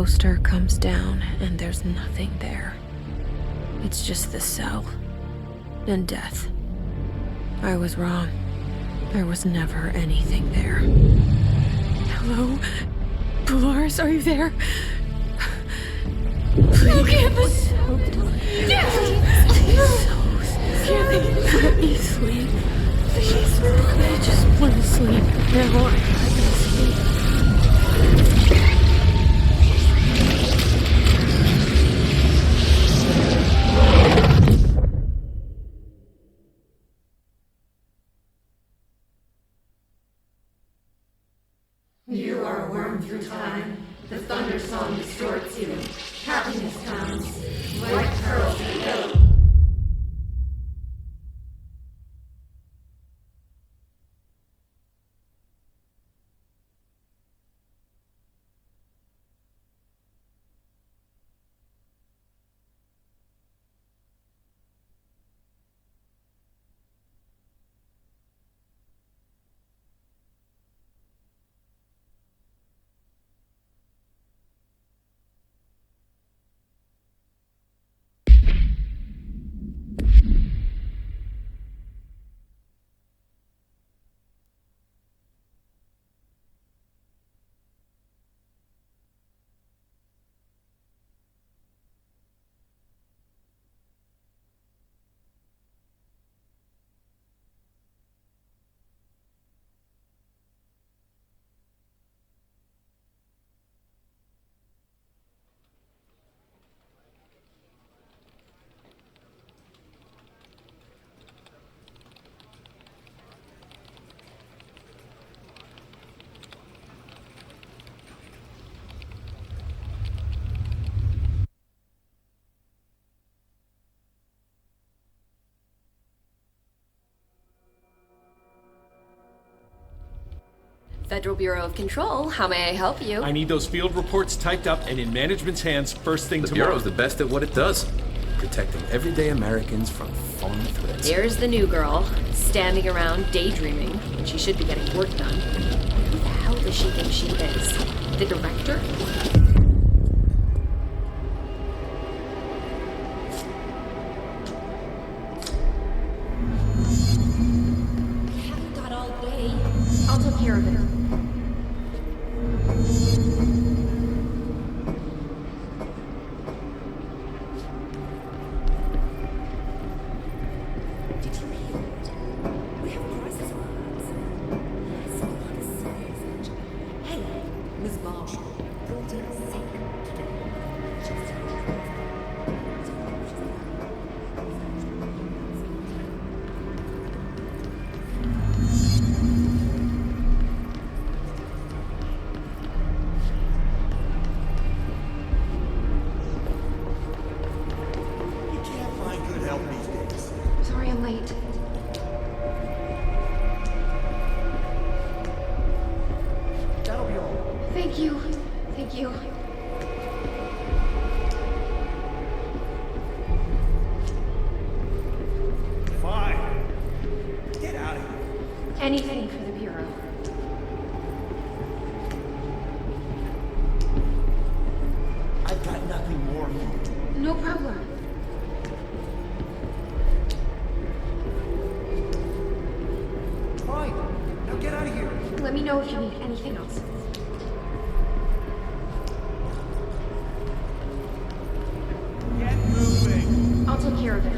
Poster comes down, and there's nothing there. It's just the cell. And death. I was wrong. There was never anything there. Hello? Polaris, are you there? Please. Campus! Please, let me sleep. Please, I just want to sleep. Now I can sleep. You are a worm through time. The thunder song distorts you. Happiness comes. White pearls that go. Federal Bureau of Control, how may I help you? I need those field reports typed up and in management's hands first thing tomorrow. The Bureau's the best at what it does. Protecting everyday Americans from foreign threats. Here's the new girl, standing around daydreaming when she should be getting work done. Who the hell does she think she is? The director? Got all day. I'll take care of it. Hey, Miss Marshall. No problem. Fine. Now get out of here. Let me know if you need anything else. Get moving. I'll take care of it.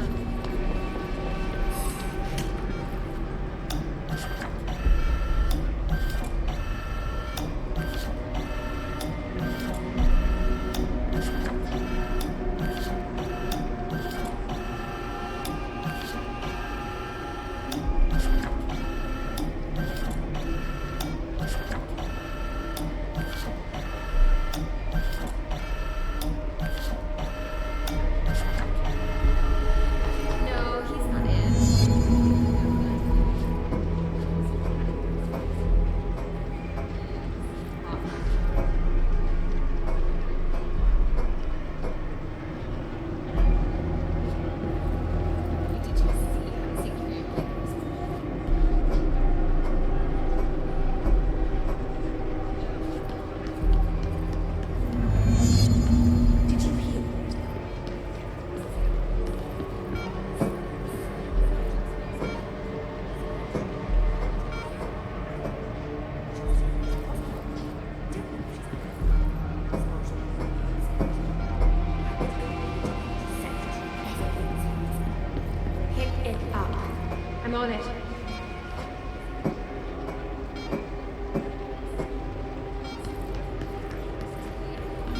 I'm on it.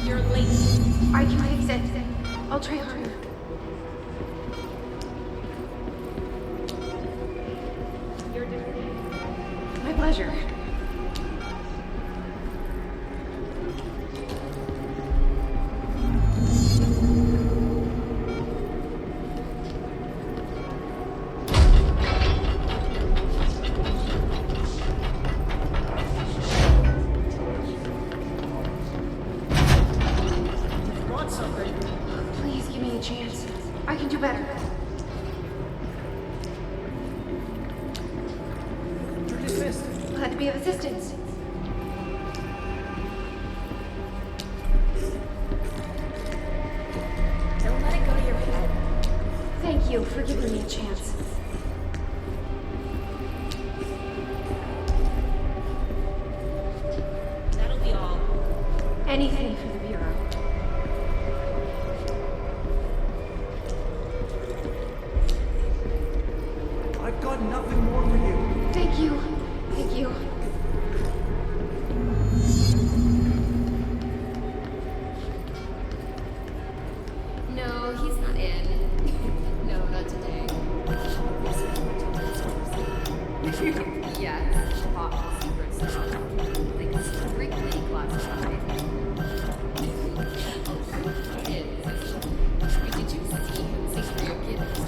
You're late. I can fix it. I'll try harder. My pleasure. Please give me a chance. I can do better. You're dismissed. Glad to be of assistance. Don't let it go to your head. Thank you for giving me a chance. That'll be all. Anything for the Bureau. I've got nothing more for you. Thank you. Thank you. No, he's not in. No, not today. Yes, top secret stuff. Like strictly classified. Oh, kids. Did you see him say for your kids?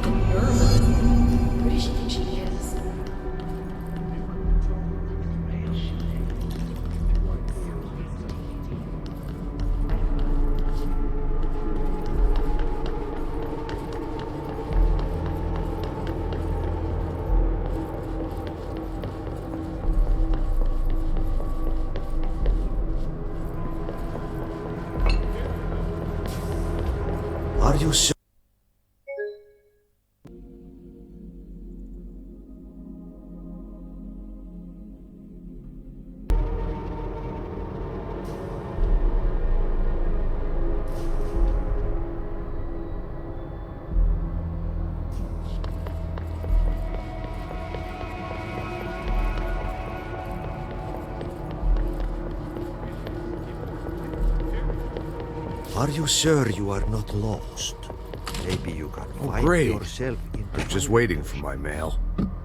Who does she think she is? Are you sure? Are you sure you are not lost? Maybe you can find great. yourself in the I'm just waiting for my mail.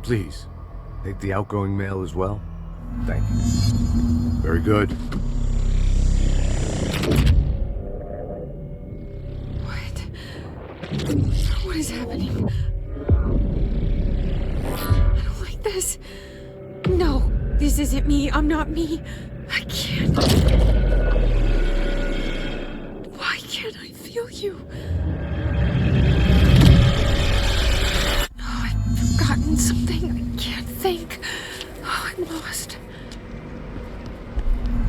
Please, take the outgoing mail as well. Thank you. Very good. me. I can't. Why can't I feel you? Oh, I've forgotten something. I can't think. Oh, I'm lost.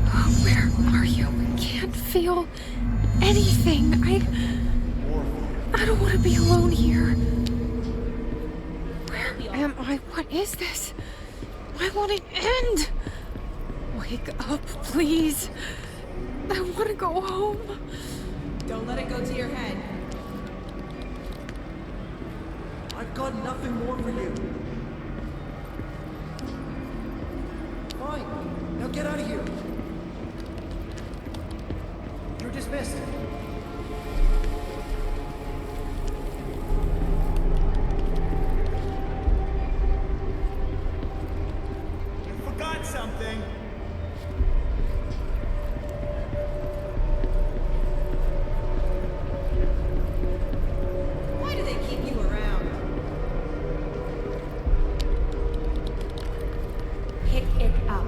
Oh, where are you? I can't feel anything. I don't want to be alone here. Where am I? What is this? Why won't it end? Wake up, please. I want to go home. Don't let it go to your head. I've got nothing more for you. Fine. Now get out of here. You're dismissed. You forgot something. Why do they keep you around? Pick it up.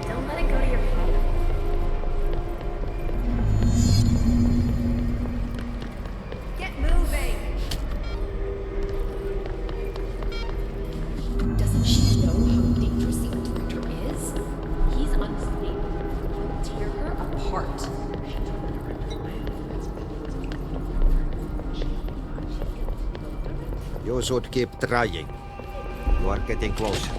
Don't let it go to your head. Get moving! Doesn't she know how dangerous the director is? He's unstable. He'll tear her apart. You should keep trying. You are getting closer.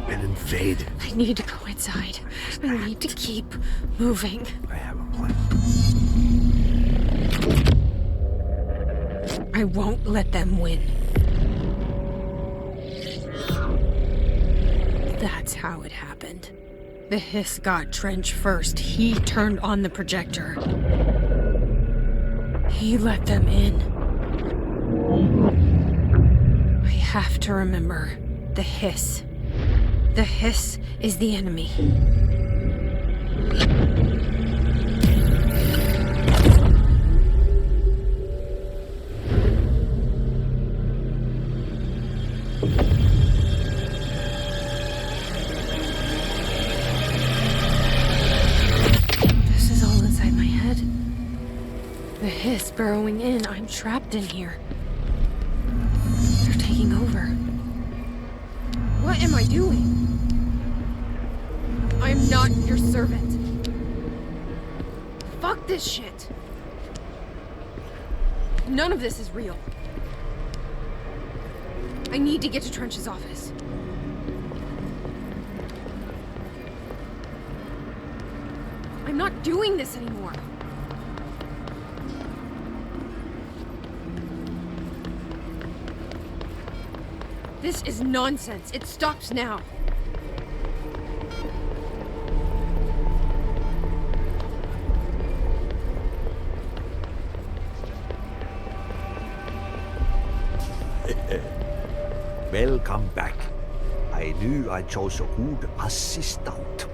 Been invaded. I need to go inside. I need to keep moving. I have a plan. I won't let them win. That's how it happened. The Hiss got Trench first. He turned on the projector. He let them in. I have to remember the Hiss. The Hiss is the enemy. This is all inside my head. The Hiss burrowing in. I'm trapped in here. They're taking over. What am I doing? I'm not your servant. Fuck this shit. None of this is real. I need to get to Trench's office. I'm not doing this anymore. This is nonsense. It stops now. Welcome back. I knew I chose a good assistant.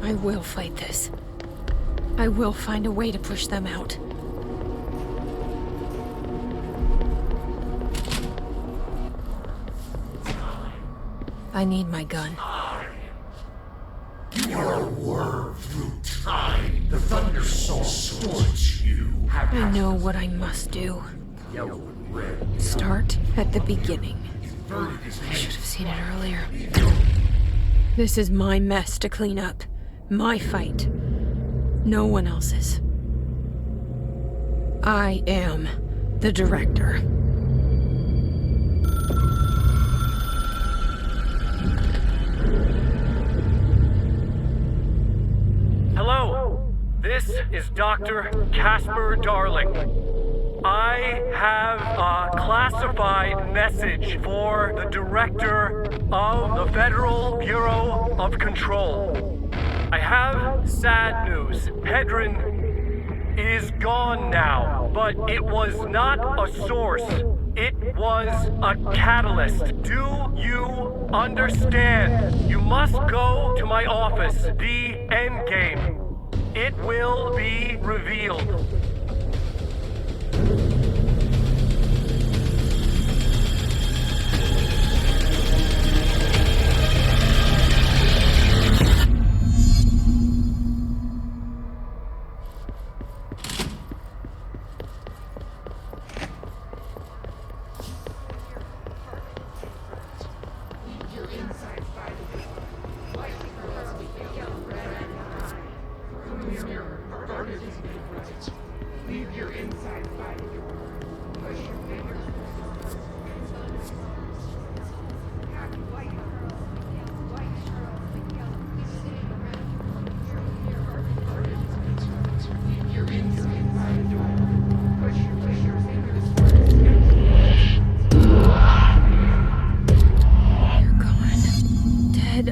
I will fight this. I will find a way to push them out. I need my gun. You are a worm through time. The Thunder Soul scorch you. I know what I must do. Start at the beginning. I should have seen it earlier. This is my mess to clean up. My fight. No one else's. I am the director. This is Dr. Casper Darling. I have a classified message for the director of the Federal Bureau of Control. I have sad news. Hedron is gone now, but it was not a source. It was a catalyst. Do you understand? You must go to my office, the Endgame. It will be revealed.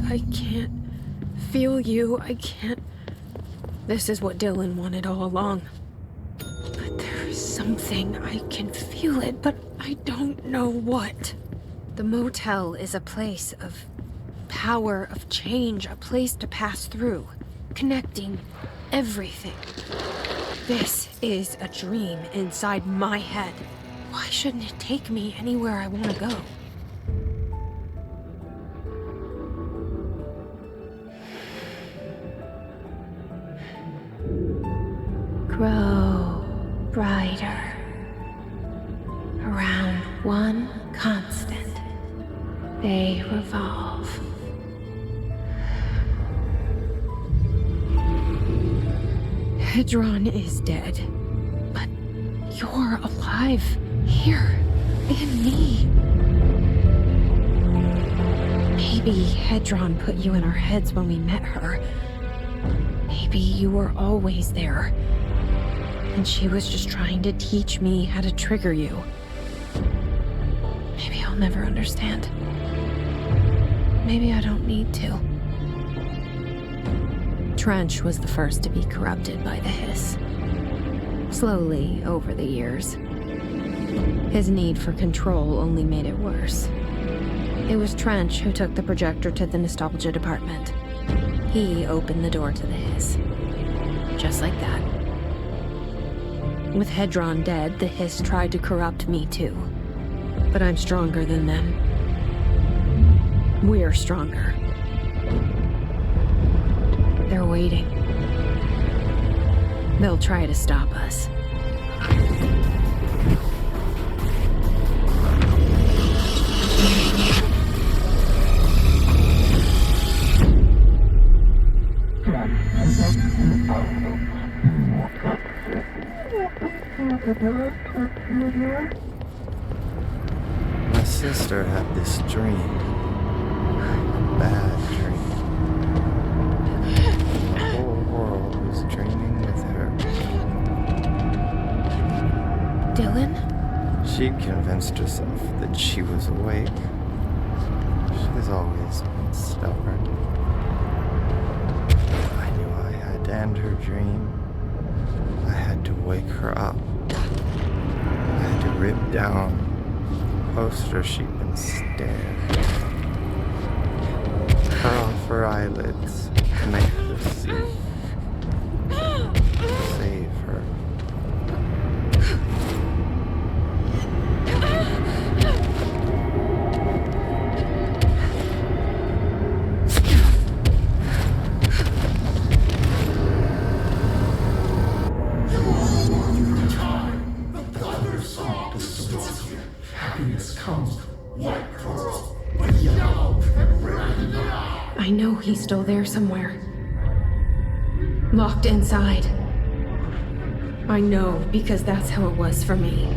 I can't feel you. I can't. This is what Dylan wanted all along. But there is something. I can feel it, but I don't know what. The motel is a place of power, of change, a place to pass through, connecting everything. This is a dream inside my head. Why shouldn't it take me anywhere I want to go? Grow brighter around one constant. They revolve. Hedron is dead, but you're alive here in me. Maybe Hedron put you in our heads when we met her. Maybe you were always there. And she was just trying to teach me how to trigger you. Maybe I'll never understand. Maybe I don't need to. Trench was the first to be corrupted by the Hiss. Slowly, over the years. His need for control only made it worse. It was Trench who took the projector to the nostalgia department. He opened the door to the Hiss. Just like that. With Hedron dead, the Hiss tried to corrupt me too. But I'm stronger than them. We're stronger. They're waiting. They'll try to stop us. My sister had this dream. A bad dream. The whole world was dreaming with her. Dylan? She convinced herself that she was awake. She's always been stubborn. I knew I had to end her dream. I had to wake her up. I had to rip down the poster she'd been staring at. Cut off her eyelids to make her see. Save her. I know he's still there somewhere. Locked inside. I know, because that's how it was for me.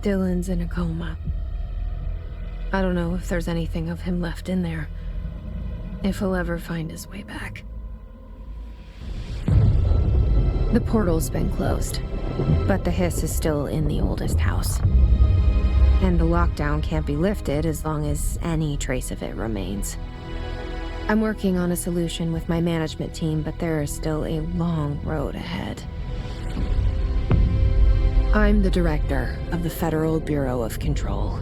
Dylan's in a coma. I don't know if there's anything of him left in there. If he'll ever find his way back. The portal's been closed, but the hiss is still in the oldest house. And the lockdown can't be lifted as long as any trace of it remains. I'm working on a solution with my management team, but there is still a long road ahead. I'm the director of the Federal Bureau of Control.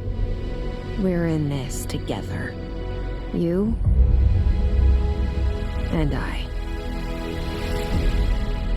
We're in this together. You and I.